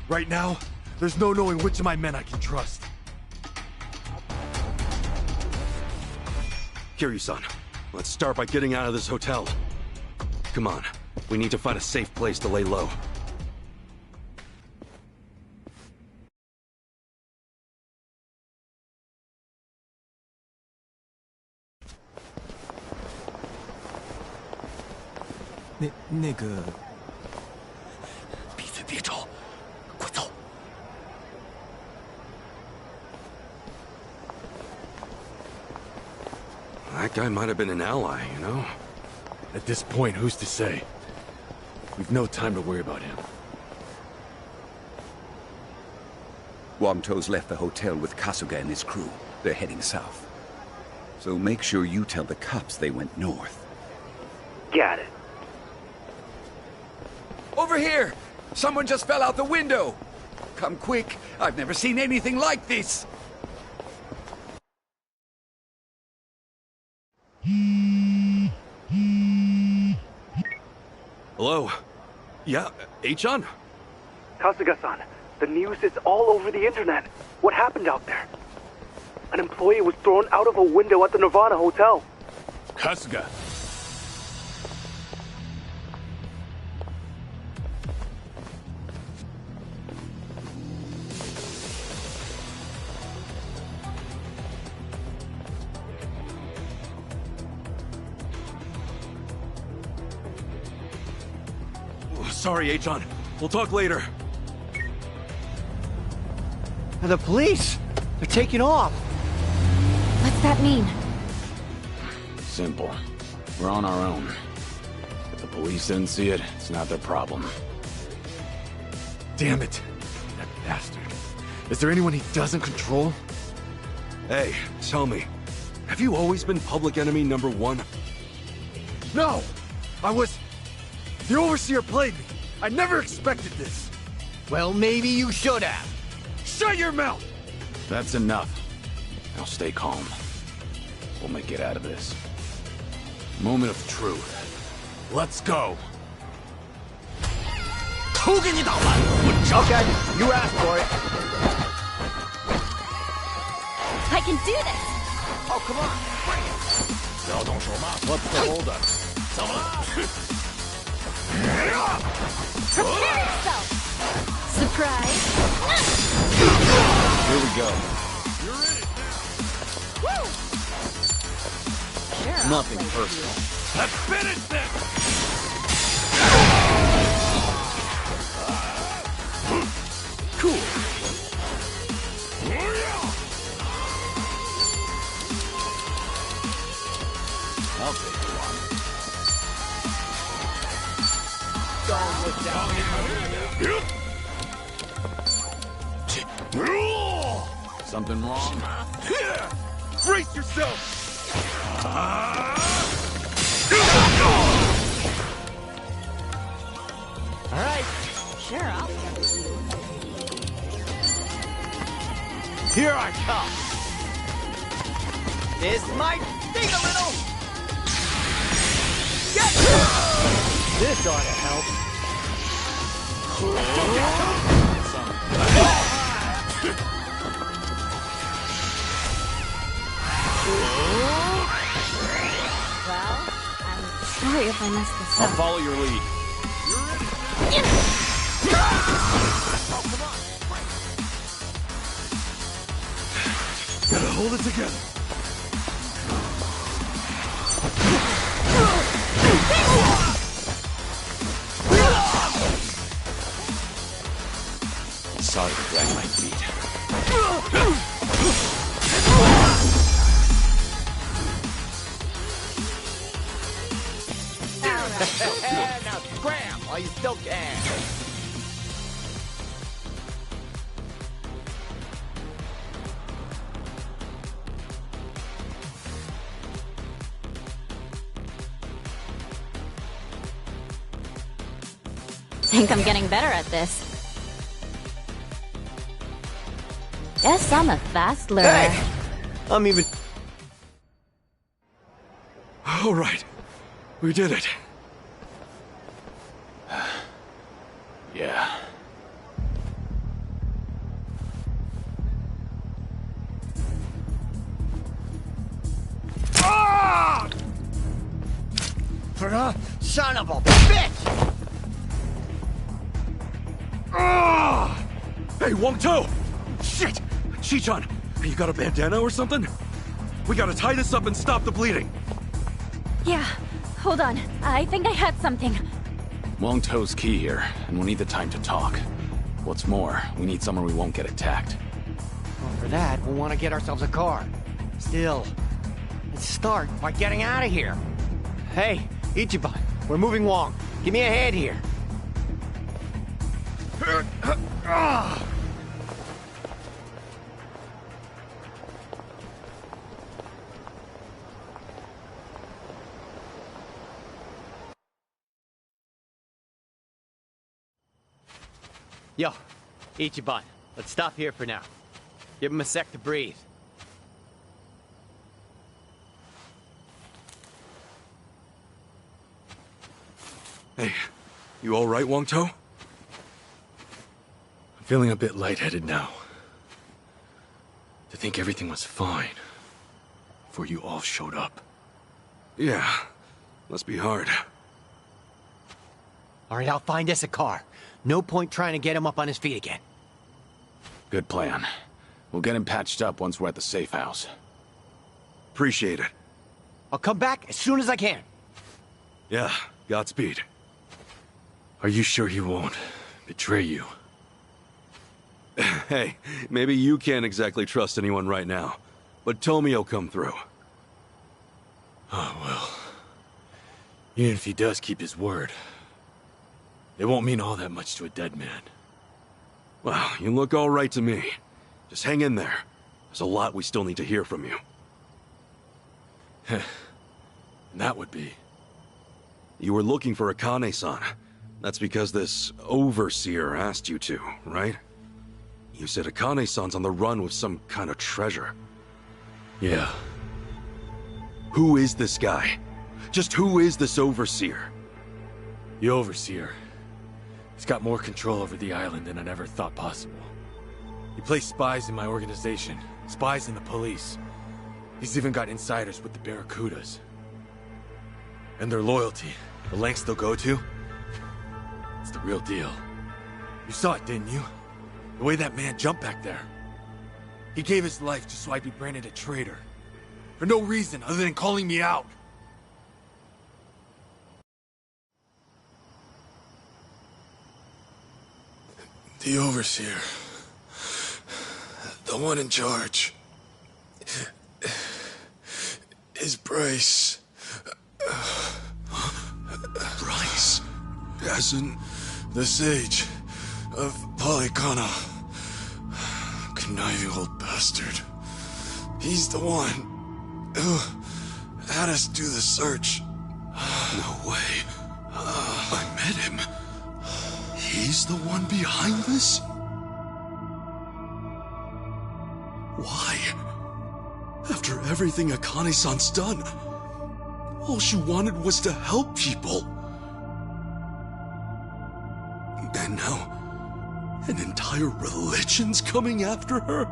Right now, there's no knowing which of my men I can trust. Kiryu-san, let's start by getting out of this hotel. Come on, We need to find a safe place to lay low. That guy might have been an ally, you know? At this point, who's to say? We've no time to worry about him. Wamto's left the hotel with Kasuga and his crew. They're heading south. So make sure you tell the cops they went north. Got it. Over here! Someone just fell out the window! Come quick! I've never seen anything like this! Hello? Yeah, Achan? Kasuga-san, the news is all over the internet. What happened out there? An employee was thrown out of a window at the Nirvana Hotel. Kasuga! Sorry, Achan. We'll talk later. The police! They're taking off! What's that mean? Simple. We're on our own. If the police didn't see it, it's not their problem. Damn it. That bastard. Is there anyone he doesn't control? Hey, tell me. Have you always been public enemy number one? No! I was... The Overseer played me. I never expected this. Well, maybe you should have. Shut your mouth! That's enough. Now stay calm. We'll make it out of this. Moment of truth. Let's go. Okay, you asked for it. I can do this! Oh, come on. What's the holdup? Prepare yourself! Surprise! Here we go. Woo! Sure, Nothing personal. Let's finish this! Cool. I'll take you on. Don't look down. Something wrong? Brace yourself! All right. Sure, I'll start with you. Here I come. This might sting a little. Yes! This ought to help. Well, I'm sorry if I messed this I'll up. follow your lead. Gotta hold it together. Sorry to drag my feet. Now scram while you still can. Think I'm getting better at this. Guess I'm a fast learner. Hey! I'm even... All right. We did it. Yeah. Son of a bitch! Hey, Wong-To! Shit! Chi-chan, you got a bandana or something? We gotta tie this up and stop the bleeding. Yeah, hold on. I think I had something. Wong-To's key here, and we'll need the time to talk. What's more, we need somewhere we won't get attacked. Well, for that, we'll want to get ourselves a car. Still, let's start by getting out of here. Hey, Ichiban, we're moving Wong. Give me a hand here. Yo, Ichiban, let's stop here for now. Give him a sec to breathe. Hey, you all right, Wong-To? I'm feeling a bit lightheaded now. To think everything was fine before you all showed up. Yeah, must be hard. All right, I'll find us a car. No point trying to get him up on his feet again. Good plan. We'll get him patched up once we're at the safe house. Appreciate it. I'll come back as soon as I can. Yeah, Godspeed. Are you sure he won't betray you? Hey, maybe you can't exactly trust anyone right now, but Tomio'll come through. Oh, well. Even if he does keep his word, it won't mean all that much to a dead man. Well, you look all right to me. Just hang in there. There's a lot we still need to hear from you. And that would be? You were looking for Akane-san. That's because this overseer asked you to, right? You said Akane-san's on the run with some kind of treasure. Yeah. Who is this guy? Just who is this overseer? The overseer. He's got more control over the island than I'd ever thought possible. He placed spies in my organization, spies in the police. He's even got insiders with the Barracudas. And their loyalty, the lengths they'll go to, it's the real deal. You saw it, didn't you? The way that man jumped back there. He gave his life just so I'd be branded a traitor. For no reason other than calling me out. The Overseer. The one in charge. Is Bryce. Bryce? As in... The Sage of Polycana. Conniving old bastard. He's the one who had us do the search. No way. I met him. He's the one behind this? Why? After everything Akane-san's done, all she wanted was to help people. And now, an entire religion's coming after her?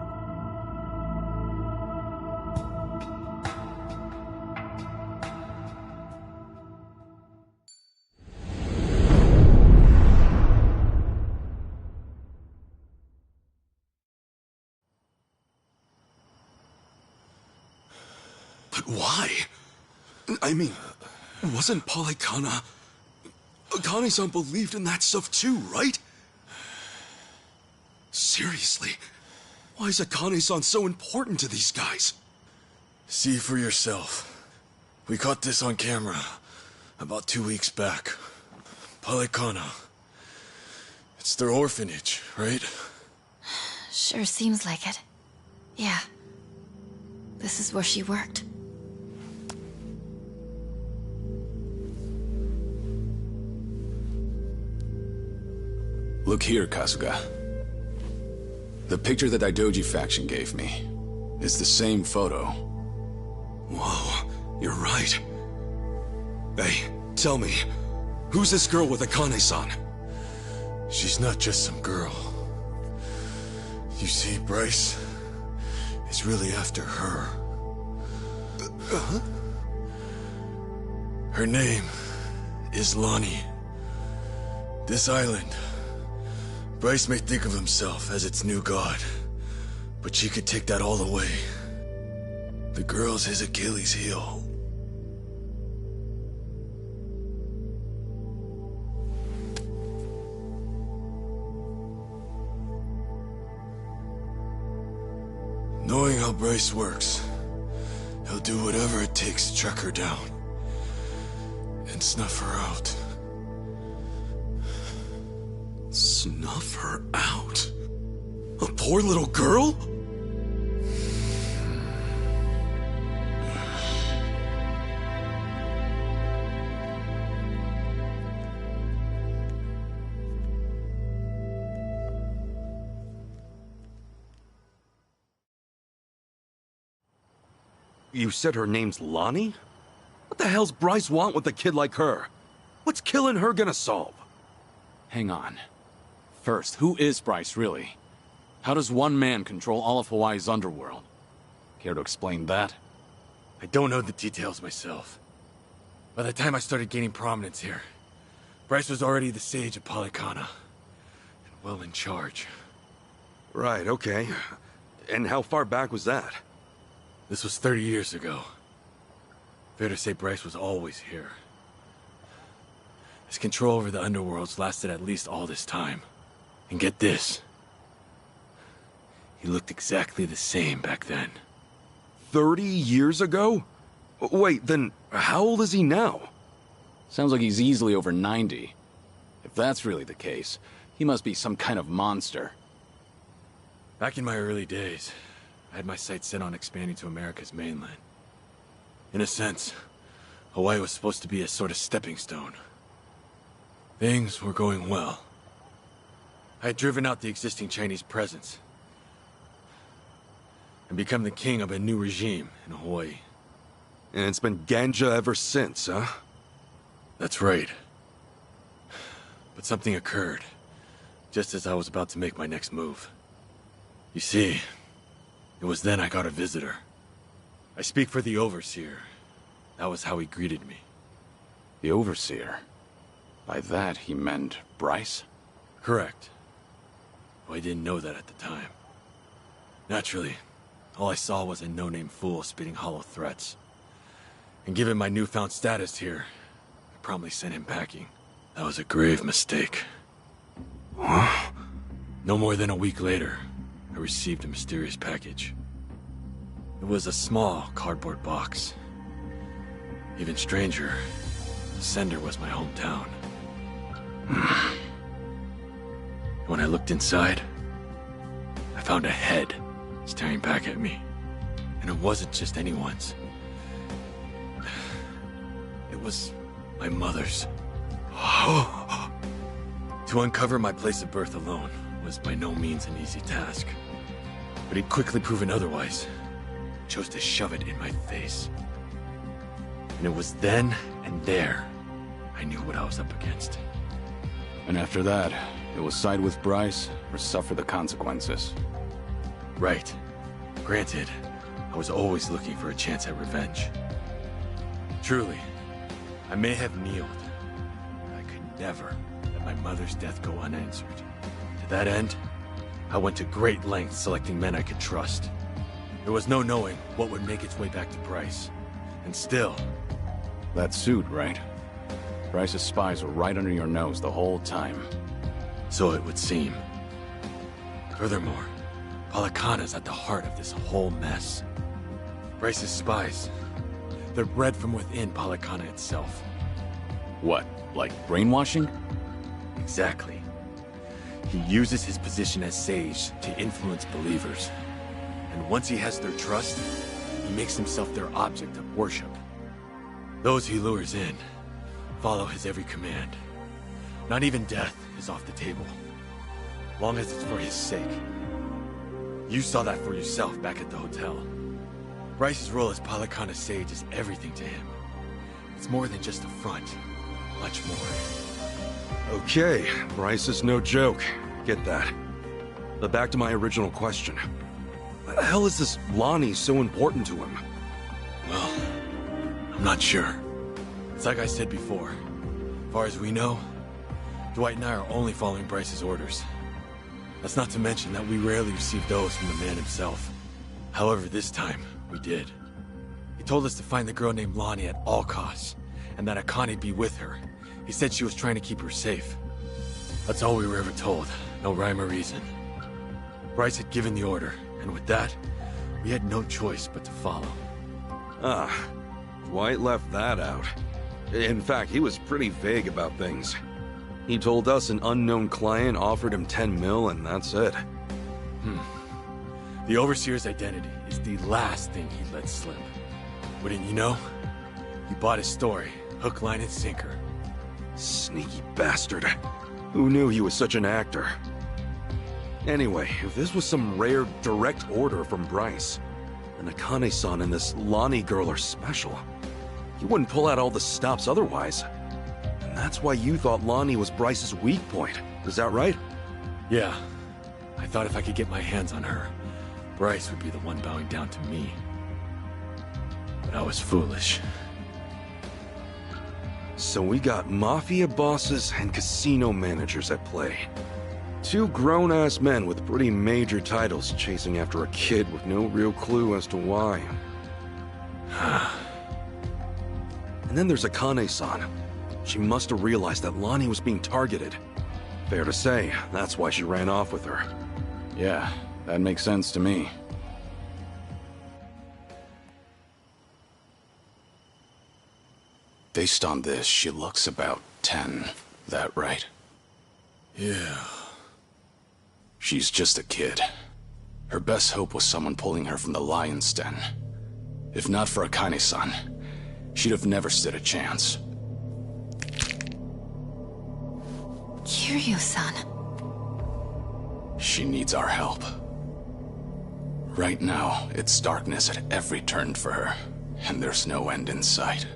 But why? I mean, wasn't Polycana... Akane-san believed in that stuff too, right? Seriously, why is Akane-san so important to these guys? See for yourself. We caught this on camera about 2 weeks back. Polycana. It's their orphanage, right? Sure seems like it. Yeah. This is where she worked. Look here, Kasuga. The picture the Daidoji faction gave me is the same photo. Whoa, you're right. Hey, tell me, who's this girl with Akane-san? She's not just some girl. You see, Bryce is really after her. Her name is Lonnie. This island. Bryce may think of himself as its new god, but she could take that all away. The girl's his Achilles heel. Knowing how Bryce works, he'll do whatever it takes to track her down and snuff her out. Snuff her out? A poor little girl? You said her name's Lonnie? What the hell's Bryce want with a kid like her? What's killing her gonna solve? Hang on. First, who is Bryce, really? How does one man control all of Hawaii's underworld? Care to explain that? I don't know the details myself. By the time I started gaining prominence here, Bryce was already the sage of Polycana, and well in charge. Right, okay. And how far back was that? This was 30 years ago. Fair to say Bryce was always here. His control over the underworlds lasted at least all this time. And get this. He looked exactly the same back then. 30 years ago? Wait, then how old is he now? Sounds like he's easily over 90. If that's really the case, he must be some kind of monster. Back in my early days, I had my sights set on expanding to America's mainland. In a sense, Hawaii was supposed to be a sort of stepping stone. Things were going well. I had driven out the existing Chinese presence and become the king of a new regime in Hawaii. And it's been Ganja ever since, huh? That's right. But something occurred, just as I was about to make my next move. You see, it was then I got a visitor. I speak for the Overseer. That was how he greeted me. The Overseer? By that, he meant Bryce? Correct. Well, I didn't know that at the time. Naturally, all I saw was a no-name fool spitting hollow threats. And given my newfound status here, I promptly sent him packing. That was a grave mistake. Huh? No more than a week later, I received a mysterious package. It was a small cardboard box. Even stranger, the sender was my hometown. When I looked inside, I found a head staring back at me. And it wasn't just anyone's. It was my mother's. To uncover my place of birth alone was by no means an easy task. But he'd quickly proven otherwise. Chose to shove it in my face. And it was then and there I knew what I was up against. And after that, it was side with Bryce or suffer the consequences. Right. Granted, I was always looking for a chance at revenge. Truly, I may have kneeled, but I could never let my mother's death go unanswered. To that end, I went to great lengths selecting men I could trust. There was no knowing what would make its way back to Bryce. And still... That suit, right? Bryce's spies were right under your nose the whole time. So it would seem. Furthermore, Polycana's at the heart of this whole mess. Bryce's spies, they're bred from within Polycana itself. What, like brainwashing? Exactly. He uses his position as sage to influence believers. And once he has their trust, he makes himself their object of worship. Those he lures in follow his every command. Not even death is off the table, long as it's for his sake. You saw that for yourself back at the hotel. Bryce's role as Polycana sage is everything to him. It's more than just a front, much more. Okay, Bryce is no joke. Get that. But back to my original question. Why the hell is this Lonnie so important to him? Well, I'm not sure. It's like I said before. far as we know, Dwight and I are only following Bryce's orders. That's not to mention that we rarely receive those from the man himself. However, this time, we did. He told us to find the girl named Lonnie at all costs, and that Akane be with her. He said she was trying to keep her safe. That's all we were ever told. No rhyme or reason. Bryce had given the order, and with that, we had no choice but to follow. Ah, Dwight left that out. In fact, he was pretty vague about things. He told us an unknown client offered him 10 mil, and that's it. The Overseer's identity is the last thing he let slip. Wouldn't you know? He bought his story, hook, line, and sinker. Sneaky bastard. Who knew he was such an actor? Anyway, if this was some rare direct order from Bryce, then Akane-san and this Lonnie girl are special. He wouldn't pull out all the stops otherwise. And that's why you thought Lonnie was Bryce's weak point. Is that right? Yeah. I thought if I could get my hands on her, Bryce would be the one bowing down to me. But I was foolish. So we got mafia bosses and casino managers at play. Two grown-ass men with pretty major titles chasing after a kid with no real clue as to why. And then there's Akane-san. She must have realized that Lonnie was being targeted. Fair to say, that's why she ran off with her. Yeah, that makes sense to me. Based on this, she looks about 10. That right? Yeah. She's just a kid. Her best hope was someone pulling her from the lion's den. If not for Akane-san, she'd have never stood a chance. Kiryu-san. She needs our help. Right now, it's darkness at every turn for her, and there's no end in sight.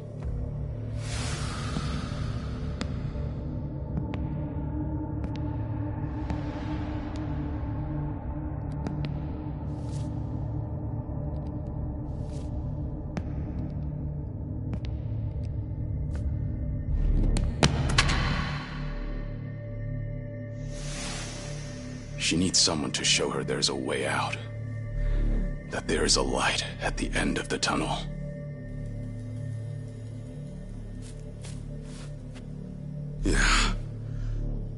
She needs someone to show her there's a way out. That there is a light at the end of the tunnel. Yeah.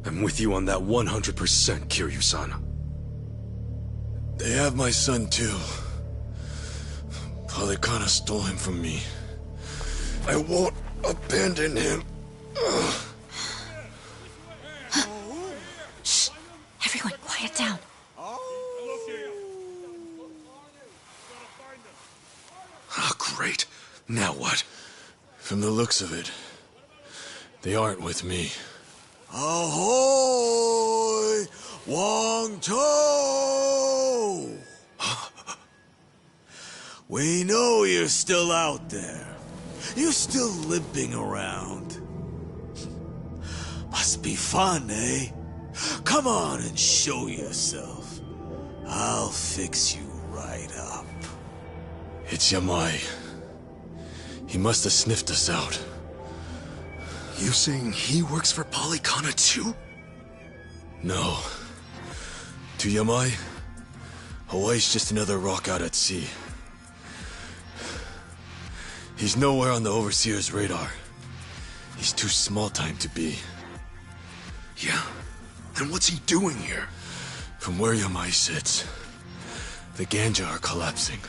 I'm with you on that 100%, Kiryu-san. They have my son too. Polycana stole him from me. I won't abandon him. Shh! Everyone, quiet down. Ah, great. Now what? From the looks of it, they aren't with me. Ahoy! Wong To! We know you're still out there. You're still limping around. Must be fun, eh? Come on and show yourself. I'll fix you right up. It's Yamai. He must have sniffed us out. You saying he works for Polycana too? No. To Yamai, Hawaii's just another rock out at sea. He's nowhere on the Overseer's radar. He's too small-time to be. Yeah. And what's he doing here? From where Yamai sits, the Ganja are collapsing.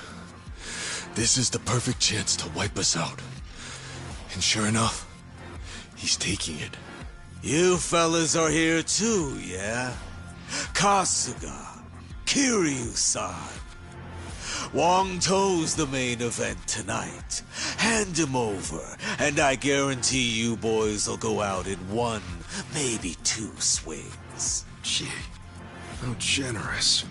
This is the perfect chance to wipe us out. And sure enough, he's taking it. You fellas are here too, yeah? Kasuga, Kiryu-san. Wong To's the main event tonight. Hand him over, and I guarantee you boys will go out in one, maybe two swings. Gee, how generous.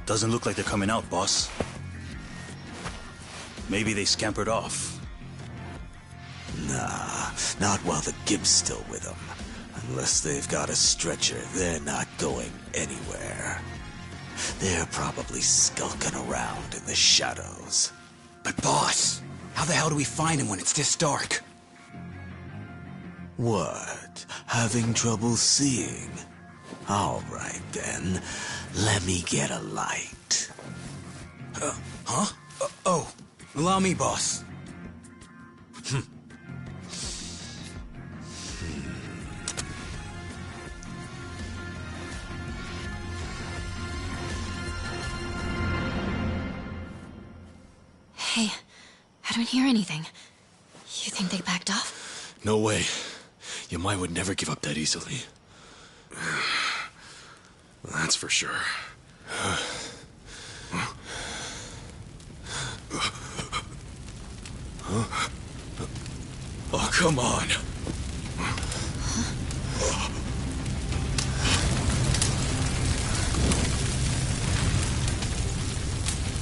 Doesn't look like they're coming out, boss. Maybe they scampered off. Nah, not while the Gibb's still with them. Unless they've got a stretcher, they're not going anywhere. They're probably skulking around in the shadows. But boss, how the hell do we find him when it's this dark? What? Having trouble seeing? All right then. Let me get a light. Huh? Oh, allow me, boss. Hey, I don't hear anything. You think they backed off? No way. Yamai would never give up that easily. That's for sure. Oh, come on.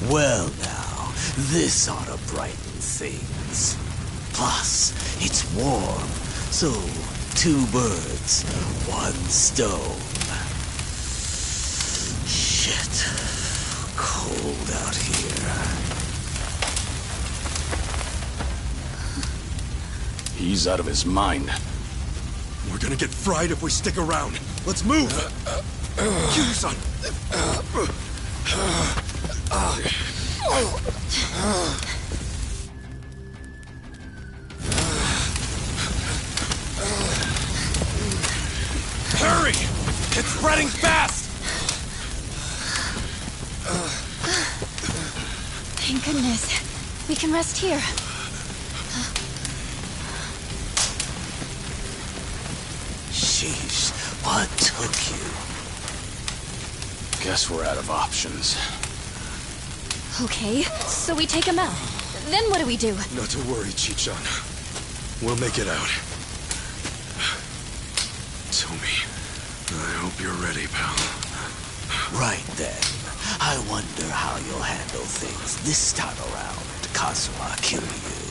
Well now, this ought to brighten things. Plus, it's warm, so 2 birds, 1 stone. Shit, cold out here. He's out of his mind. We're gonna get fried if we stick around. Let's move! Kiryu-san! Hurry! It's spreading fast! Thank goodness. We can rest here. Sheesh, what took you? Guess we're out of options. Okay, so we take him out. Then what do we do? Not to worry, Chichan. We'll make it out. Tomi, I hope you're ready, pal. Right then. I wonder how you'll handle things this time around, Kazuma Kiryu.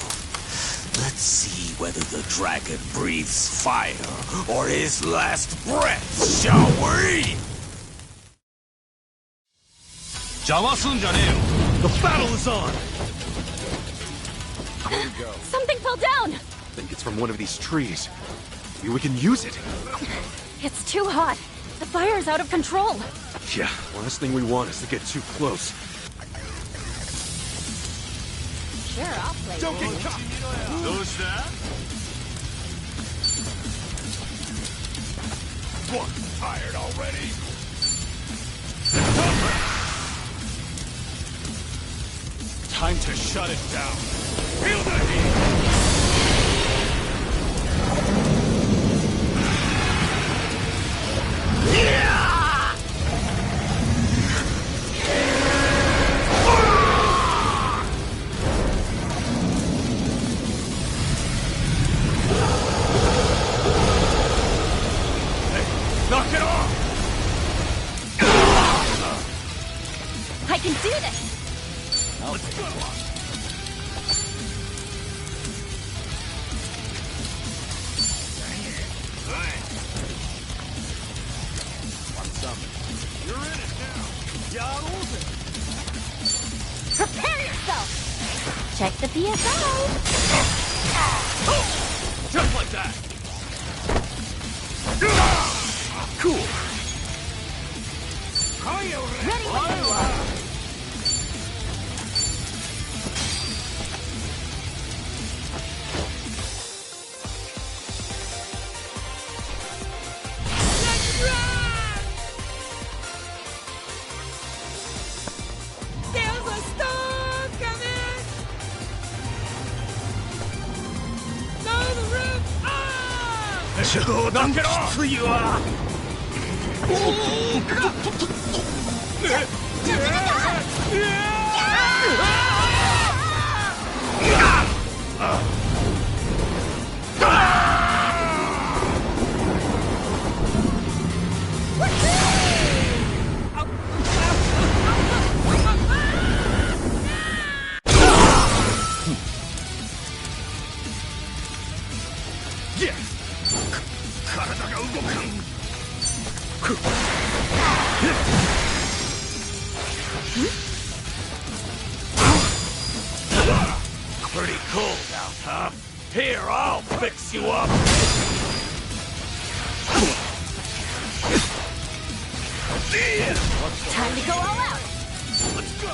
Let's see whether the dragon breathes fire or his last breath, shall we? The battle is on! Where'd it go? Something fell down! I think it's from one of these trees. Maybe we can use it. It's too hot. The fire is out of control. Yeah, last thing we want is to get too close. Sure, I'll play. Don't get caught! Who's that? What? Tired already? Time to shut it down. Feel the heat! Knock it off! I can do this! Let's go. You're in it now. Prepare yourself! Check the PSI! Just like that. Cool. Ready when you are! There's a storm coming! Blow the roof off! Knock it off! You are! Pretty cold out, huh? Here, I'll fix you up! Time to go all out! Let's go!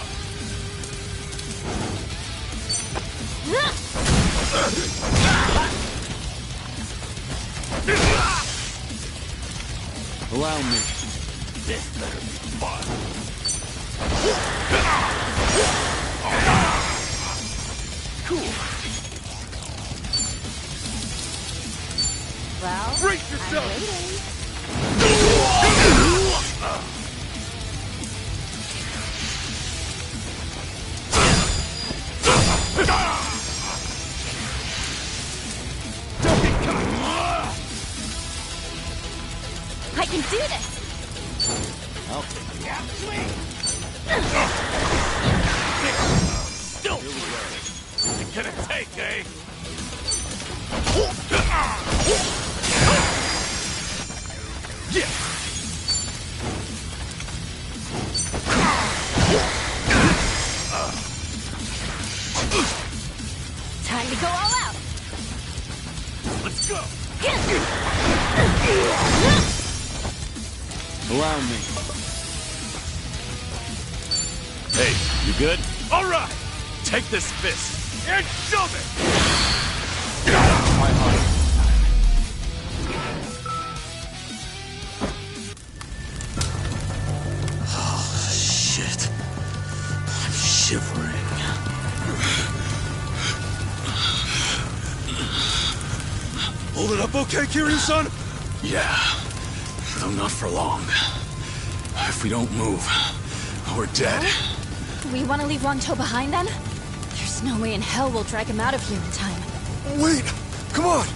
Allow me. This better be fun. Cool. Well, brace yourself! I can do this! I'll take the swing! Still It's gonna take, eh? Yeah! Time to go all out! Let's go! Allow me. Hey, you good? All right! Take this fist and shove it! My heart. Oh, shit. I'm shivering. Hold it up okay, Kiryu-san? Yeah. Though not for long. If we don't move, we're dead. We want to leave Wangto behind then? There's no way in hell we'll drag him out of here in time. Wait! Come on!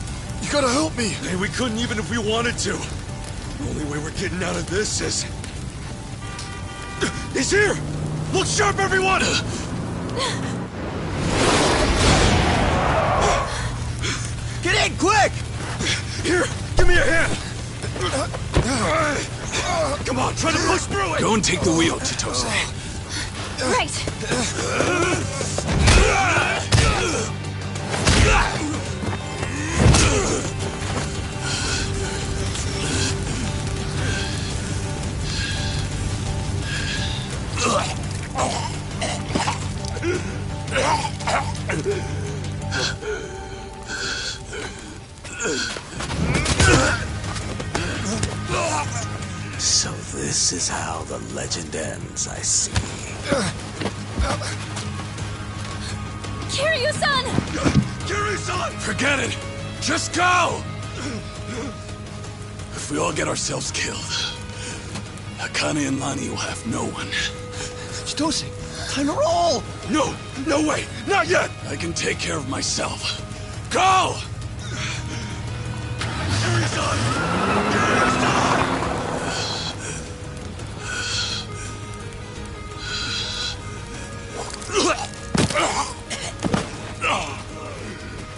You gotta help me! Hey, we couldn't even if we wanted to. The only way we're getting out of this is... He's here! Look sharp, everyone! Get in, quick! Here, give me a hand! Come on, try to push through it! Go and take the wheel, Chitose. Right! So this is how the legend ends, I see. Kiryu-san! Kiryu-san! Forget it! Just go! If we all get ourselves killed, Akane and Lani will have no one. Chitose, time to roll! No! No way! Not yet! I can take care of myself. Go! Kiryu-san! Kiryu-san!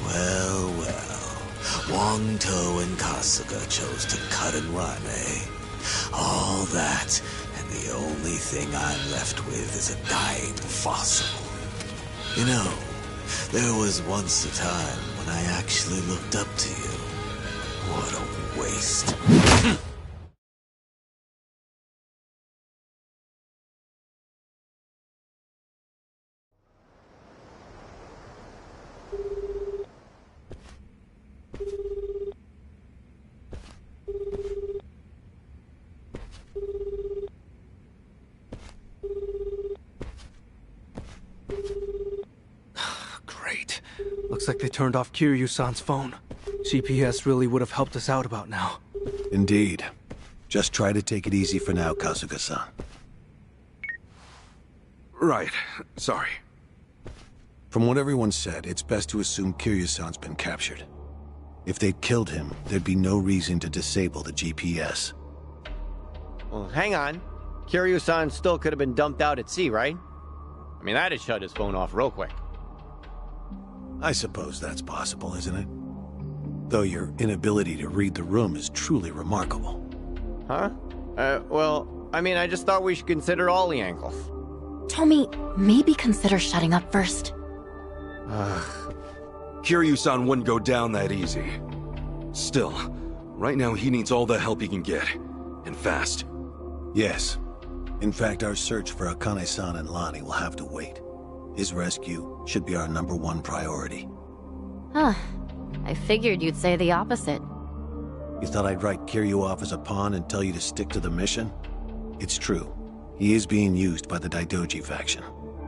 Well, well. Wangto and Kasuga chose to cut and run, eh? All that, and the only thing I'm left with is a dying fossil. You know, there was once a time when I actually looked up to you. What a waste. Great. Looks like they turned off Kiryu-san's phone. GPS really would have helped us out about now. Indeed. Just try to take it easy for now, Kasuga-san. Right. Sorry. From what everyone said, it's best to assume Kiryu-san's been captured. If they'd killed him, there'd be no reason to disable the GPS. Well, hang on. Kiryu-san still could have been dumped out at sea, right? I mean, that'd shut his phone off real quick. I suppose that's possible, isn't it? Though your inability to read the room is truly remarkable. Huh? Well, I mean, I just thought we should consider all the angles. Tommy, maybe consider shutting up first. Kiryu-san wouldn't go down that easy. Still, right now he needs all the help he can get. And fast. Yes. In fact, our search for Akane-san and Lonnie will have to wait. His rescue should be our #1 priority. Huh. I figured you'd say the opposite. You thought I'd write Kiryu off as a pawn and tell you to stick to the mission? It's true. He is being used by the Daidoji faction.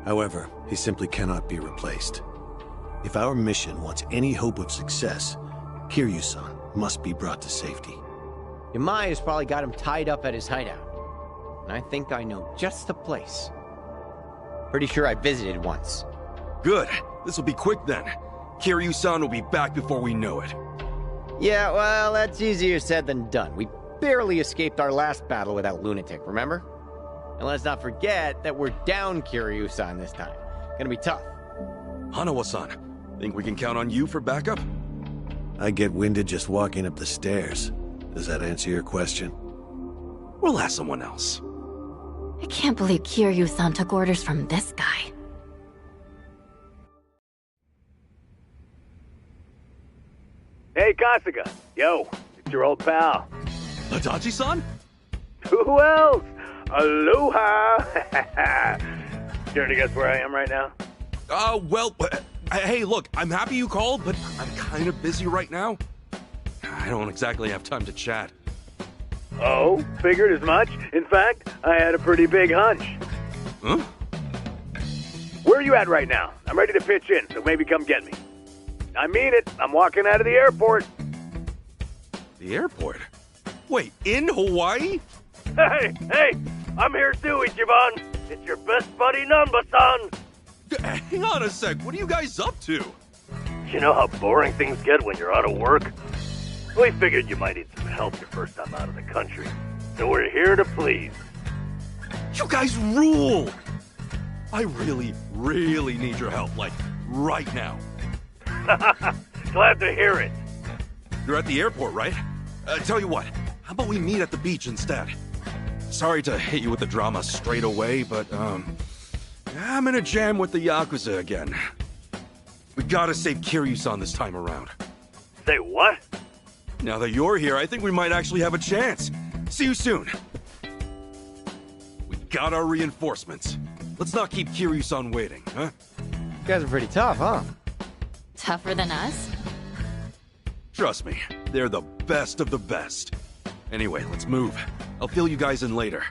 However, he simply cannot be replaced. If our mission wants any hope of success, Kiryu-san must be brought to safety. Yamai has probably got him tied up at his hideout. And I think I know just the place. Pretty sure I visited once. Good. This will be quick then. Kiryu-san will be back before we know it. Yeah, well, that's easier said than done. We barely escaped our last battle with that lunatic, remember? And let's not forget that we're down Kiryu-san this time. Gonna be tough. Hanawa-san, think we can count on you for backup? I get winded just walking up the stairs. Does that answer your question? We'll ask someone else. I can't believe Kiryu-san took orders from this guy. Hey, Kasuga. Yo, it's your old pal. Adachi-san? Who else? Aloha! Care to guess where I am right now? Hey, look, I'm happy you called, but I'm kind of busy right now. I don't exactly have time to chat. Oh, figured as much. In fact, I had a pretty big hunch. Huh? Where are you at right now? I'm ready to pitch in, so maybe come get me. I mean it. I'm walking out of the airport. The airport? Wait, in Hawaii? Hey, I'm here too, Ichiban. It's your best buddy, Nanba-san. Hang on a sec, what are you guys up to? You know how boring things get when you're out of work? We figured you might need some help your first time out of the country. So we're here to please. You guys rule! I really, really need your help, like, right now. Glad to hear it. You're at the airport, right? Tell you what, how about we meet at the beach instead? Sorry to hit you with the drama straight away, but, I'm in a jam with the Yakuza again. We gotta save Kiryu-san this time around. Say what? Now that you're here, I think we might actually have a chance. See you soon. We got our reinforcements. Let's not keep Kiryu-san waiting, huh? You guys are pretty tough, huh? Tougher than us? Trust me, they're the best of the best. Anyway, let's move. I'll fill you guys in later.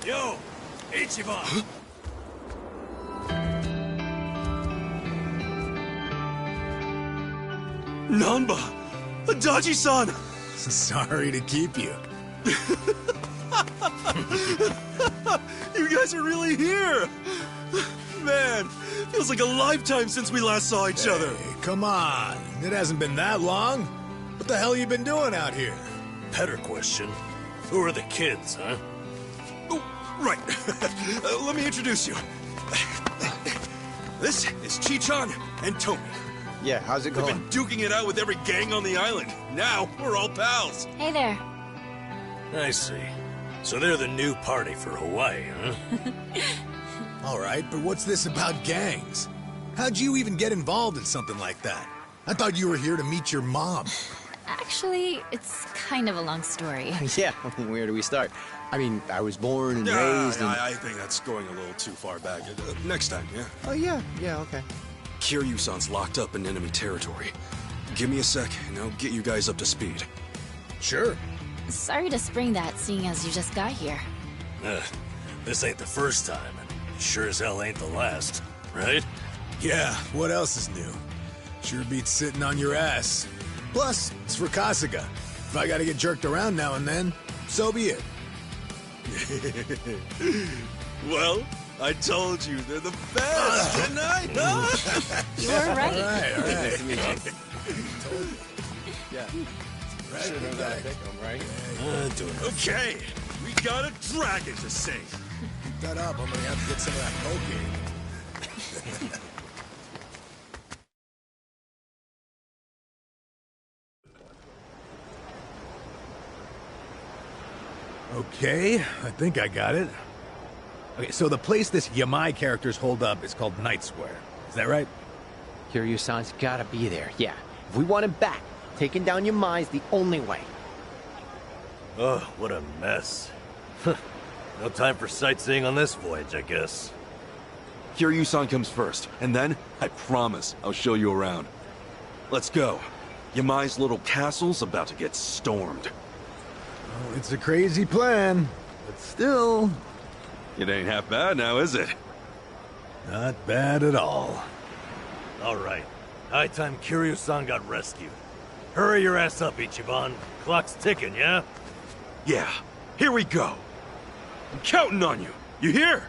Yo, Ichiban! Nanba! Adachi-san! Sorry to keep you. You guys are really here! Man, feels like a lifetime since we last saw each other. Come on, it hasn't been that long. What the hell you been doing out here? Better question. Who are the kids, huh? Oh, right. Let me introduce you. This is Chi-chan and Tomi. Yeah, how's it going? We've been duking it out with every gang on the island. Now, we're all pals. Hey there. I see. So they're the new party for Hawaii, huh? All right, but what's this about gangs? How'd you even get involved in something like that? I thought you were here to meet your mom. Actually, it's kind of a long story. Yeah, where do we start? I mean, I was born and raised in... I think that's going a little too far back. Next time, yeah? Oh, yeah, okay. Kiryu-san's locked up in enemy territory. Give me a sec, and I'll get you guys up to speed. Sure. Sorry to spring that, seeing as you just got here. This ain't the first time, and sure as hell ain't the last, right? Yeah, what else is new? Sure beats sitting on your ass. Plus, it's for Kasuga. If I gotta get jerked around now and then, so be it. Well, I told you, they're the best, didn't I? You were right. All right. Nice to meet you. Yeah. Right, Should know that pick 'em, right? Okay, we got a dragon to save. Keep that up, I'm gonna have to get some of that cocaine. Okay, I think I got it. Okay, so the place this Yamai character's holed up is called Night Square. Is that right? Kiryu-san's gotta be there, yeah. If we want him back, taking down Yamai's the only way. Oh, what a mess. No time for sightseeing on this voyage, I guess. Kiryu-san comes first, and then, I promise, I'll show you around. Let's go. Yamai's little castle's about to get stormed. Well, it's a crazy plan, but still... It ain't half bad now, is it? Not bad at all. All right. High time Kiryu-san got rescued. Hurry your ass up, Ichiban. Clock's ticking, yeah? Yeah. Here we go. I'm counting on you. You hear?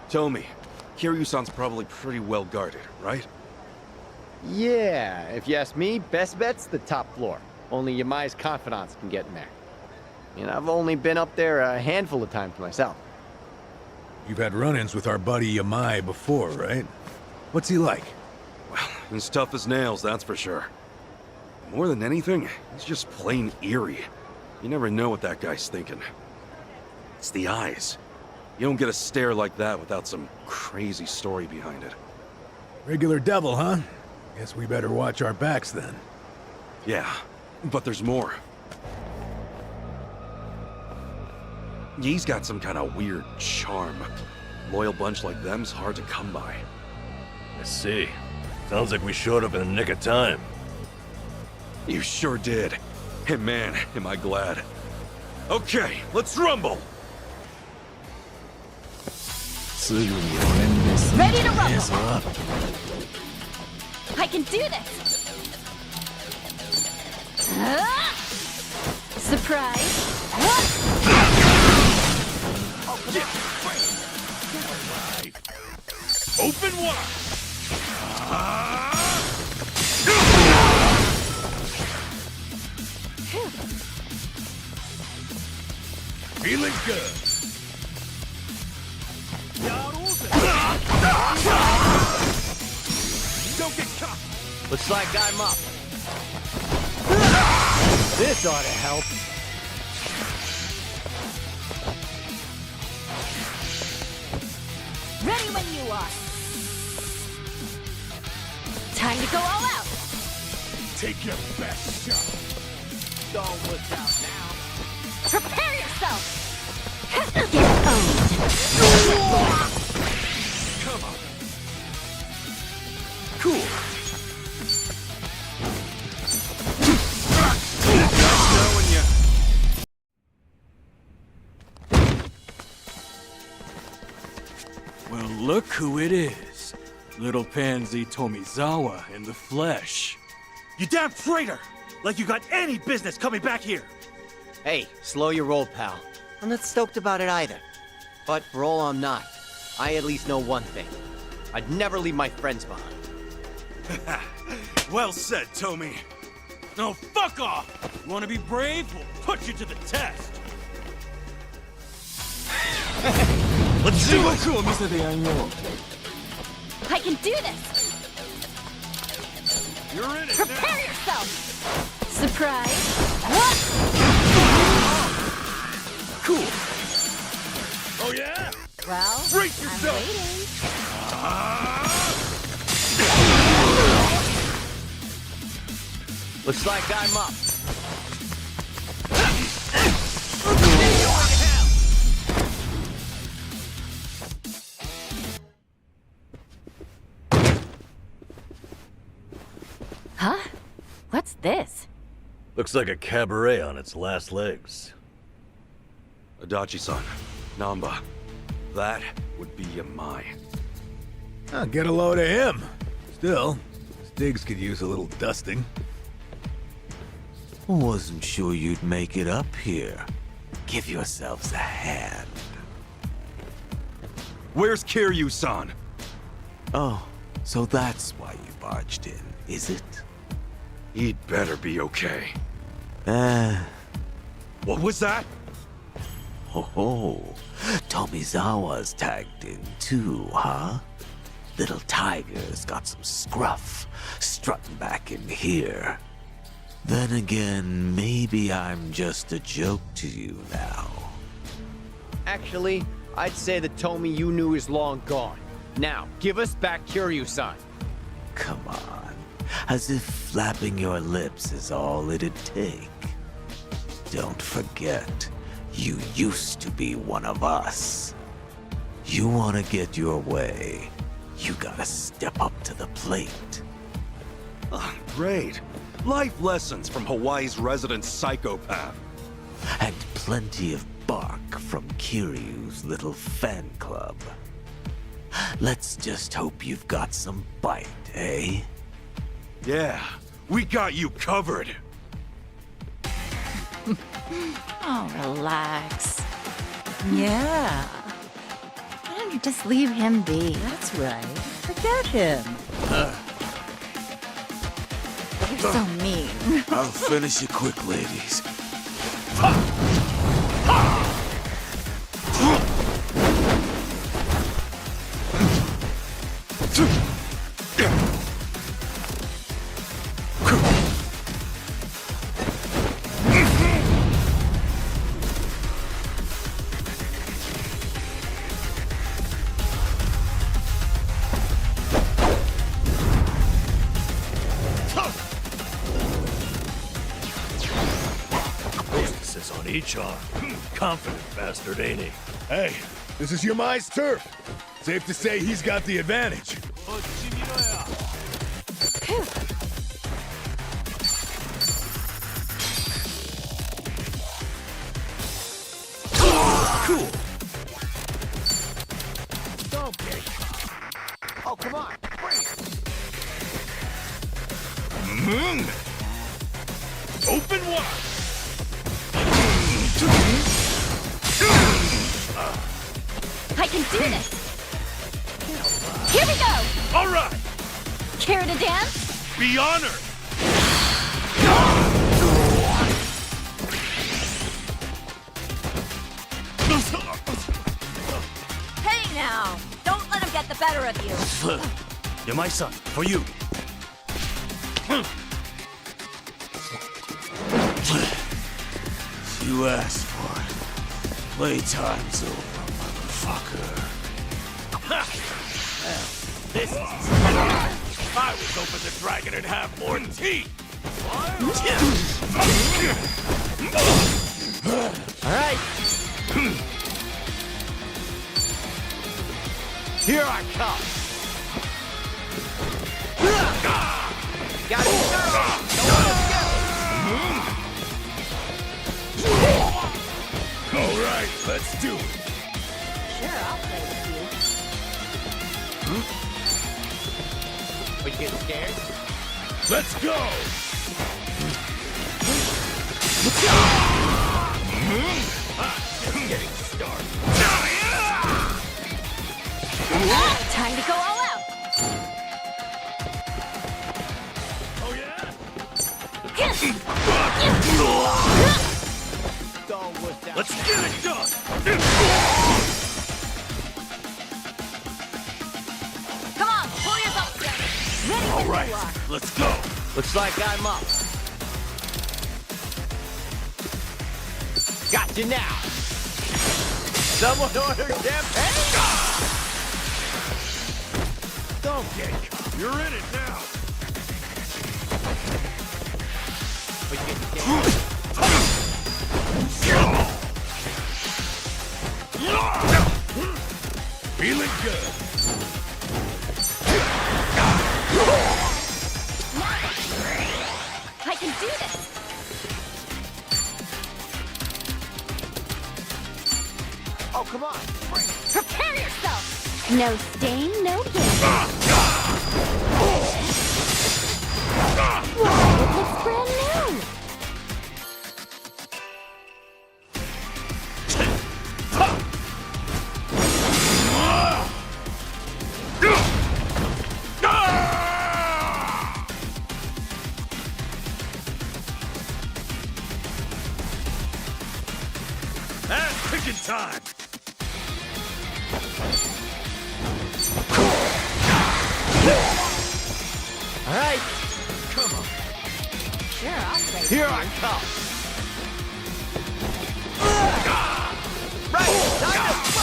Tomi, Kiryu-san's probably pretty well guarded, right? Yeah, if you ask me, best bet's the top floor. Only Yamai's confidants can get in there. And I've only been up there a handful of times myself. You've had run-ins with our buddy Yamai before, right? What's he like? Well, he's tough as nails, that's for sure. More than anything, he's just plain eerie. You never know what that guy's thinking. It's the eyes. You don't get a stare like that without some crazy story behind it. Regular devil, huh? Guess we better watch our backs then. Yeah, but there's more. He's got some kind of weird charm. Loyal bunch like them's hard to come by. I see. Sounds like we showed up in the nick of time. You sure did. And man, am I glad. Okay, let's rumble! Ready to rumble! I can do this! Surprise! Open wide! Feeling good. Don't get caught! Looks like I'm up. This ought to help. Ready when you are. Time to go all out. Take your best shot. Don't look out now. Prepare yourself. Get owned. Come on. Cool. Well, look who it is. Little Pansy Tomizawa in the flesh. You damn traitor! Like you got any business coming back here! Hey, slow your roll, pal. I'm not stoked about it either. But for all I'm not, I at least know one thing. I'd never leave my friends behind. Well said, Tomi. No, fuck off! You wanna be brave? We'll put you to the test! Let's do it! I can do this! You're in it Prepare now. yourself! Surprise! Cool. Oh yeah? Well, Brace I'm waiting. Looks like I'm up. Huh? What's this? Looks like a cabaret on its last legs. Adachi-san, Namba, that would be Yamai. I'll get a load of him. Still, Stiggs could use a little dusting. Wasn't sure you'd make it up here. Give yourselves a hand. Where's Kiryu-san? Oh, so that's why you barged in, is it? He'd better be okay. Ah. What was that? Oh, Tomizawa's tagged in too, huh? Little Tiger's got some scruff, strutting back in here. Then again, maybe I'm just a joke to you now. Actually, I'd say the Tomy you knew is long gone. Now, give us back Kiryu-san. Come on, as if flapping your lips is all it'd take. Don't forget, you used to be one of us. You want to get your way, you gotta step up to the plate. Great. Life lessons from Hawaii's resident psychopath. And plenty of bark from Kiryu's little fan club. Let's just hope you've got some bite, eh? Yeah, we got you covered. Oh, relax. Yeah. Why don't you just leave him be? That's right. Forget him. You're so mean. I'll finish it quick, ladies. Hostess on each arm. Confident bastard, ain't he? Hey, this is Yamai's turf. Safe to say he's got the advantage. Cool. Don't get it. Oh, come on. Bring it. Open wide. I can do this! Here we go! All right. Care to dance? Be honored. Hey now! Don't let him get the better of you. You're my son, for you. You asked for it. Playtime's over, motherfucker. This is... I was hoping the dragon would have more teeth. All right. Here I come. Got it. All right, let's do it. Sure, I'll play with you. Are you getting scared? Let's go. Just getting started. Time to go all out! Oh yeah? Let's get it done. Come on, pull yourself together. Ready All when right, you are. let's go. Looks like I'm up. Got you now. Someone order champagne? Don't get caught. You're in it now. Are you getting scared? Feeling good. I can do this! Oh, come on. Bring it. Prepare yourself! No stain, no gain. Whoa, it looks brand new! Ass kicking time. time! All right. Come on. Sure, I'll say. Here I come. Right, time to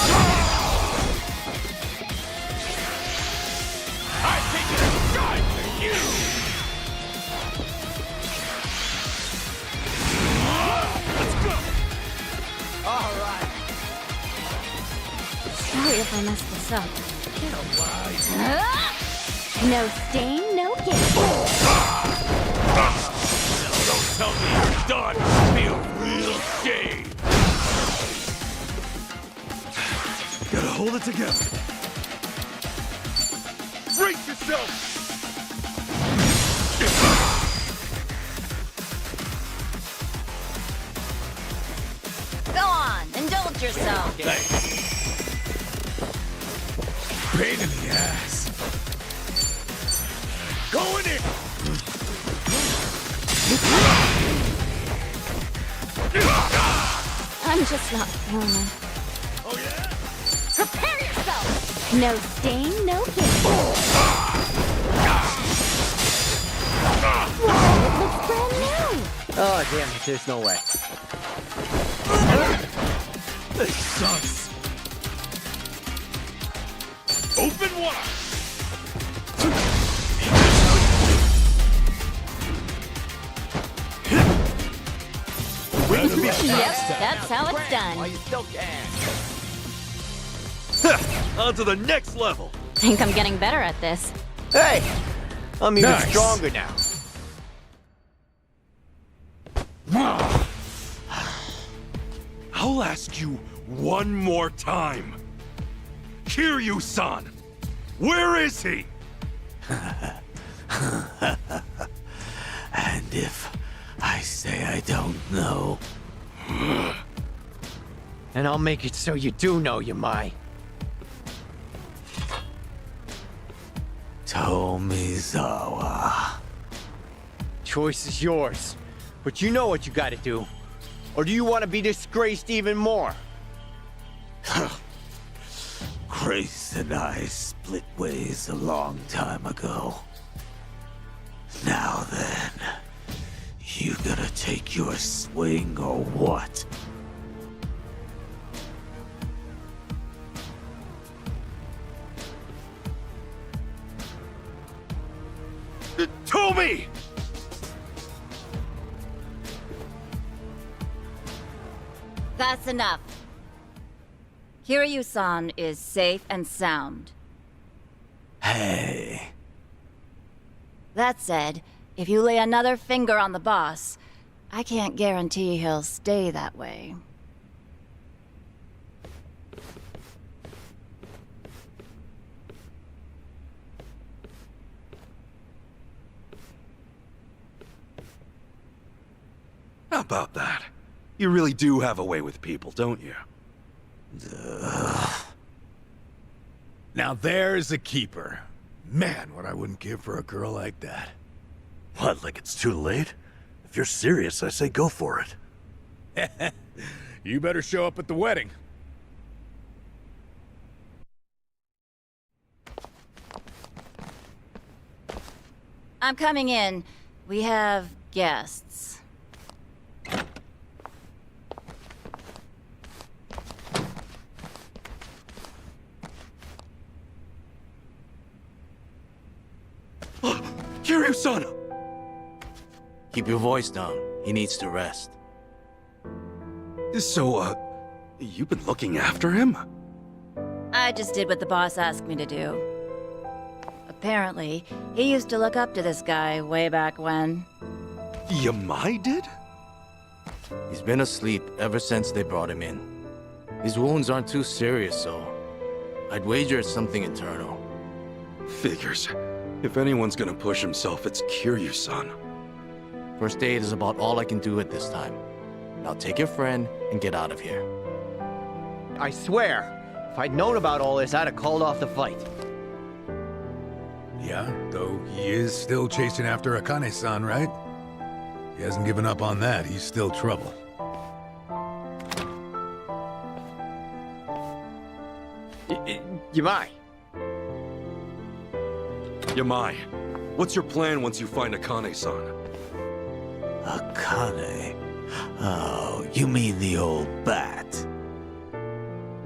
I think it's time for you! Let's go! All right. Sorry if I messed this up. Get alive! No stain, no gain. Don't tell me you're done! Be a real shame! Gotta hold it together. Brace yourself! Go on, indulge yourself. Pain in the ass. Going in! I'm just not feeling it. Oh yeah? Prepare yourself! No stain, no gain. Whoa, it looks brand new! Oh, damn it, there's no way. This sucks. Open wide! Yep, that's how it's done. While you still can. On to the next level. Think I'm getting better at this. Hey, I'm even Nice. stronger now. I'll ask you one more time. Kiryu-san, where is he? And if I say I don't know, And I'll make it so you do know, Yamai. Tomizawa. Choice is yours. But you know what you gotta do. Or do you want to be disgraced even more? Grace and I split ways a long time ago. Now then, you gonna take your swing or what? Tomi! That's enough. Kiryu-san is safe and sound. Hey. That said, if you lay another finger on the boss, I can't guarantee he'll stay that way. How about that? You really do have a way with people, don't you? Now there's a keeper. Man, what I wouldn't give for a girl like that. What, like it's too late? If you're serious, I say go for it. You better show up at the wedding. I'm coming in. We have guests. Kiryu-san! Keep your voice down. He needs to rest. So, you've been looking after him? I just did what the boss asked me to do. Apparently, he used to look up to this guy way back when. Yamai did? He's been asleep ever since they brought him in. His wounds aren't too serious, so I'd wager it's something internal. Figures. If anyone's gonna push himself, it's Kiryu-san. First aid is about all I can do at this time. Now take your friend and get out of here. I swear, if I'd known about all this, I'd have called off the fight. Yeah, though he is still chasing after Akane-san, right? He hasn't given up on that. He's still trouble. Yamai. Yamai, what's your plan once you find Akane-san? Akane? Oh, you mean the old bat?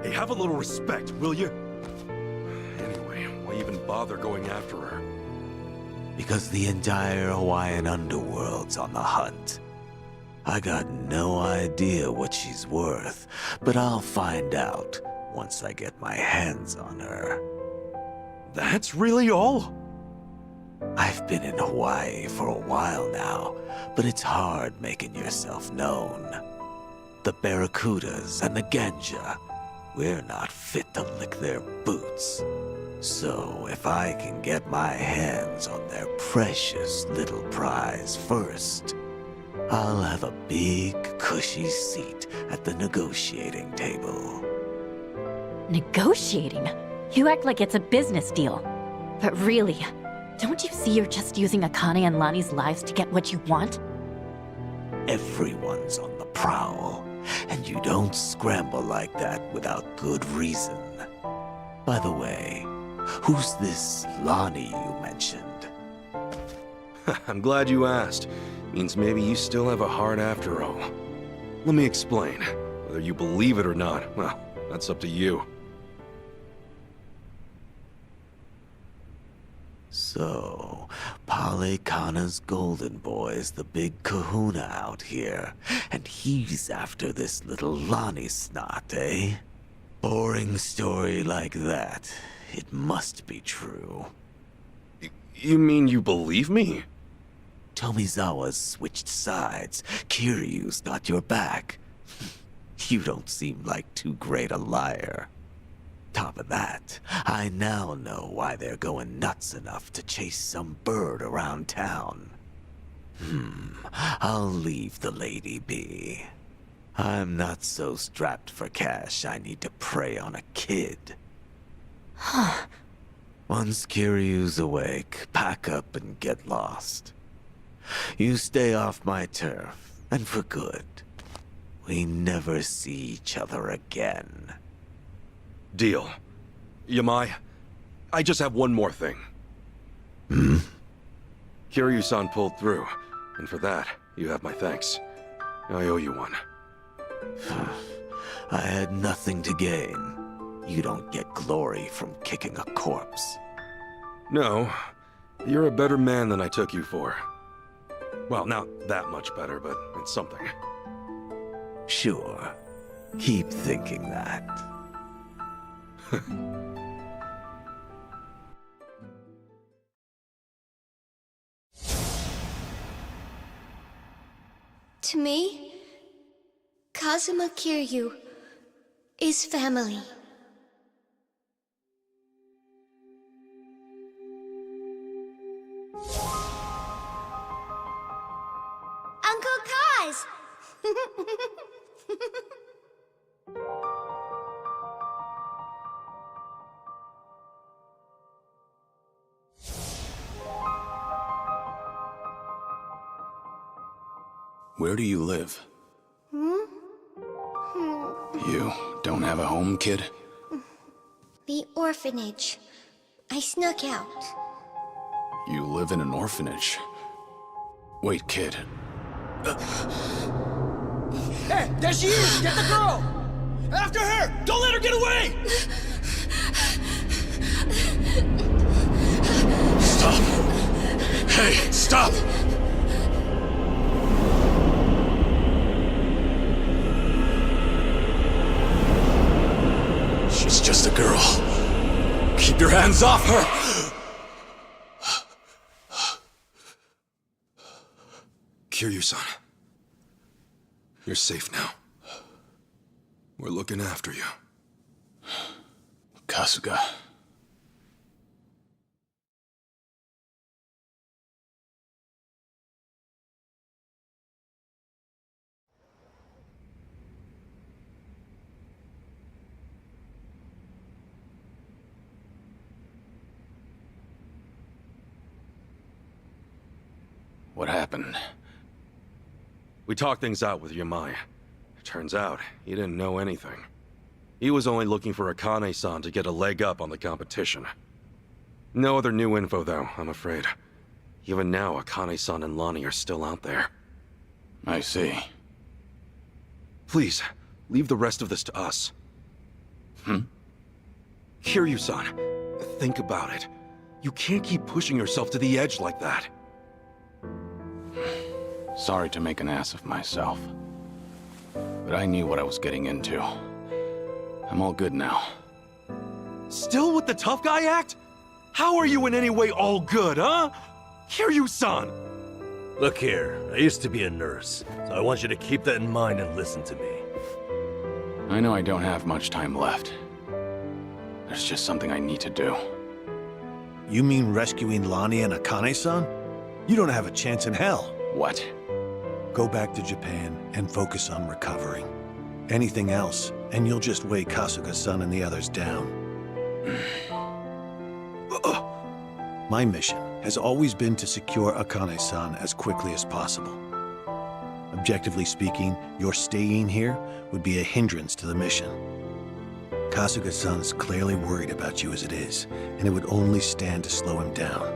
Hey, have a little respect, will you? Anyway, why even bother going after her? Because the entire Hawaiian underworld's on the hunt. I got no idea what she's worth, but I'll find out once I get my hands on her. That's really all? I've been in Hawaii for a while now, but it's hard making yourself known. The Barracudas and the Ganja, we're not fit to lick their boots. So if I can get my hands on their precious little prize first, I'll have a big, cushy seat at the negotiating table. Negotiating? You act like it's a business deal. But really, don't you see you're just using Akane and Lonnie's lives to get what you want? Everyone's on the prowl, and you don't scramble like that without good reason. By the way, who's this Lonnie you mentioned? I'm glad you asked. Means maybe you still have a heart after all. Let me explain. Whether you believe it or not, well, that's up to you. So, Polycana's golden boy's the big kahuna out here, and he's after this little Lonnie snot, eh? Boring story like that. It must be true. You mean you believe me? Tomizawa's switched sides. Kiryu's got your back. You don't seem like too great a liar. Top of that, I now know why they're going nuts enough to chase some bird around town. I'll leave the lady be. I'm not so strapped for cash I need to prey on a kid. Once Kiryu's awake, pack up and get lost. You stay off my turf, and for good. We never see each other again. Deal. Yamai, I just have one more thing. Kiryu-san pulled through, and for that, you have my thanks. I owe you one. I had nothing to gain. You don't get glory from kicking a corpse. No, you're a better man than I took you for. Well, not that much better, but it's something. Sure. Keep thinking that. To me, Kazuma Kiryu is family. Uncle Kaz! Where do you live? You don't have a home, kid? The orphanage. I snuck out. You live in an orphanage? Wait, kid. Hey, there she is! Get the girl! After her! Don't let her get away! Stop! Hey, stop! She's just a girl. Keep your hands off her! Kiryu-san, you're safe now. We're looking after you. Kasuga. What happened? We talked things out with Yamai. Turns out, he didn't know anything. He was only looking for Akane-san to get a leg up on the competition. No other new info, though, I'm afraid. Even now, Akane-san and Lonnie are still out there. I see. Please, leave the rest of this to us. Kiryu-san, think about it. You can't keep pushing yourself to the edge like that. Sorry to make an ass of myself. But I knew what I was getting into. I'm all good now. Still with the tough guy act? How are you in any way all good, huh? Kiryu-san! Look here, I used to be a nurse, so I want you to keep that in mind and listen to me. I know I don't have much time left. There's just something I need to do. You mean rescuing Lonnie and Akane-san? You don't have a chance in hell. What? Go back to Japan and focus on recovering. Anything else, and you'll just weigh Kasuga-san and the others down. My mission has always been to secure Akane-san as quickly as possible. Objectively speaking, your staying here would be a hindrance to the mission. Kasuga-san is clearly worried about you as it is, and it would only stand to slow him down.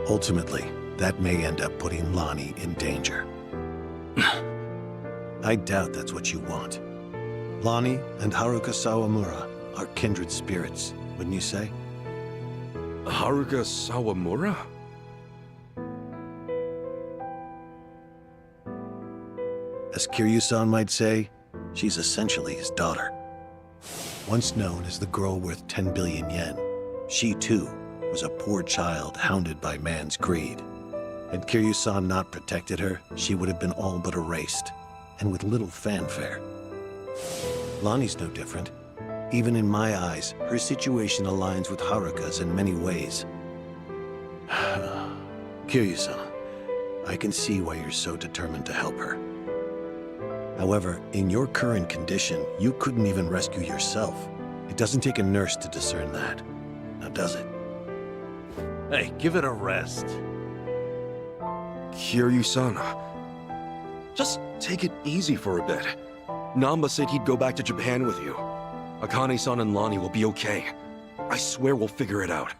Ultimately, that may end up putting Lonnie in danger. I doubt that's what you want. Lonnie and Haruka Sawamura are kindred spirits, wouldn't you say? Haruka Sawamura? As Kiryu-san might say, she's essentially his daughter. Once known as the girl worth 10 billion yen, she too was a poor child hounded by man's greed. Had Kiryu-san not protected her, she would have been all but erased, and with little fanfare. Lonnie's no different. Even in my eyes, her situation aligns with Haruka's in many ways. Kiryu-san, I can see why you're so determined to help her. However, in your current condition, you couldn't even rescue yourself. It doesn't take a nurse to discern that. Now, does it? Hey, give it a rest. Kiryu-san, just take it easy for a bit. Namba said he'd go back to Japan with you. Akane-san and Lonnie will be okay. I swear we'll figure it out.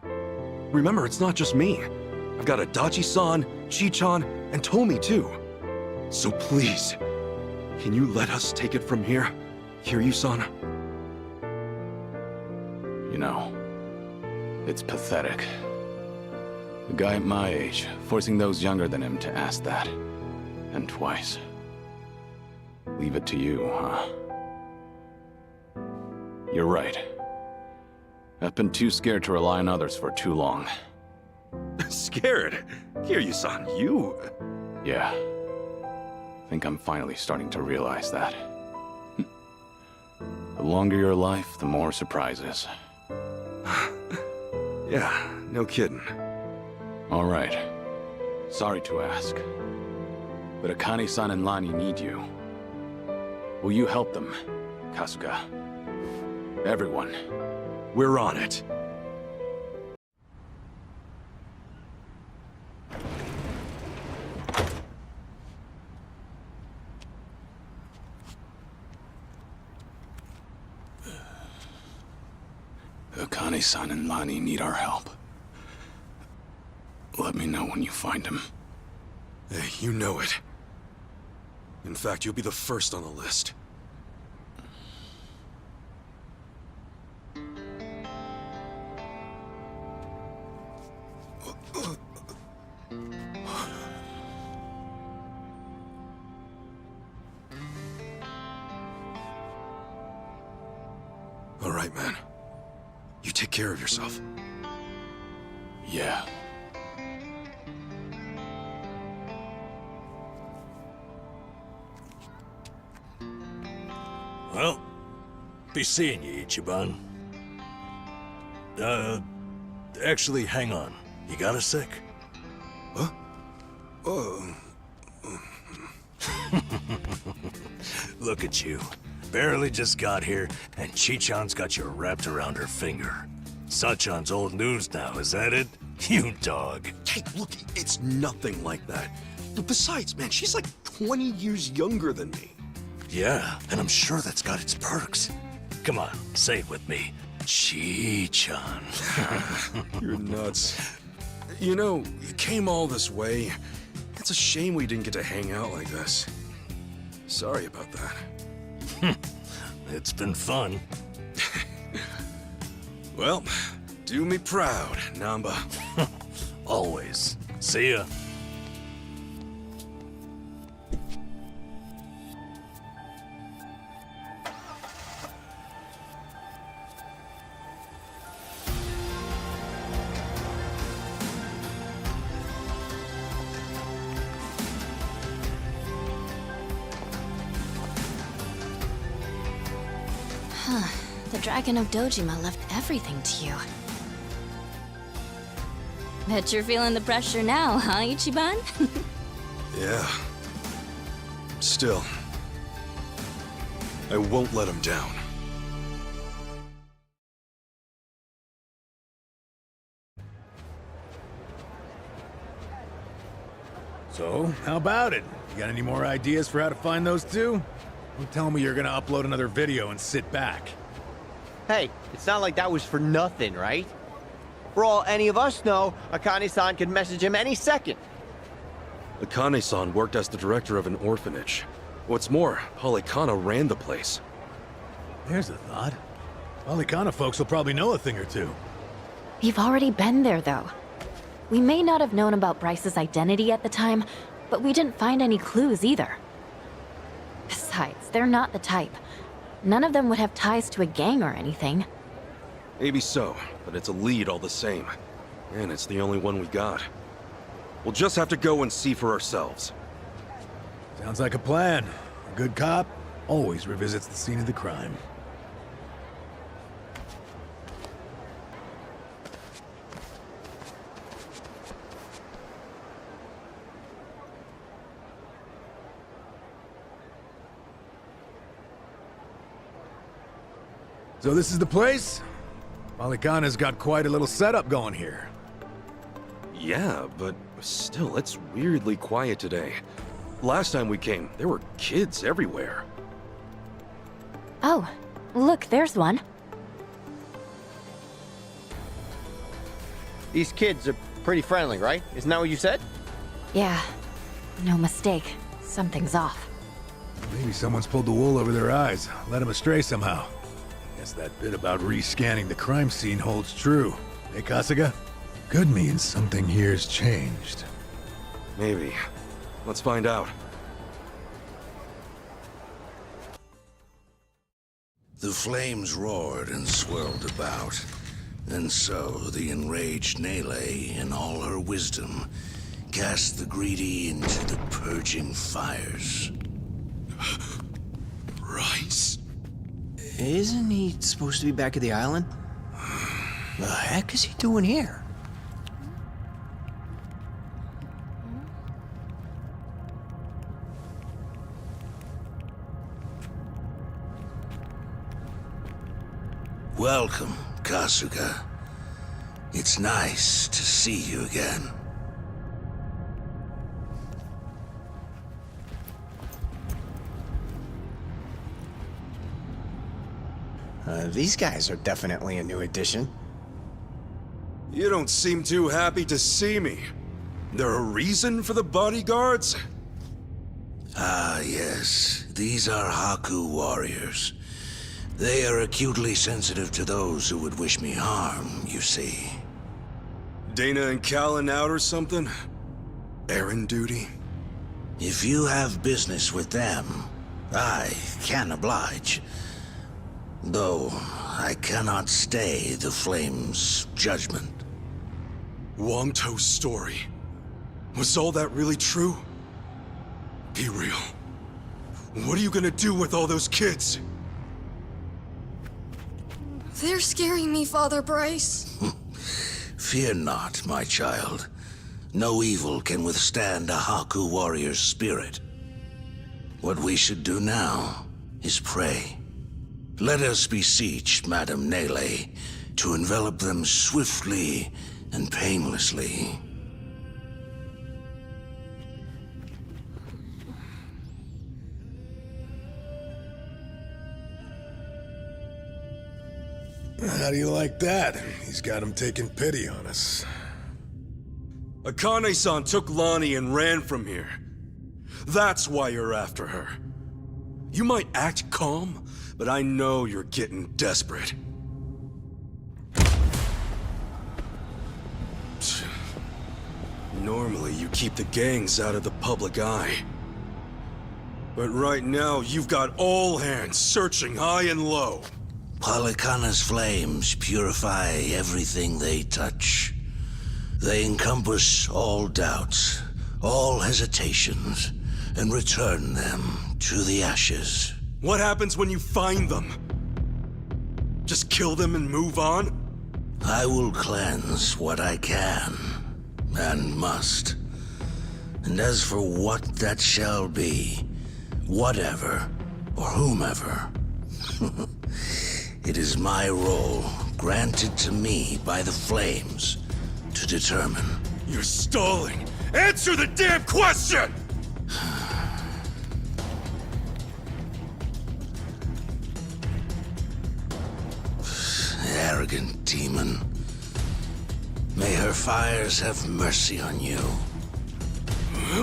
Remember, it's not just me. I've got Adachi-san, Chi-chan, and Tomi too. So please, can you let us take it from here, Kiryu-san? You know, it's pathetic. A guy at my age, forcing those younger than him to ask that. And twice. Leave it to you, huh? You're right. I've been too scared to rely on others for too long. Scared? Kiryu-san, you... Yeah. I think I'm finally starting to realize that. The longer your life, the more surprises. Yeah, no kidding. All right. Sorry to ask. But Akane-san and Lonnie need you. Will you help them, Kasuga? Everyone. We're on it. Akane-san and Lonnie need our help. Let me know when you find him. Hey, you know it. In fact, you'll be the first on the list. All right, man. You take care of yourself. Yeah. Well, be seeing you, Ichiban. Actually, hang on. You got a sec? Huh? Oh. Look at you. Barely just got here, and Chi-chan's got you wrapped around her finger. Sachan's old news now, is that it? You dog. Hey, look, it's nothing like that. Besides, man, she's like 20 years younger than me. Yeah, and I'm sure that's got its perks. Come on, say it with me. Chi-chan. You're nuts. You know, you came all this way. It's a shame we didn't get to hang out like this. Sorry about that. It's been fun. Well, do me proud, Namba. Always. See ya. Huh. The Dragon of Dojima left everything to you. Bet you're feeling the pressure now, huh, Ichiban? Yeah. Still, I won't let him down. So, how about it? You got any more ideas for how to find those two? Don't tell me you're gonna upload another video and sit back. Hey, it's not like that was for nothing, right? For all any of us know, Akane-san could message him any second. Akane-san worked as the director of an orphanage. What's more, Polycana ran the place. There's a thought. Polycana folks will probably know a thing or two. We've already been there, though. We may not have known about Bryce's identity at the time, but we didn't find any clues either. Besides, they're not the type. None of them would have ties to a gang or anything. Maybe so, but it's a lead all the same. And it's the only one we got. We'll just have to go and see for ourselves. Sounds like a plan. A good cop always revisits the scene of the crime. So this is the place? Polycana's got quite a little setup going here. Yeah, but still, it's weirdly quiet today. Last time we came, there were kids everywhere. Oh, look, there's one. These kids are pretty friendly, right? Isn't that what you said? Yeah, no mistake. Something's off. Maybe someone's pulled the wool over their eyes, led them astray somehow. Guess that bit about rescanning the crime scene holds true. Hey, Kasuga? Could mean something here's changed. Maybe. Let's find out. The flames roared and swirled about. And so the enraged Nele, in all her wisdom, cast the greedy into the purging fires. Bryce. Isn't he supposed to be back at the island? The heck is he doing here? Welcome, Kasuga. It's nice to see you again. These guys are definitely a new addition. You don't seem too happy to see me. There a reason for the bodyguards? Ah, yes. These are Haku warriors. They are acutely sensitive to those who would wish me harm, you see. Dana and Callan out or something? Errand duty? If you have business with them, I can oblige. Though, I cannot stay the Flame's judgment. Wangto's story. Was all that really true? Be real. What are you gonna do with all those kids? They're scaring me, Father Bryce. Fear not, my child. No evil can withstand a Haku warrior's spirit. What we should do now is pray. Let us beseech Madame Nele to envelop them swiftly and painlessly. How do you like that? He's got him taking pity on us. Akane-san took Lonnie and ran from here. That's why you're after her. You might act calm, but I know you're getting desperate. Normally, you keep the gangs out of the public eye. But right now, you've got all hands searching high and low. Polychana's flames purify everything they touch. They encompass all doubts, all hesitations, and return them to the ashes. What happens when you find them? Just kill them and move on? I will cleanse what I can, and must. And as for what that shall be, whatever, or whomever, it is my role, granted to me by the flames, to determine. You're stalling! Answer the damn question! Arrogant demon. May her fires have mercy on you.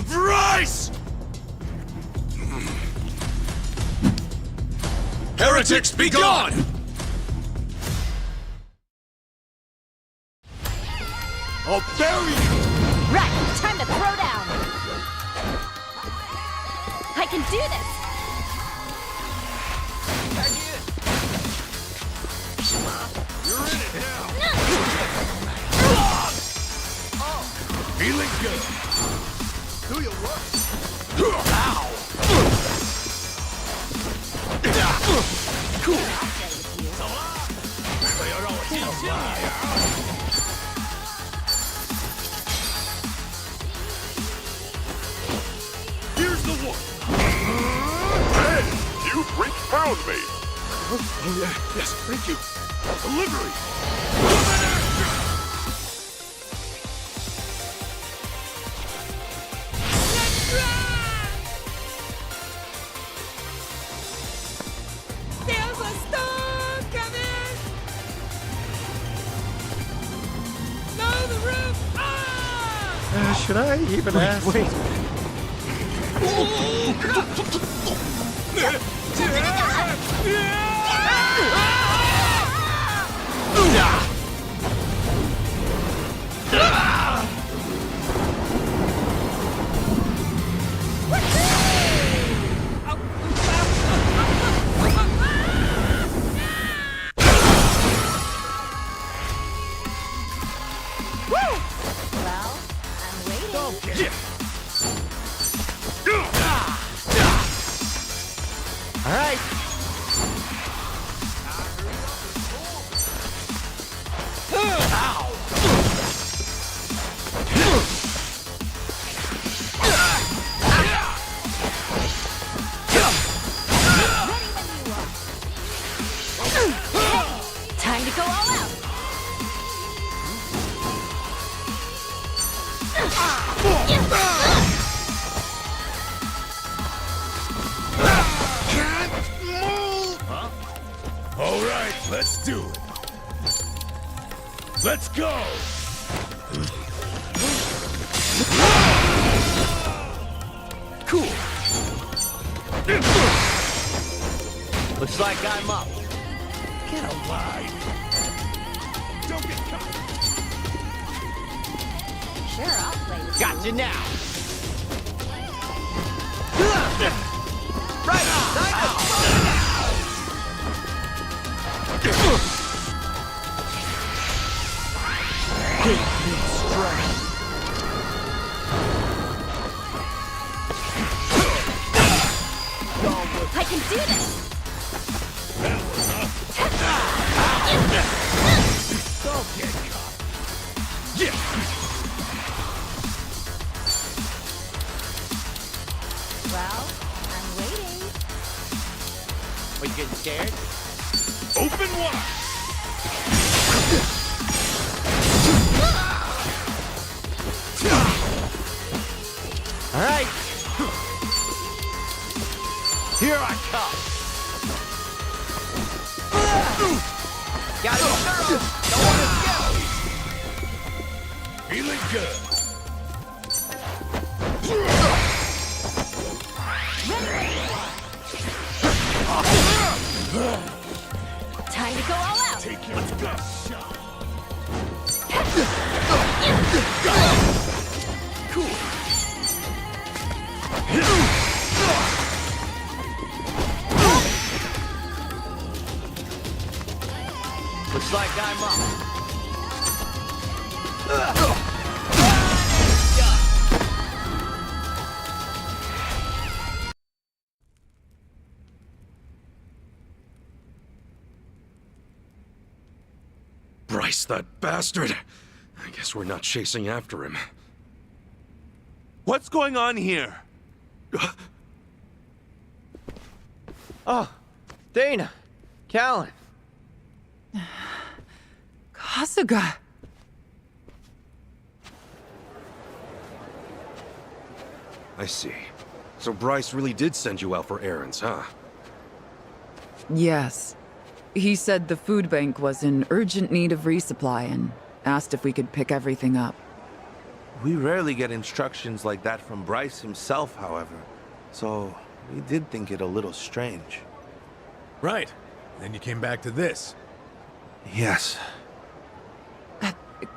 Bryce! Heretics, be gone! I'll bury you! Right, time to throw down! I can do this! You're in it now! Feeling good! Do your work! Ow! Cool! Here's the one! Hey! You freaks found me! Oh yeah, yes, thank you. Delivery! There's a storm coming! No, the roof! Ah! Should I even ask? Wait. All right. Time to go all out! All right, let's do it. Let's go! Cool. Looks like I'm up. Get alive! Don't get caught! Sure, I'll play with Got you now. Right on. I can do this! Don't get caught! Yeah! Well, I'm waiting. Are you getting scared? Open wide! All right. Here I come. Gotta be thorough. Don't want to skip. Feeling good. Time to go all out. Take it. Let's go. Cool. Looks like I'm up. Bryce, that bastard. I guess we're not chasing after him. What's going on here? Oh, Dana. Callan. Kasuga. I see. So Bryce really did send you out for errands, huh? Yes. He said the food bank was in urgent need of resupply and asked if we could pick everything up. We rarely get instructions like that from Bryce himself, however. So, we did think it a little strange. Right. Then you came back to this. Yes.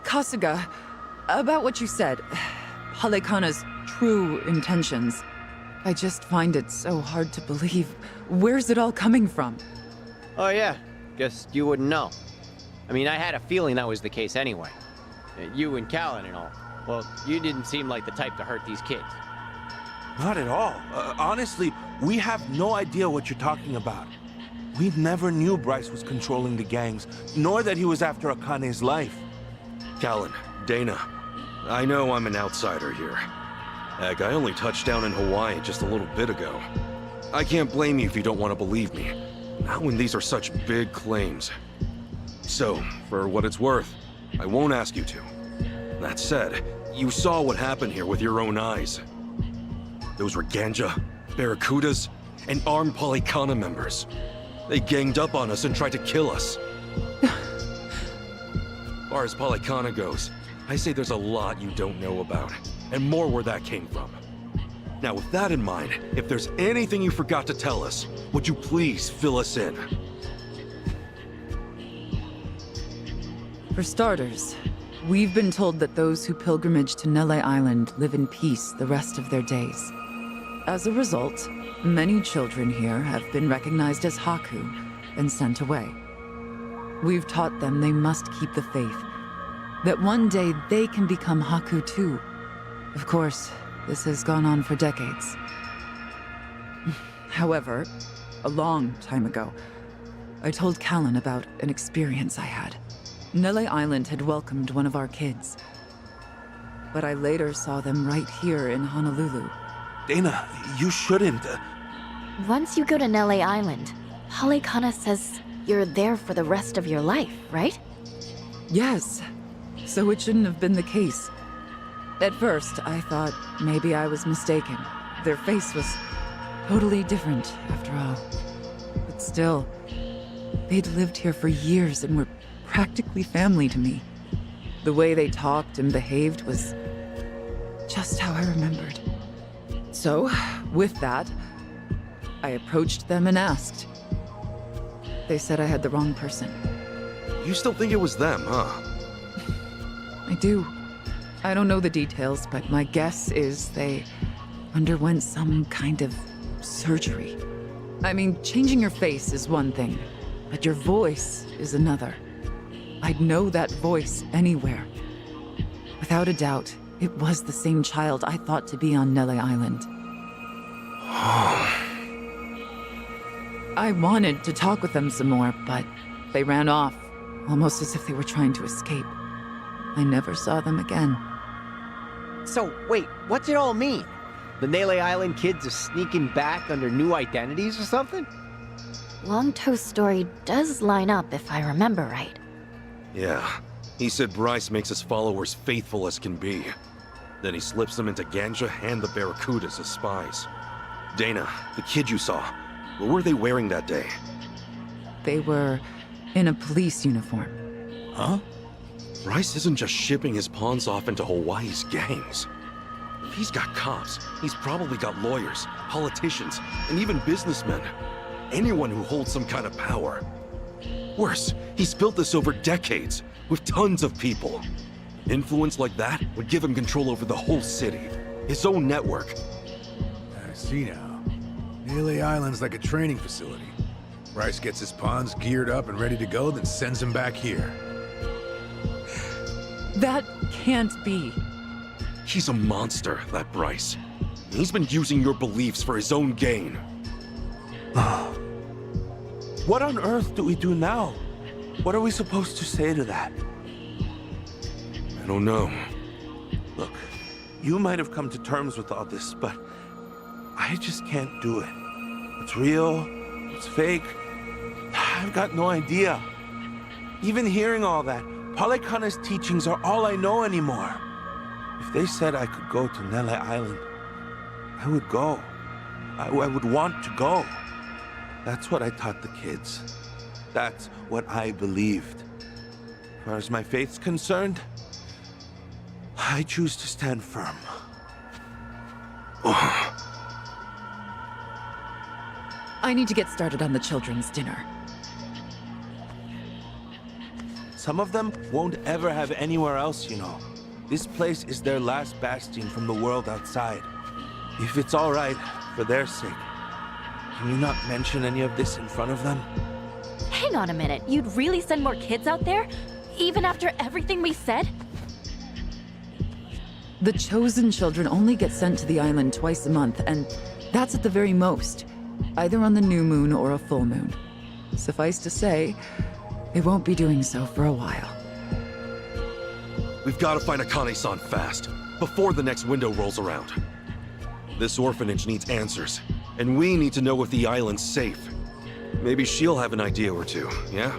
Kasuga, about what you said, Halekana's true intentions. I just find it so hard to believe. Where's it all coming from? Oh yeah, guess you wouldn't know. I mean, I had a feeling that was the case anyway. You and Callan and all. Well, you didn't seem like the type to hurt these kids. Not at all. Honestly, we have no idea what you're talking about. We never knew Bryce was controlling the gangs, nor that he was after Akane's life. Callan, Dana, I know I'm an outsider here. Heck, I only touched down in Hawaii just a little bit ago. I can't blame you if you don't want to believe me. Not when these are such big claims. So, for what it's worth, I won't ask you to. That said, you saw what happened here with your own eyes. Those were Ganja, Barracudas, and armed Polycana members. They ganged up on us and tried to kill us. As far as Polycana goes, I say there's a lot you don't know about, and more where that came from. Now, with that in mind, if there's anything you forgot to tell us, would you please fill us in? For starters, we've been told that those who pilgrimage to Nele Island live in peace the rest of their days. As a result, many children here have been recognized as Haku and sent away. We've taught them they must keep the faith, that one day they can become Haku too. Of course, this has gone on for decades. However, a long time ago, I told Callan about an experience I had. Nele Island had welcomed one of our kids, but I later saw them right here in Honolulu. Dana, you shouldn't. Once you go to Nele Island, Halekana says you're there for the rest of your life, right? Yes, so it shouldn't have been the case. At first, I thought maybe I was mistaken. Their face was totally different, after all. But still, they'd lived here for years and were practically family to me. The way they talked and behaved was just how I remembered. So, with that, I approached them and asked. They said I had the wrong person. You still think it was them, huh? I do. I don't know the details, but my guess is they underwent some kind of surgery. I mean, changing your face is one thing, but your voice is another. I'd know that voice anywhere. Without a doubt, it was the same child I thought to be on Nele Island. I wanted to talk with them some more, but they ran off, almost as if they were trying to escape. I never saw them again. So, wait, what's it all mean? The Nele Island kids are sneaking back under new identities or something? Longtoe's story does line up if I remember right. Yeah. He said Bryce makes his followers faithful as can be. Then he slips them into Ganja and the Barracudas as spies. Dana, the kid you saw, what were they wearing that day? They were In a police uniform. Huh? Bryce isn't just shipping his pawns off into Hawaii's gangs. If he's got cops, he's probably got lawyers, politicians, and even businessmen. Anyone who holds some kind of power. Worse, he's built this over decades, with tons of people. Influence like that would give him control over the whole city, his own network. I see now. Nearly Island's like a training facility. Bryce gets his pawns geared up and ready to go, then sends them back here. That can't be. He's a monster, that Bryce. He's been using your beliefs for his own gain. What on earth do we do now? What are we supposed to say to that? I don't know. Look, you might have come to terms with all this, but I just can't do it. What's real? What's fake? I've got no idea. Even hearing all that, Palekana's teachings are all I know anymore. If they said I could go to Nele Island, I would go. I would want to go. That's what I taught the kids. That's what I believed. As far as my faith's concerned, I choose to stand firm. I need to get started on the children's dinner. Some of them won't ever have anywhere else, you know. This place is their last bastion from the world outside. If it's all right, for their sake, can you not mention any of this in front of them? Hang on a minute, you'd really send more kids out there? Even after everything we said? The chosen children only get sent to the island twice a month, and that's at the very most. Either on the new moon or a full moon. Suffice to say, they won't be doing so for a while. We've got to find Akane-san fast, before the next window rolls around. This orphanage needs answers, and we need to know if the island's safe. Maybe she'll have an idea or two, yeah?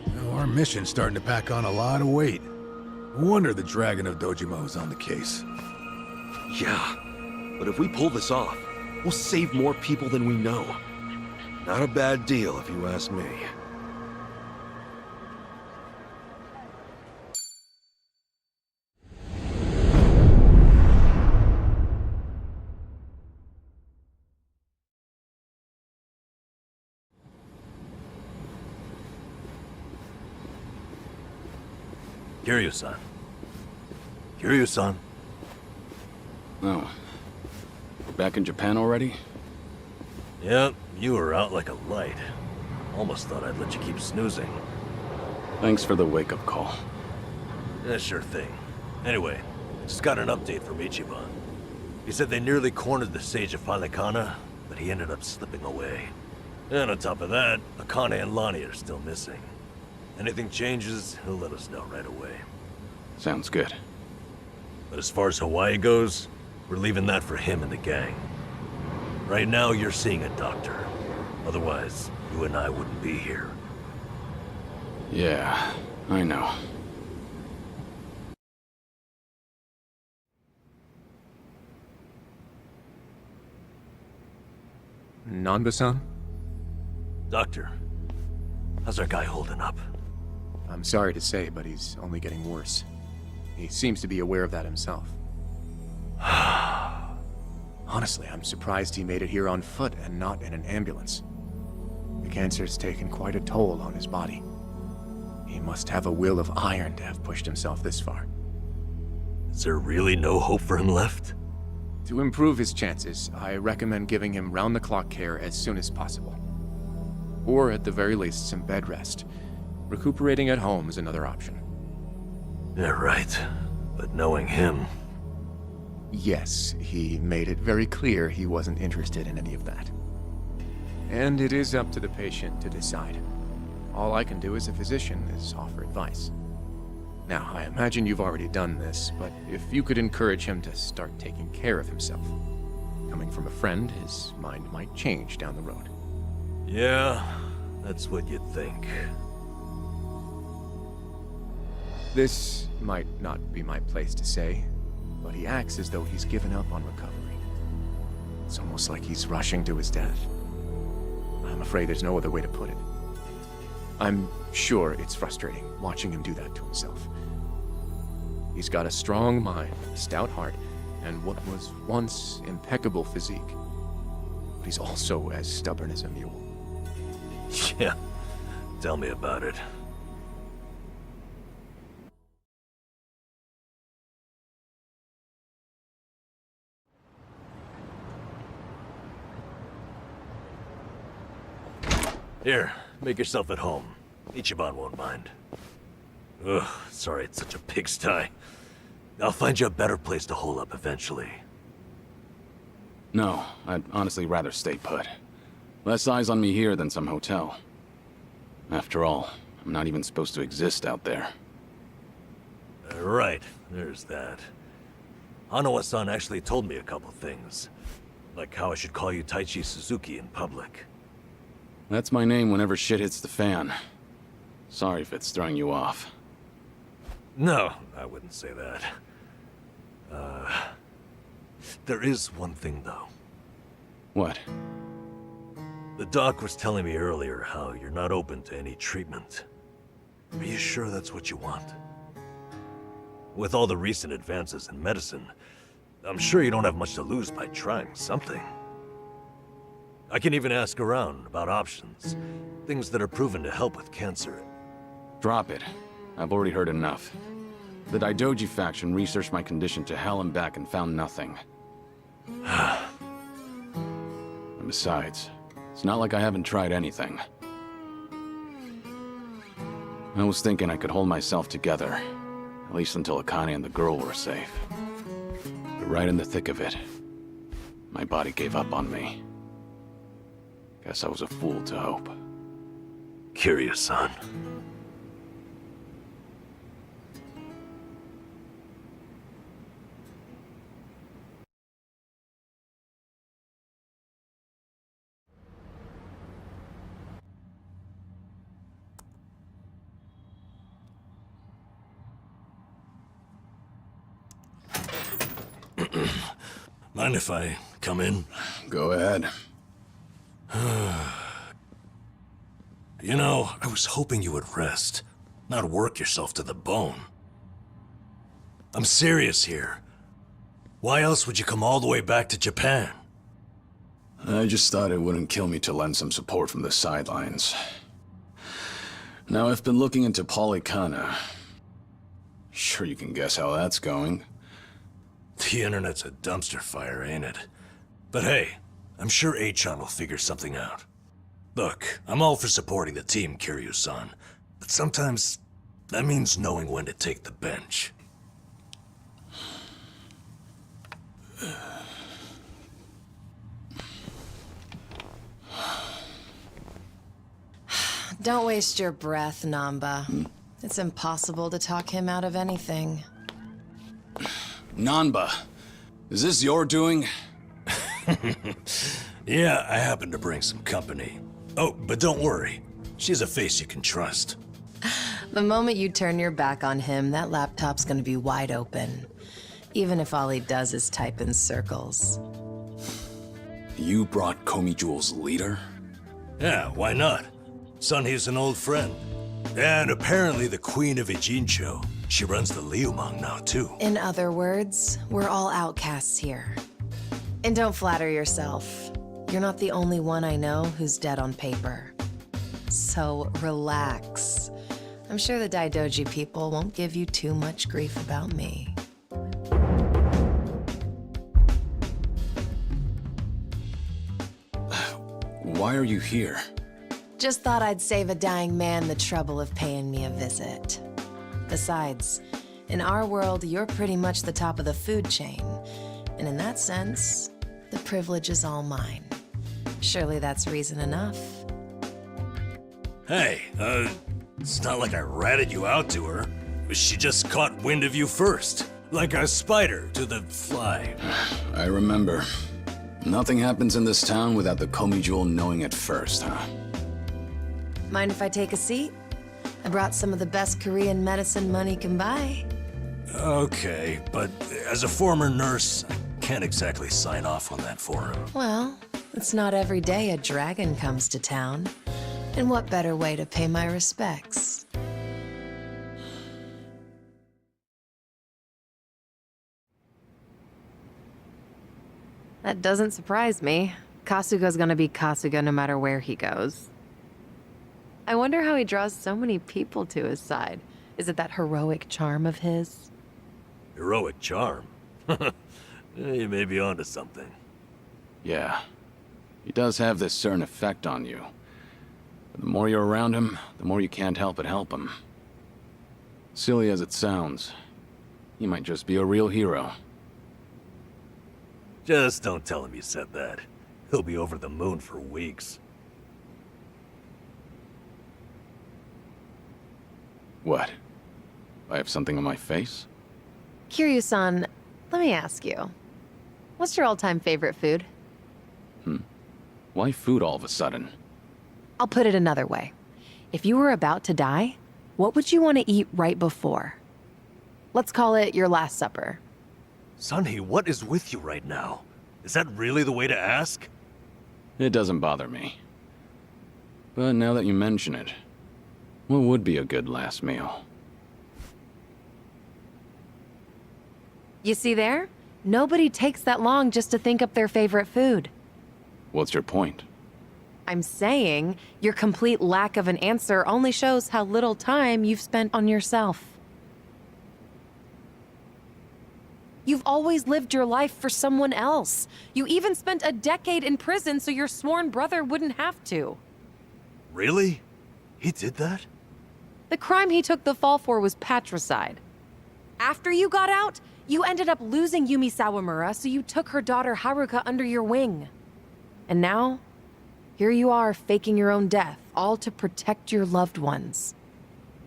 Now, our mission's starting to pack on a lot of weight. No wonder the Dragon of Dojima is on the case. Yeah, but if we pull this off, we'll save more people than we know. Not a bad deal, if you ask me. Kiryu-san. Kiryu-san. Oh. Back in Japan already? Yep, you were out like a light. Almost thought I'd let you keep snoozing. Thanks for the wake-up call. Yeah, sure thing. Anyway, just got an update from Ichiban. He said they nearly cornered the Sage of Palekana, but he ended up slipping away. And on top of that, Akane and Lonnie are still missing. Anything changes, he'll let us know right away. Sounds good. But as far as Hawaii goes, we're leaving that for him and the gang. Right now, you're seeing a doctor. Otherwise, you and I wouldn't be here. Yeah, I know. Nanba-san? Doctor, how's our guy holding up? I'm sorry to say, but he's only getting worse. He seems to be aware of that himself. Honestly, I'm surprised he made it here on foot and not in an ambulance. The cancer's taken quite a toll on his body. He must have a will of iron to have pushed himself this far. Is there really no hope for him left? To improve his chances, I recommend giving him round-the-clock care as soon as possible. Or at the very least, some bed rest. Recuperating at home is another option. Yeah, right. But knowing him... Yes, he made it very clear he wasn't interested in any of that. And it is up to the patient to decide. All I can do as a physician is offer advice. Now, I imagine you've already done this, but if you could encourage him to start taking care of himself. Coming from a friend, his mind might change down the road. Yeah, that's what you'd think. This might not be my place to say, but he acts as though he's given up on recovery. It's almost like he's rushing to his death. I'm afraid there's no other way to put it. I'm sure it's frustrating watching him do that to himself. He's got a strong mind, a stout heart, and what was once impeccable physique. But he's also as stubborn as a mule. Yeah, tell me about it. Here, make yourself at home. Ichiban won't mind. Ugh, sorry it's such a pigsty. I'll find you a better place to hole up eventually. No, I'd honestly rather stay put. Less eyes on me here than some hotel. After all, I'm not even supposed to exist out there. Right, there's that. Hanawa-san actually told me a couple things. Like how I should call you Taichi Suzuki in public. That's my name whenever shit hits the fan. Sorry if it's throwing you off. No, I wouldn't say that. There is one thing, though. What? The doc was telling me earlier how you're not open to any treatment. Are you sure that's what you want? With all the recent advances in medicine, I'm sure you don't have much to lose by trying something. I can even ask around about options. Things that are proven to help with cancer. Drop it. I've already heard enough. The Daidoji faction researched my condition to hell and back and found nothing. And besides, it's not like I haven't tried anything. I was thinking I could hold myself together, at least until Akane and the girl were safe. But right in the thick of it, my body gave up on me. Guess I was a fool to hope. Kiryu-san. Mind if I come in? Go ahead. You know, I was hoping you would rest, not work yourself to the bone. I'm serious here. Why else would you come all the way back to Japan? I just thought it wouldn't kill me to lend some support from the sidelines. Now, I've been looking into Polycana. Sure you can guess how that's going. The internet's a dumpster fire, ain't it? But hey, I'm sure Achan will figure something out. Look, I'm all for supporting the team, Kiryu-san, but sometimes that means knowing when to take the bench. Don't waste your breath, Namba. It's impossible to talk him out of anything. Nanba, is this your doing? Yeah, I happen to bring some company. Oh, but don't worry. She's a face you can trust. The moment you turn your back on him, that laptop's gonna be wide open. Even if all he does is type in circles. You brought Komi Jewel's leader? Yeah, why not? Sunhee's an old friend. And apparently the Queen of Ijincho. She runs the Liumang now, too. In other words, we're all outcasts here. And don't flatter yourself. You're not the only one I know who's dead on paper. So relax. I'm sure the Daidoji people won't give you too much grief about me. Why are you here? Just thought I'd save a dying man the trouble of paying me a visit. Besides, in our world, you're pretty much the top of the food chain. And in that sense, the privilege is all mine. Surely that's reason enough. Hey, it's not like I ratted you out to her. She just caught wind of you first. Like a spider to the fly. I remember. Nothing happens in this town without the Komi Jewel knowing it first, huh? Mind if I take a seat? I brought some of the best Korean medicine money can buy. Okay, but as a former nurse, I can't exactly sign off on that for him. Well, it's not every day a dragon comes to town. And what better way to pay my respects? That doesn't surprise me. Kasuga's gonna be Kasuga no matter where he goes. I wonder how he draws so many people to his side. Is it that heroic charm of his? Heroic charm? You may be onto something. Yeah. He does have this certain effect on you. But the more you're around him, the more you can't help but help him. Silly as it sounds, he might just be a real hero. Just don't tell him you said that. He'll be over the moon for weeks. What? I have something on my face? Kiryu-san, let me ask you. What's your all-time favorite food? Why food all of a sudden? I'll put it another way. If you were about to die, what would you want to eat right before? Let's call it your last supper. Sunhee, what is with you right now? Is that really the way to ask? It doesn't bother me. But now that you mention it, what would be a good last meal? You see there? Nobody takes that long just to think up their favorite food. What's your point? I'm saying your complete lack of an answer only shows how little time you've spent on yourself. You've always lived your life for someone else. You even spent a decade in prison so your sworn brother wouldn't have to. Really? He did that? The crime he took the fall for was patricide. After you got out, you ended up losing Yumi Sawamura, so you took her daughter Haruka under your wing. And now, here you are faking your own death, all to protect your loved ones.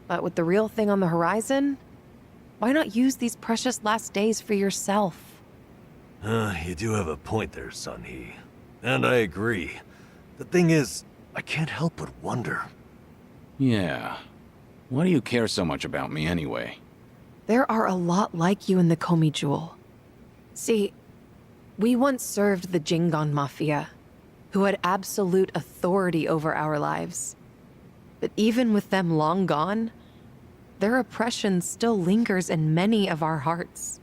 But with the real thing on the horizon, why not use these precious last days for yourself? You do have a point there, Sunhee. And I agree. The thing is, I can't help but wonder. Yeah. Why do you care so much about me anyway? There are a lot like you in the Komi Jewel. See, we once served the Jingon Mafia, who had absolute authority over our lives. But even with them long gone, their oppression still lingers in many of our hearts.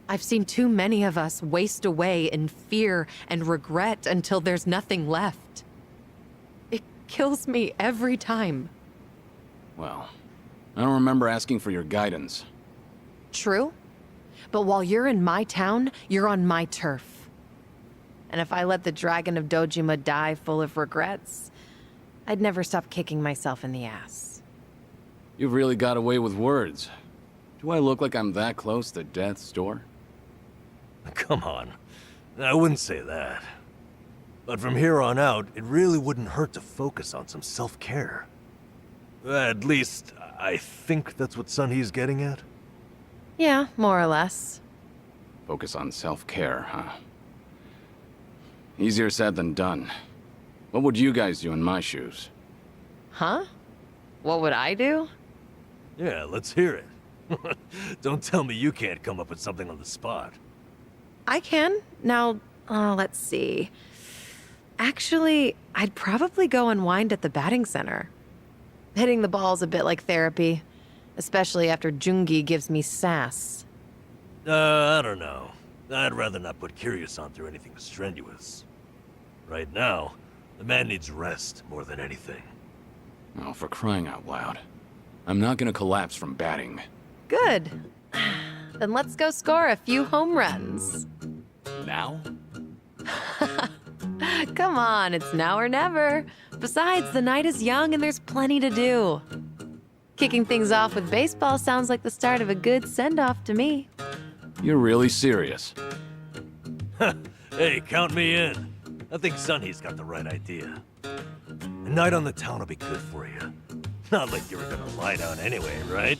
I've seen too many of us waste away in fear and regret until there's nothing left. It kills me every time. Well, I don't remember asking for your guidance. True. But while you're in my town, you're on my turf. And if I let the Dragon of Dojima die full of regrets, I'd never stop kicking myself in the ass. You've really got away with words. Do I look like I'm that close to death's door? Come on. I wouldn't say that. But from here on out, it really wouldn't hurt to focus on some self-care. At least, I think that's what Sunhee's getting at. Yeah, more or less. Focus on self-care, huh? Easier said than done. What would you guys do in my shoes? Huh? What would I do? Yeah, let's hear it. Don't tell me you can't come up with something on the spot. I can. Now, let's see. Actually, I'd probably go unwind at the batting center. Hitting the ball's a bit like therapy, especially after Jungi gives me sass. I don't know. I'd rather not put Kiryu-san through anything strenuous. Right now, the man needs rest more than anything. Oh, for crying out loud. I'm not gonna collapse from batting. Good. Then let's go score a few home runs. Now? Come on, it's now or never. Besides, the night is young and there's plenty to do. Kicking things off with baseball sounds like the start of a good send-off to me. You're really serious. Hey, count me in. I think Sunhee's got the right idea. A night on the town will be good for you. Not like you were gonna lie down anyway, right?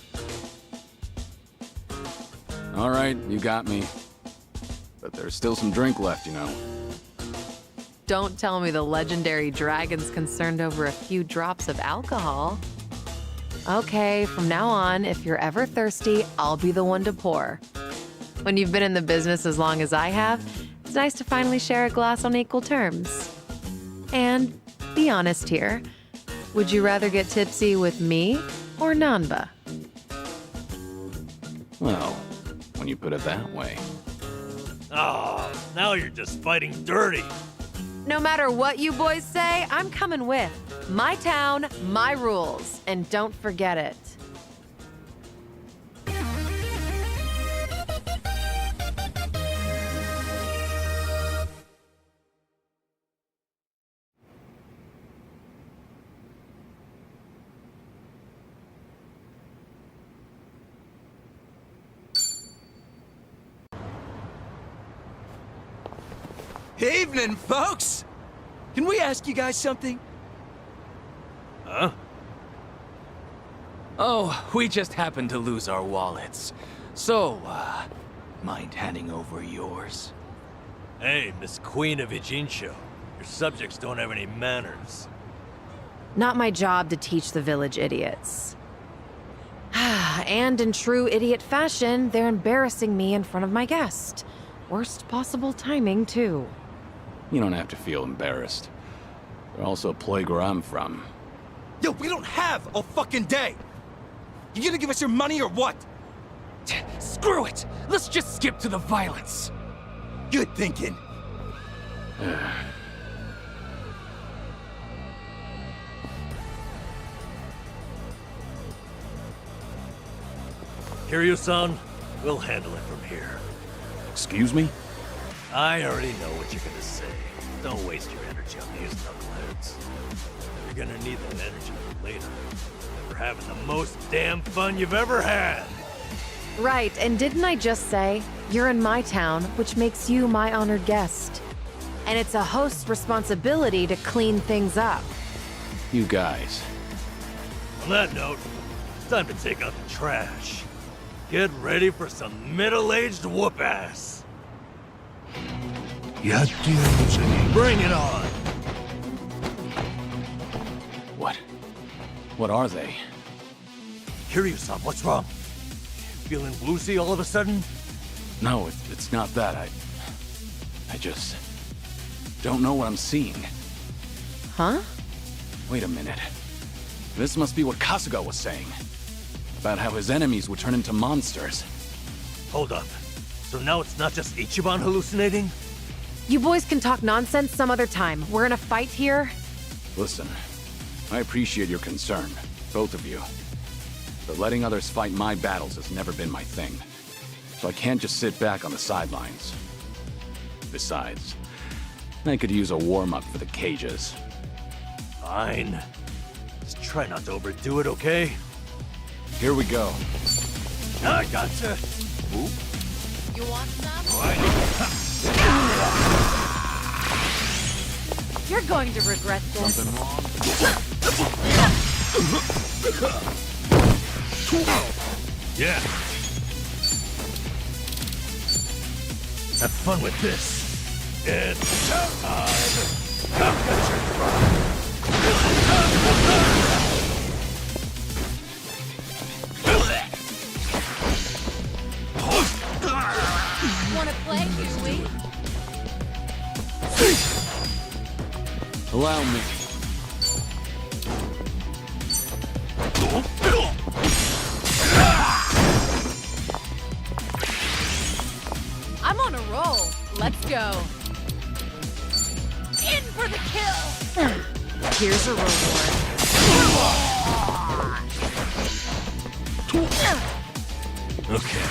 All right, you got me. But there's still some drink left, you know. Don't tell me the legendary dragon's concerned over a few drops of alcohol. Okay, from now on, if you're ever thirsty, I'll be the one to pour. When you've been in the business as long as I have, it's nice to finally share a glass on equal terms. And be honest here. Would you rather get tipsy with me or Nanba? Well, when you put it that way. Oh, now you're just fighting dirty. No matter what you boys say, I'm coming with. My town, my rules, and don't forget it. Evening, folks! Can we ask you guys something? Huh? Oh, we just happened to lose our wallets. So, mind handing over yours? Hey, Miss Queen of Ijincho, your subjects don't have any manners. Not my job to teach the village idiots. And in true idiot fashion, they're embarrassing me in front of my guest. Worst possible timing, too. You don't have to feel embarrassed. They're also a place where I'm from. Yo, we don't have a fucking day! You gonna give us your money or what? Screw it! Let's just skip to the violence. Good thinking. Kiryu-san, we'll handle it from here. Excuse me? I already know what you're gonna say. Don't waste your energy on these knuckleheads. You're gonna need that energy later. For having the most damn fun you've ever had. Right, and didn't I just say, you're in my town, which makes you my honored guest. And it's a host's responsibility to clean things up. You guys. On that note, it's time to take out the trash. Get ready for some middle-aged whoop-ass. Bring it on! What? What are they? Kiryu-san, what's wrong? Feeling woozy all of a sudden? No, it's not that. I just don't know what I'm seeing. Huh? Wait a minute. This must be what Kasuga was saying. About how his enemies would turn into monsters. Hold up. So now it's not just Ichiban hallucinating? You boys can talk nonsense some other time. We're in a fight here. Listen, I appreciate your concern, both of you. But letting others fight my battles has never been my thing. So I can't just sit back on the sidelines. Besides, I could use a warm-up for the cages. Fine. Just try not to overdo it, okay? Here we go. I gotcha. Ooh. You want some? You're going to regret this. Something wrong? Yeah. Have fun with this. It's time. I'll get Wanna play, do we? Allow me. I'm on a roll. Let's go. In for the kill. Here's a reward. Okay.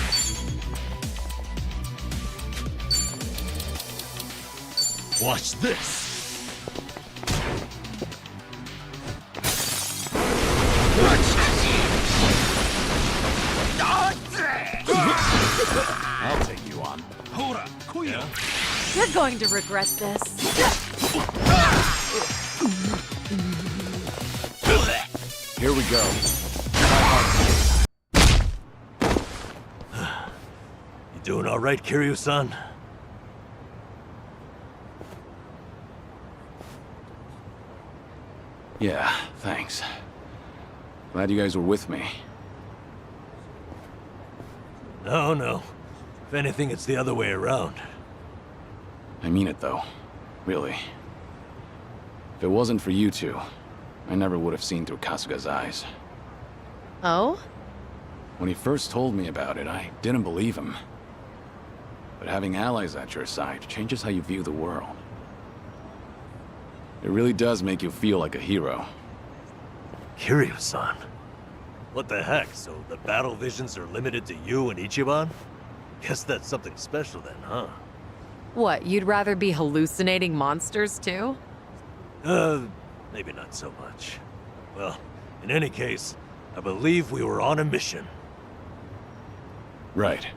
Watch this. I'll take you on. Yeah? You're going to regret this. Here we go. You doing all right, Kiryu-san? Yeah, thanks. Glad you guys were with me. No. If anything, it's the other way around. I mean it, though. Really. If it wasn't for you two, I never would have seen through Kasuga's eyes. Oh? When he first told me about it, I didn't believe him. But having allies at your side changes how you view the world. It really does make you feel like a hero. Kiryu-san? What the heck, so the battle visions are limited to you and Ichiban? Guess that's something special then, huh? What, you'd rather be hallucinating monsters too? Maybe not so much. Well, in any case, I believe we were on a mission. Right.